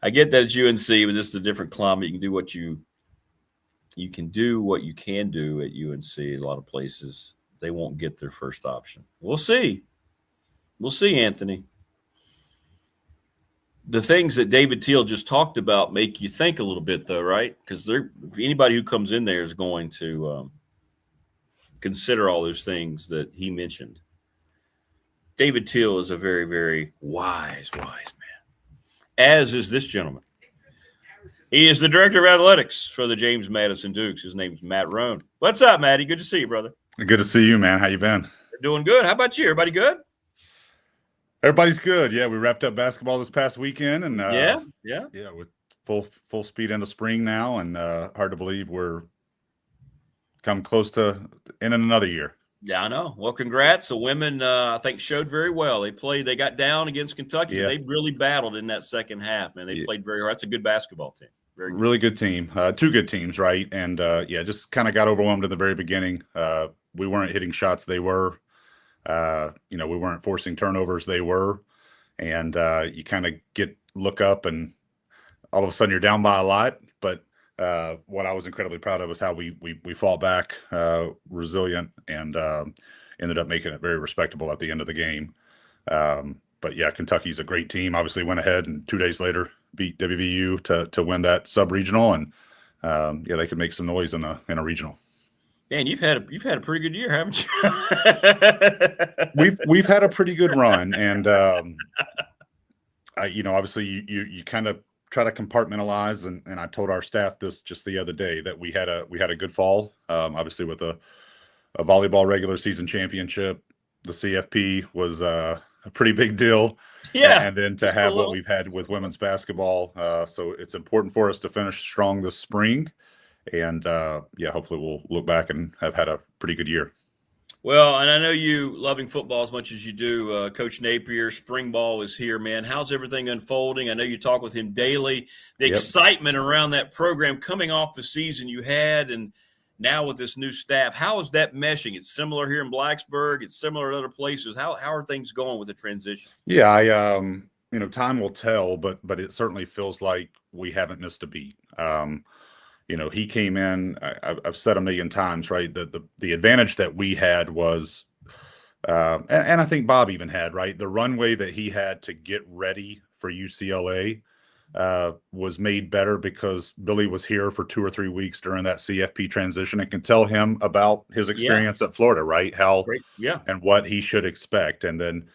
I get that it's UNC, but this is a different climate. You can do what you can do at UNC. A lot of places they won't get their first option. We'll see. We'll see, Anthony. The things that David Teel just talked about make you think a little bit, though, right? Because anybody who comes in there is going to consider all those things that he mentioned. David Teel is a very, very wise man, as is this gentleman. He is the director of athletics for the James Madison Dukes. His name is Matt Roan. What's up, Matty? Good to see you, brother. Good to see you, man. How you been? Doing good. How about you? Everybody good? Everybody's good. Yeah, we wrapped up basketball this past weekend, and yeah, with full speed into spring now, and hard to believe we're come close to in another year. Yeah, I know. Well, congrats. The women, I think, showed very well. They got down against Kentucky. Yeah. They really battled in that second half, man. They played very hard. That's a good basketball team. Very good. Really good team. Two good teams, right? And just kind of got overwhelmed in the very beginning. we weren't hitting shots. They were, we weren't forcing turnovers. They were, and you kind of look up and all of a sudden you're down by a lot. But what I was incredibly proud of is how we fought back, resilient, and ended up making it very respectable at the end of the game. But yeah, Kentucky's a great team. Obviously went ahead and 2 days later beat WVU to win that sub-regional, and they could make some noise in a regional. Man, you've had a pretty good year, haven't you? we've had a pretty good run, and obviously you kind of try to compartmentalize, and I told our staff this just the other day that we had a good fall, obviously with a volleyball regular season championship. The CFP was a pretty big deal. Yeah. And then to have what we've had with women's basketball. So it's important for us to finish strong this spring. And hopefully we'll look back and have had a pretty good year. Well, and I know you loving football as much as you do. Coach Napier, spring ball is here, man. How's everything unfolding? I know you talk with him daily. The excitement around that program coming off the season you had, and now with this new staff, how is that meshing? It's similar here in Blacksburg. It's similar at other places. How are things going with the transition? Yeah, time will tell, but it certainly feels like we haven't missed a beat. He came in, I've said a million times, right? The advantage that we had was, and I think Bob even had, right? The runway that he had to get ready for UCLA was made better because Billy was here for 2 or 3 weeks during that CFP transition and can tell him about his experience at Florida, right? And what he should expect. And then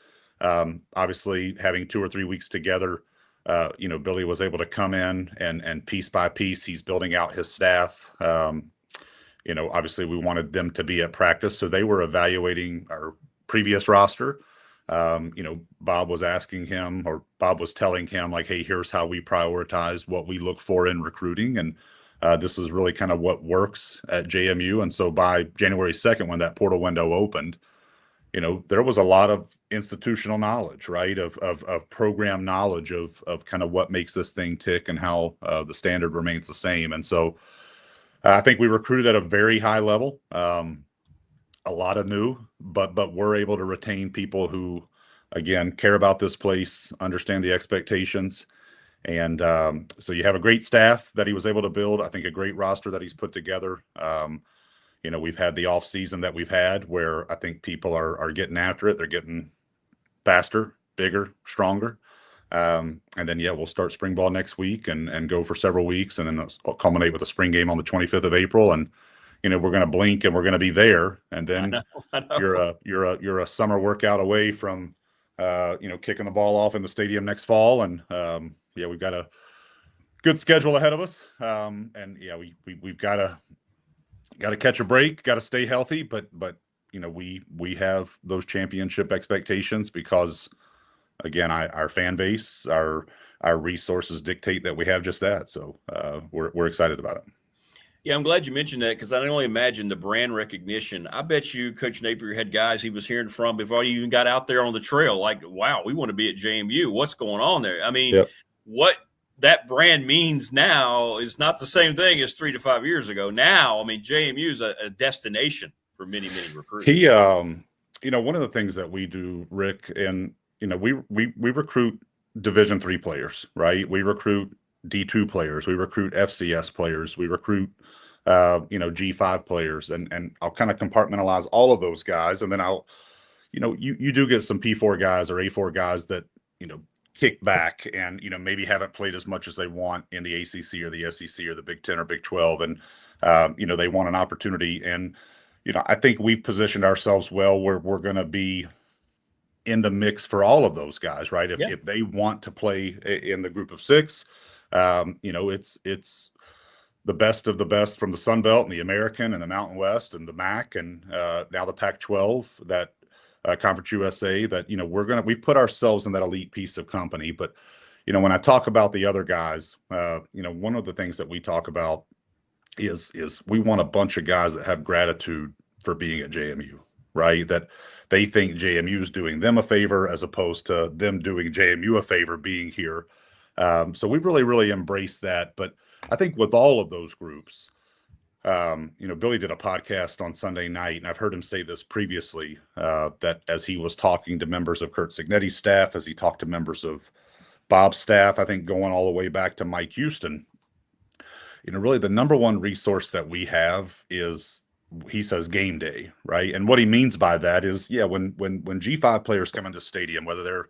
obviously having 2 or 3 weeks together, Billy was able to come in and piece by piece, he's building out his staff. Obviously we wanted them to be at practice. So they were evaluating our previous roster. Bob was asking him, or Bob was telling him, like, hey, here's how we prioritize what we look for in recruiting. And this is really kind of what works at JMU. And so by January 2nd, when that portal window opened, there was a lot of institutional knowledge, right? Of program knowledge of kind of what makes this thing tick and how the standard remains the same. And so I think we recruited at a very high level. A lot of new, but we're able to retain people who, again, care about this place, understand the expectations. And so you have a great staff that he was able to build. I think a great roster that he's put together. We've had the off season that we've had where I think people are getting after it. They're getting faster, bigger, stronger. And then, we'll start spring ball next week and go for several weeks. And then it'll culminate with a spring game on the 25th of April. And, we're going to blink and we're going to be there. And then I know. you're a summer workout away from, kicking the ball off in the stadium next fall. And we've got a good schedule ahead of us. We've got to catch a break, got to stay healthy, but we have those championship expectations because, again, our fan base, our resources dictate that we have just that. So we're excited about it. Yeah, I'm glad you mentioned that because I can only imagine the brand recognition. I bet you Coach Napier had guys he was hearing from before he even got out there on the trail. Like, wow, we want to be at JMU. What's going on there? I mean, what that brand means now is not the same thing as 3 to 5 years ago. Now, I mean, JMU is a destination for many, many recruits. He, one of the things that we do, Rick, and we recruit Division III players, right? We recruit D2 players, we recruit FCS players, we recruit G5 players, and I'll kind of compartmentalize all of those guys, and then I'll you do get some P4 guys or A4 guys that kick back and maybe haven't played as much as they want in the ACC or the SEC or the Big 10 or Big 12, and they want an opportunity. And I think we've positioned ourselves well where we're going to be in the mix for all of those guys, right? If they want to play in the group of 6, it's the best of the best from the Sun Belt and the American and the Mountain West and the MAC and now the Pac-12, that Conference USA, that we've put ourselves in that elite piece of company. But when I talk about the other guys, one of the things that we talk about is we want a bunch of guys that have gratitude for being at JMU, right? That they think JMU is doing them a favor as opposed to them doing JMU a favor being here. So we've really, really embraced that. But I think with all of those groups, Billy did a podcast on Sunday night, and I've heard him say this previously, that as he was talking to members of Kurt Cignetti's staff, as he talked to members of Bob's staff, I think going all the way back to Mike Houston, really the number one resource that we have is, he says, game day, right? And what he means by that is, when G5 players come into the stadium, whether they're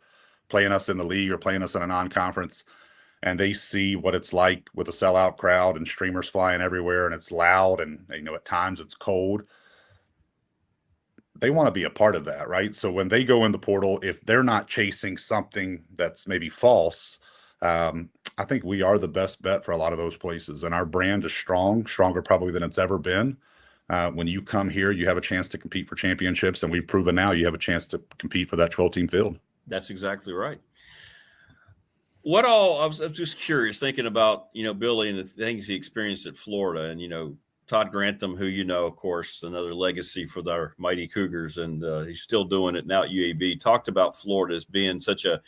playing us in the league or playing us in a non-conference, and they see what it's like with a sellout crowd and streamers flying everywhere, and it's loud, and at times it's cold, they want to be a part of that, right? So when they go in the portal, if they're not chasing something that's maybe false, I think we are the best bet for a lot of those places. And our brand is stronger probably than it's ever been. When you come here, you have a chance to compete for championships, and we've proven now you have a chance to compete for that 12-team field. That's exactly right. What all, I was just curious, thinking about, Billy and the things he experienced at Florida, and, Todd Grantham, who, of course, another legacy for our mighty Cougars, and he's still doing it now at UAB, talked about Florida as being such a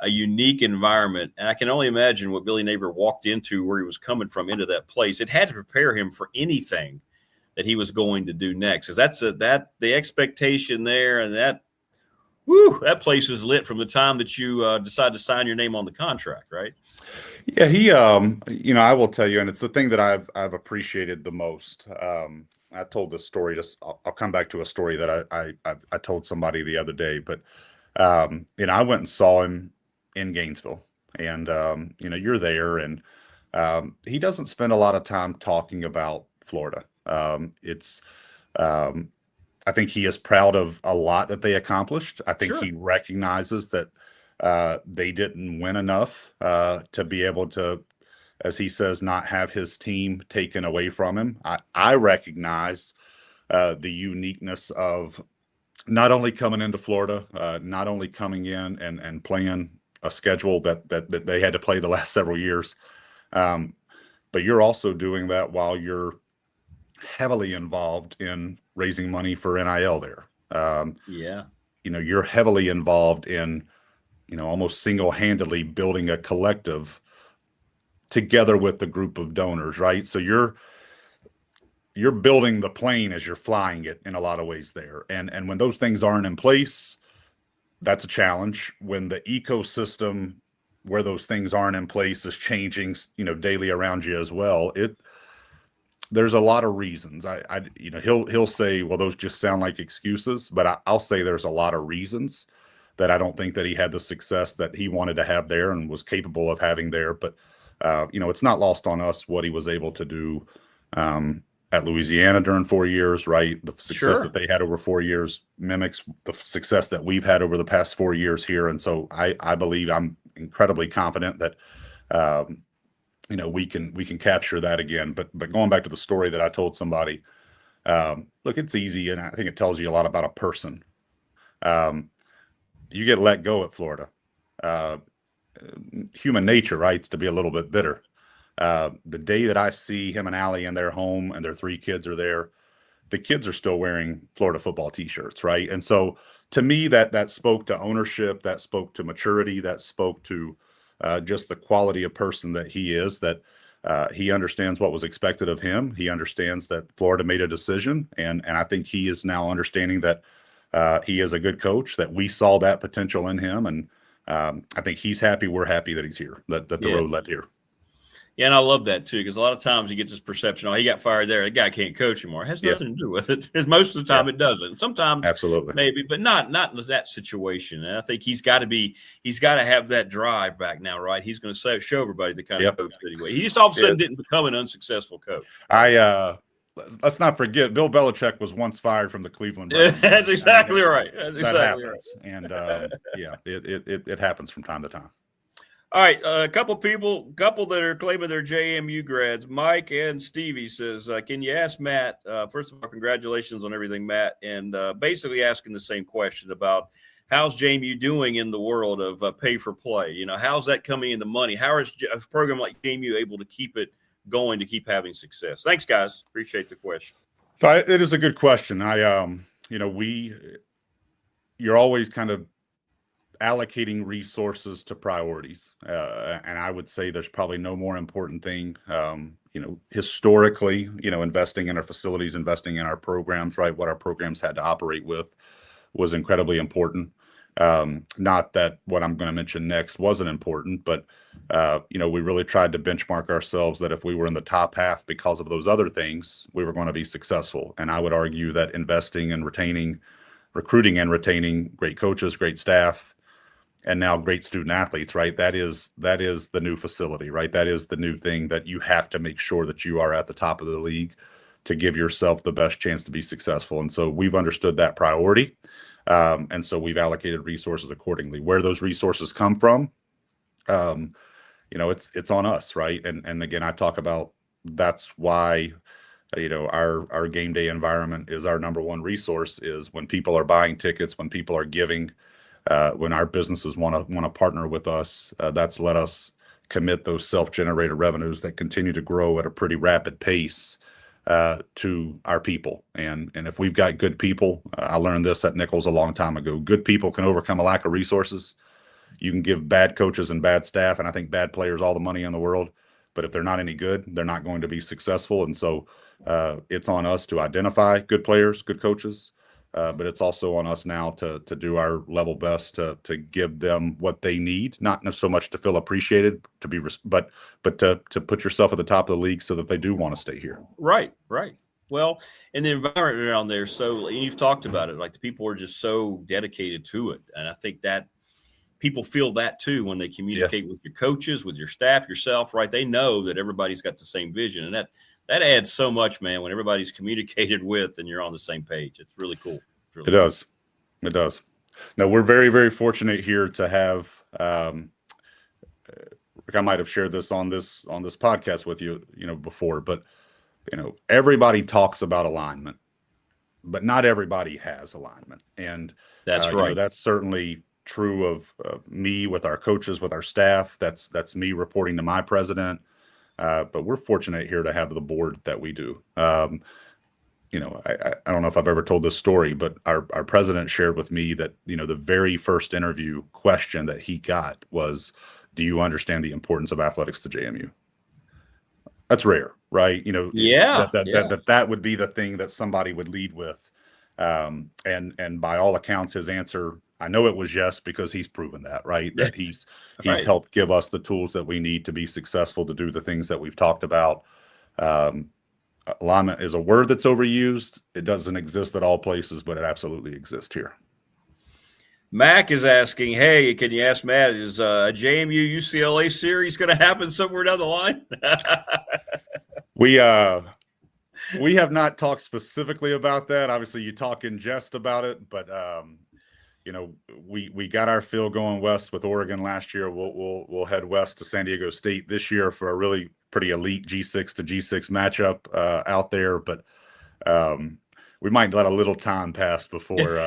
unique environment. And I can only imagine what Billy Neighbor walked into, where he was coming from, into that place. It had to prepare him for anything that he was going to do next. Because that's the expectation there, and that place was lit from the time that you decided to sign your name on the contract, right? Yeah, he, I will tell you, and it's the thing that I've appreciated the most. I told this story. I'll come back to a story that I told somebody the other day, but I went and saw him in Gainesville, and you're there, and he doesn't spend a lot of time talking about Florida. I think he is proud of a lot that they accomplished. I think he recognizes that they didn't win enough to be able to, as he says, not have his team taken away from him. I recognize the uniqueness of not only coming into Florida, not only coming in and playing a schedule that they had to play the last several years, but you're also doing that while you're heavily involved in raising money for NIL there. You're heavily involved in, almost single-handedly building a collective together with the group of donors, right? So you're building the plane as you're flying it in a lot of ways there. And when those things aren't in place, that's a challenge. When the ecosystem where those things aren't in place is changing, daily around you as well, there's a lot of reasons. He'll say, well, those just sound like excuses, but I'll say there's a lot of reasons that I don't think that he had the success that he wanted to have there and was capable of having there. But, it's not lost on us what he was able to do at Louisiana during 4 years, right? The success that they had over 4 years mimics the success that we've had over the past 4 years here. And so I believe, I'm incredibly confident that, we can capture that again. But going back to the story that I told somebody, look, it's easy, and I think it tells you a lot about a person. You get let go at Florida. Human nature, right, is to be a little bit bitter. The day that I see him and Allie in their home and their 3 kids are there, the kids are still wearing Florida football T-shirts, right? And so to me, that spoke to ownership, that spoke to maturity, that spoke to just the quality of person that he is, that he understands what was expected of him. He understands that Florida made a decision, and I think he is now understanding that he is a good coach, that we saw that potential in him, and I think he's happy. We're happy that he's here, that the road led here. Yeah, and I love that too, because a lot of times you get this perception, oh, he got fired there, that guy can't coach anymore. It has nothing to do with it. Most of the time it doesn't. Sometimes absolutely, maybe, but not in that situation. And I think he's got to have that drive back now, right? He's going to show everybody the kind of coach that he was. He just all of a sudden didn't become an unsuccessul coach. Let's not forget, Bill Belichick was once fired from the Cleveland Browns. That's exactly right. That's exactly right. And it happens from time to time. All right, a couple that are claiming they're JMU grads. Mike and Stevie says, can you ask Matt, first of all, congratulations on everything, Matt, and basically asking the same question about how's JMU doing in the world of pay for play? How's that coming in the money? How is a program like JMU able to keep it going, to keep having success? Thanks, guys. Appreciate the question. It is a good question. You're always kind of allocating resources to priorities. And I would say there's probably no more important thing, historically, investing in our facilities, investing in our programs, right? What our programs had to operate with was incredibly important. Not that what I'm going to mention next wasn't important, but, we really tried to benchmark ourselves that if we were in the top half because of those other things, we were going to be successful. And I would argue that investing and recruiting and retaining great coaches, great staff, and now great student athletes, right? That is the new facility, right? That is the new thing that you have to make sure that you are at the top of the league to give yourself the best chance to be successful. And so we've understood that priority. And so we've allocated resources accordingly. Where those resources come from, it's on us, right? And again, I talk about that's why our game day environment is our number one resource. Is when people are buying tickets, when people are giving, when our businesses want to partner with us, that's let us commit those self-generated revenues that continue to grow at a pretty rapid pace to our people. And if we've got good people, I learned this at Nichols a long time ago. Good people can overcome a lack of resources. You can give bad coaches and bad staff, and I think bad players, all the money in the world, but if they're not any good, they're not going to be successful. And so it's on us to identify good players, good coaches, but it's also on us now to do our level best to give them what they need, not so much to feel appreciated, but to put yourself at the top of the league so that they do want to stay here. Right. Well, and the environment around there, so you've talked about it, like the people are just so dedicated to it, and I think that people feel that too when they communicate with your coaches, with your staff, yourself, right? They know that everybody's got the same vision, and that adds so much, man, when everybody's communicated with and you're on the same page. It's really cool. It does. Now, we're very, very fortunate here to have, I might have shared this on this podcast with you, before, but, everybody talks about alignment, but not everybody has alignment. And that's right. That's certainly true of me with our coaches, with our staff. That's me reporting to my president. But we're fortunate here to have the board that we do. I don't know if I've ever told this story, but our president shared with me that, the very first interview question that he got was, do you understand the importance of athletics to JMU? That's rare, right? That would be the thing that somebody would lead with. And by all accounts, his answer, I know it was yes, because he's proven that, right? That he's Right. helped give us the tools that we need to be successful, to do the things that we've talked about. Alignment is a word that's overused. It doesn't exist at all places, but it absolutely exists here. Mac is asking, hey, can you ask Matt, is a JMU UCLA series going to happen somewhere down the line? We have not talked specifically about that. Obviously, you talk in jest about it, but we got our fill going west with Oregon last year. We'll head west to San Diego State this year for a really pretty elite G6 to G6 matchup out there. But we might let a little time pass before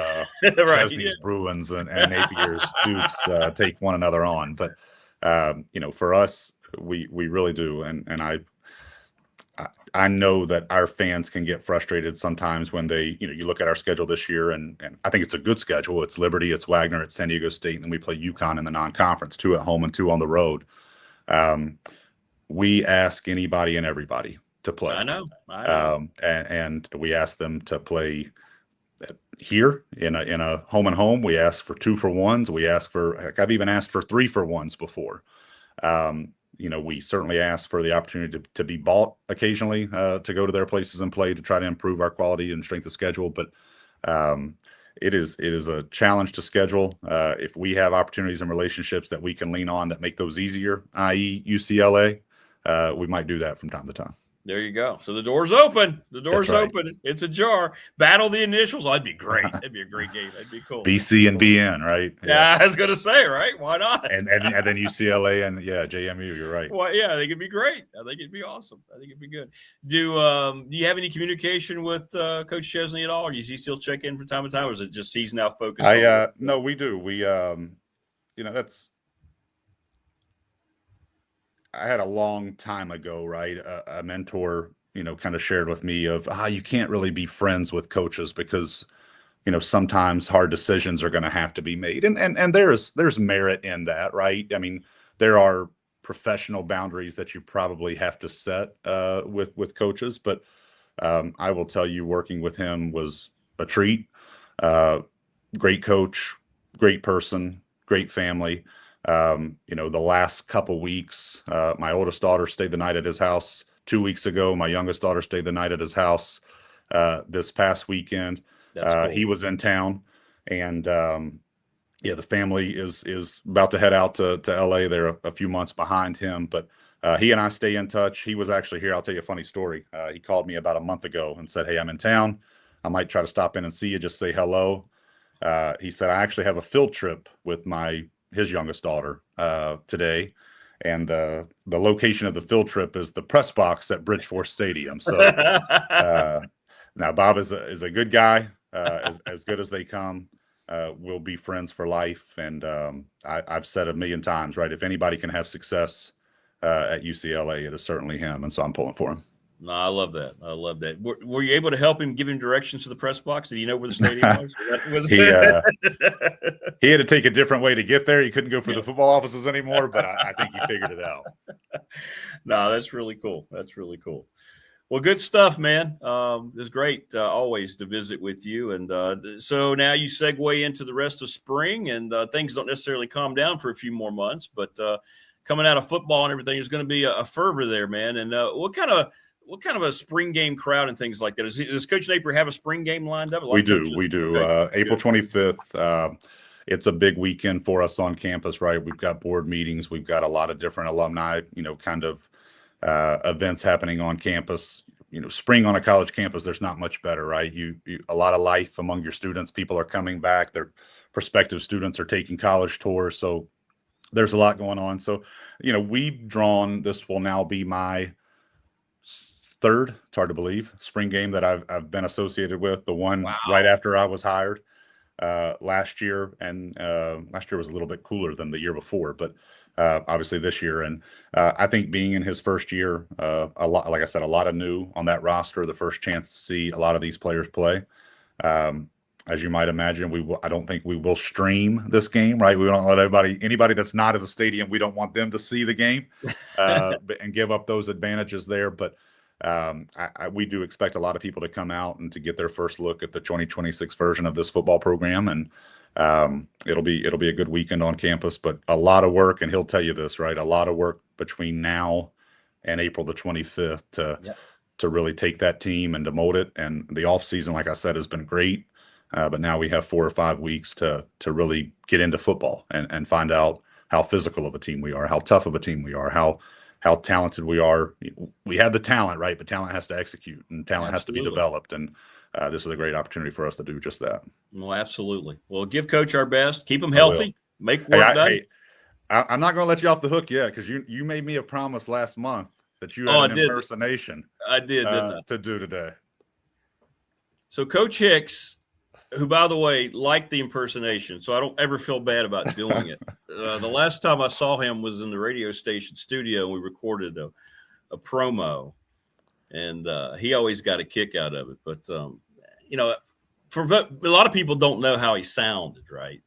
Chesney's Bruins and Napier's Dukes take one another on. But for us, we really do, and I know that our fans can get frustrated sometimes when they, you look at our schedule this year, and I think it's a good schedule. It's Liberty, it's Wagner, it's San Diego State, and then we play UConn in the non-conference, 2 at home and 2 on the road. We ask anybody and everybody to play. I know. And we ask them to play here in a home and home. We ask for 2-for-1s. We ask for, heck, I've even asked for 3-for-1s before. We certainly ask for the opportunity to be bought occasionally, to go to their places and play, to try to improve our quality and strength of schedule. But it is a challenge to schedule. If we have opportunities and relationships that we can lean on that make those easier, i.e. UCLA, we might do that from time to time. There you go. So the door's open. That's right. Open. It's ajar. Battle the initials. That'd be great. That'd be a great game. That'd be cool. BC and BN, right? Yeah, I was gonna say, right? Why not? And then UCLA and JMU. You're right. Well, yeah, I think it'd be great. I think it'd be awesome. I think it'd be good. Do you have any communication with Coach Chesney at all? Or does he still check in from time to time, or is it just he's now focused? No, we do. We I had a long time ago, right? A mentor, kind of shared with me of, you can't really be friends with coaches because sometimes hard decisions are going to have to be made. And there's merit in that, right? I mean, there are professional boundaries that you probably have to set with coaches, but I will tell you, working with him was a treat. Great coach, great person, great family. The last couple weeks, my oldest daughter stayed the night at his house 2 weeks ago. My youngest daughter stayed the night at his house this past weekend. That's cool. He was in town, and the family is about to head out to LA. They're a few months behind him, but he and I stay in touch. He was actually here. I'll tell you a funny story. He called me about a month ago and said, "Hey, I'm in town. I might try to stop in and see you, just say hello." He said, "I actually have a field trip with his youngest daughter today. And the location of the field trip is the press box at Bridgeforth Stadium." So now Bob is a good guy, as good as they come. We'll be friends for life. And I've said a million times, right? If anybody can have success at UCLA, it is certainly him. And so I'm pulling for him. No, I love that. I love that. Were you able to help him, give him directions to the press box? Did you know where the stadium was? He had to take a different way to get there. He couldn't go for the football offices anymore, but I think he figured it out. No, that's really cool. That's really cool. Well, good stuff, man. It's great always to visit with you. And so now you segue into the rest of spring, and things don't necessarily calm down for a few more months, but coming out of football and everything, there's going to be a fervor there, man. And what kind of a spring game crowd and things like that? Does Coach Napier have a spring game lined up? We do. Okay. April 25th. It's a big weekend for us on campus, right? We've got board meetings. We've got a lot of different alumni, events happening on campus. Spring on a college campus, there's not much better, right? A lot of life among your students. People are coming back. Their prospective students are taking college tours. So there's a lot going on. So, this will now be my third, it's hard to believe, spring game that I've been associated with. The one right after I was hired last year, and last year was a little bit cooler than the year before, but obviously this year. And I think being in his first year, a lot, like I said, a lot of new on that roster, the first chance to see a lot of these players play. As you might imagine, I don't think we will stream this game, right? We don't let anybody that's not at the stadium, we don't want them to see the game and give up those advantages there. But we do expect a lot of people to come out and to get their first look at the 2026 version of this football program. And it'll be a good weekend on campus, but a lot of work. And he'll tell you this, right? A lot of work between now and April the 25th to really take that team and to mold it. And the off season, like I said, has been great. But now we have 4 or 5 weeks to really get into football and find out how physical of a team we are, how tough of a team we are, how talented we are. We have the talent, right? But talent has to execute, and talent has to be developed. And this is a great opportunity for us to do just that. Well, absolutely. Well, give Coach our best. Keep him healthy. Make work done. I'm not going to let you off the hook yet, because you made me a promise last month that you had an impersonation. I did, didn't I? To do today. So Coach Hicks, who, by the way, liked the impersonation, so I don't ever feel bad about doing it. The last time I saw him was in the radio station studio, and we recorded a promo, and he always got a kick out of it. But, for a lot of people don't know how he sounded, right?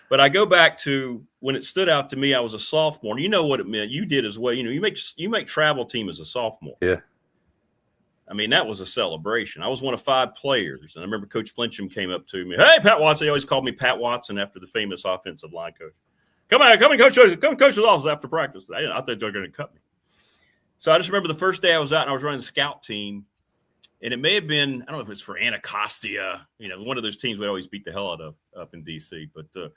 But I go back to when it stood out to me, I was a sophomore. You know what it meant. You did as well. You make travel team as a sophomore. Yeah. I mean, that was a celebration. I was one of 5 players. And I remember Coach Flincham came up to me. "Hey, Pat Watson." He always called me Pat Watson after the famous offensive line coach. Come in, coach's office after practice. I thought they were going to cut me. So I just remember the first day I was out and I was running the scout team. And it may have been, I don't know if it's for Anacostia, one of those teams we always beat the hell out of up in D.C. But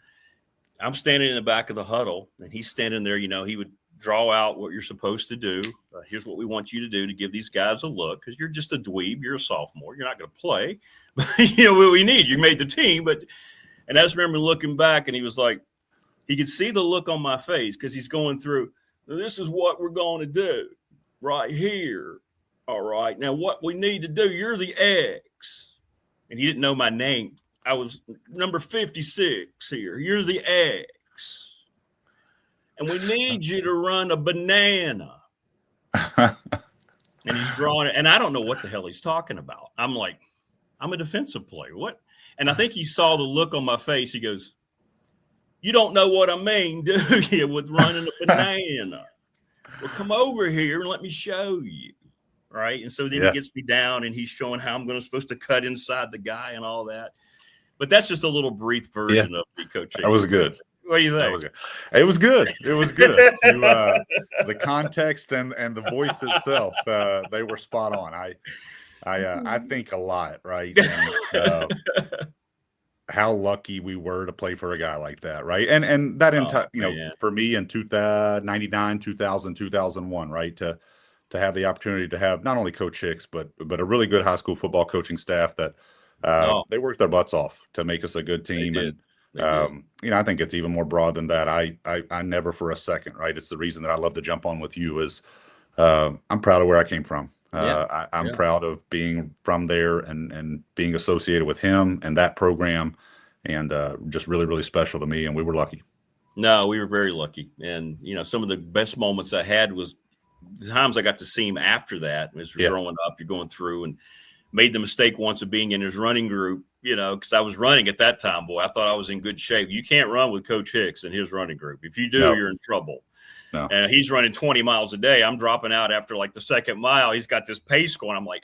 I'm standing in the back of the huddle, and he's standing there. He would draw out what you're supposed to do. Here's what we want you to do to give these guys a look, because you're just a dweeb. You're a sophomore. You're not going to play. But what we need. You made the team. And I just remember looking back, and he was like, he could see the look on my face because he's going through, this is what we're going to do right here. All right. Now, what we need to do, you're the X. And he didn't know my name. I was number 56 here. You're the X. And we need you to run a banana. And he's drawing it. And I don't know what the hell he's talking about. I'm like, I'm a defensive player. What? And I think he saw the look on my face. He goes, "You don't know what I mean, do you, with running a banana? Well, come over here and let me show you." Right. And so then he gets me down and he's showing how I'm supposed to cut inside the guy and all that. But that's just a little brief version of the coach. That was good. What do you think? That was good. It was good. It was good. The context and the voice itself, they were spot on. I think a lot, right? And, how lucky we were to play for a guy like that, right? And that entire, for me in 99, 2000, 2001, right? To have the opportunity to have not only Coach Hicks, but a really good high school football coaching staff that they worked their butts off to make us a good team. And I think it's even more broad than that. I never for a second, right? It's the reason that I love to jump on with you is I'm proud of where I came from. I'm proud of being from there and being associated with him and that program, and just really, really special to me. And we were lucky. No, we were very lucky. And, some of the best moments I had was the times I got to see him after that. As you're growing up, you're going through, and made the mistake once of being in his running group, because I was running at that time, boy. I thought I was in good shape. You can't run with Coach Hicks in his running group. If you do, you're in trouble. No. And he's running 20 miles a day. I'm dropping out after like the second mile. He's got this pace going. I'm like,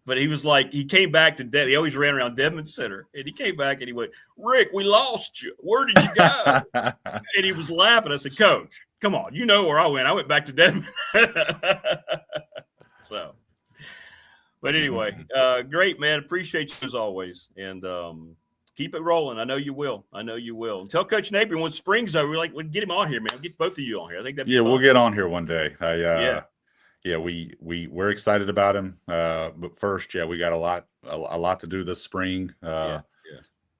but he was like, he came back to Devon. He always ran around Devon Center. And he came back and he went, "Rick, we lost you. Where did you go?" And he was laughing. I said, "Coach, come on. You know where I went. I went back to Devon." So, but anyway, great, man. Appreciate you as always. And keep it rolling. I know you will. And tell Coach Napier when spring's over, we'll get him on here, man. We'll get both of you on here. I think that'd be fun. We'll get on here one day. We're excited about him. But first, we got a lot to do this spring.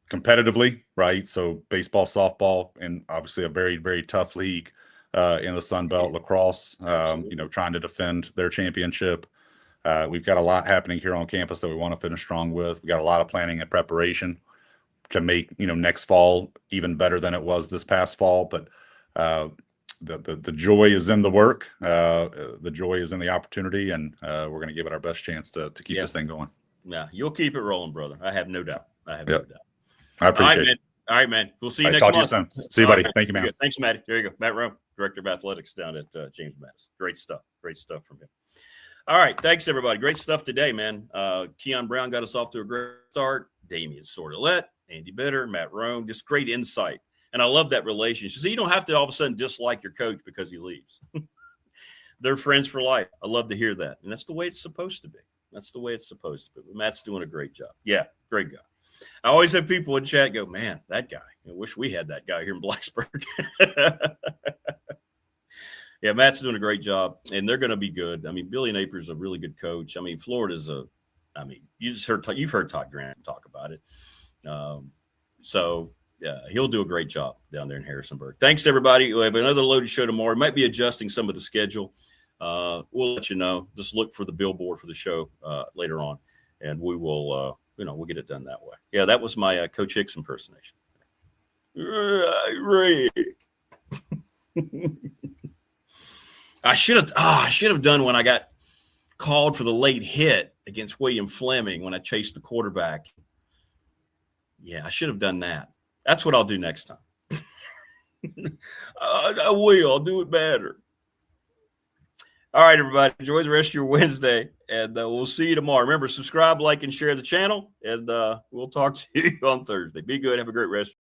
Competitively, right? So baseball, softball, and obviously a very, very tough league in the Sun Belt, lacrosse, trying to defend their championship. We've got a lot happening here on campus that we want to finish strong with. We got a lot of planning and preparation to make, next fall even better than it was this past fall. But the joy is in the work. The joy is in the opportunity, and we're going to give it our best chance to keep this thing going. Yeah, you'll keep it rolling, brother. I have no doubt. I appreciate it. All right, man. We'll see you next month. month. Talk to you soon. See you, buddy. Thank you, man. Thanks, Matty. There you go. Matt Roan, Director of Athletics down at James Madison. Great stuff. Great stuff from him. All right. Thanks, everybody. Great stuff today, man. Kion Brown got us off to a great start. Damien Sordelett, Andy Bitter, Matt Roan. Just great insight. And I love that relationship. So you don't have to all of a sudden dislike your coach because he leaves. They're friends for life. I love to hear that. And that's the way it's supposed to be. Matt's doing a great job. Yeah, great guy. I always have people in chat go, "Man, that guy. I wish we had that guy here in Blacksburg." Yeah, Matt's doing a great job, and they're going to be good. I mean, Billy Napier's a really good coach. I mean, Florida's you've heard Todd Grant talk about it. He'll do a great job down there in Harrisonburg. Thanks, everybody. We have another loaded show tomorrow. We might be adjusting some of the schedule. We'll let you know. Just look for the billboard for the show later on, and we will, we'll get it done that way. Yeah, that was my Coach Hicks impersonation. Rick. I should have done when I got called for the late hit against William Fleming when I chased the quarterback. Yeah, I should have done that. That's what I'll do next time. I will. I'll do it better. All right, everybody. Enjoy the rest of your Wednesday, and we'll see you tomorrow. Remember, subscribe, like, and share the channel, and we'll talk to you on Thursday. Be good. Have a great rest.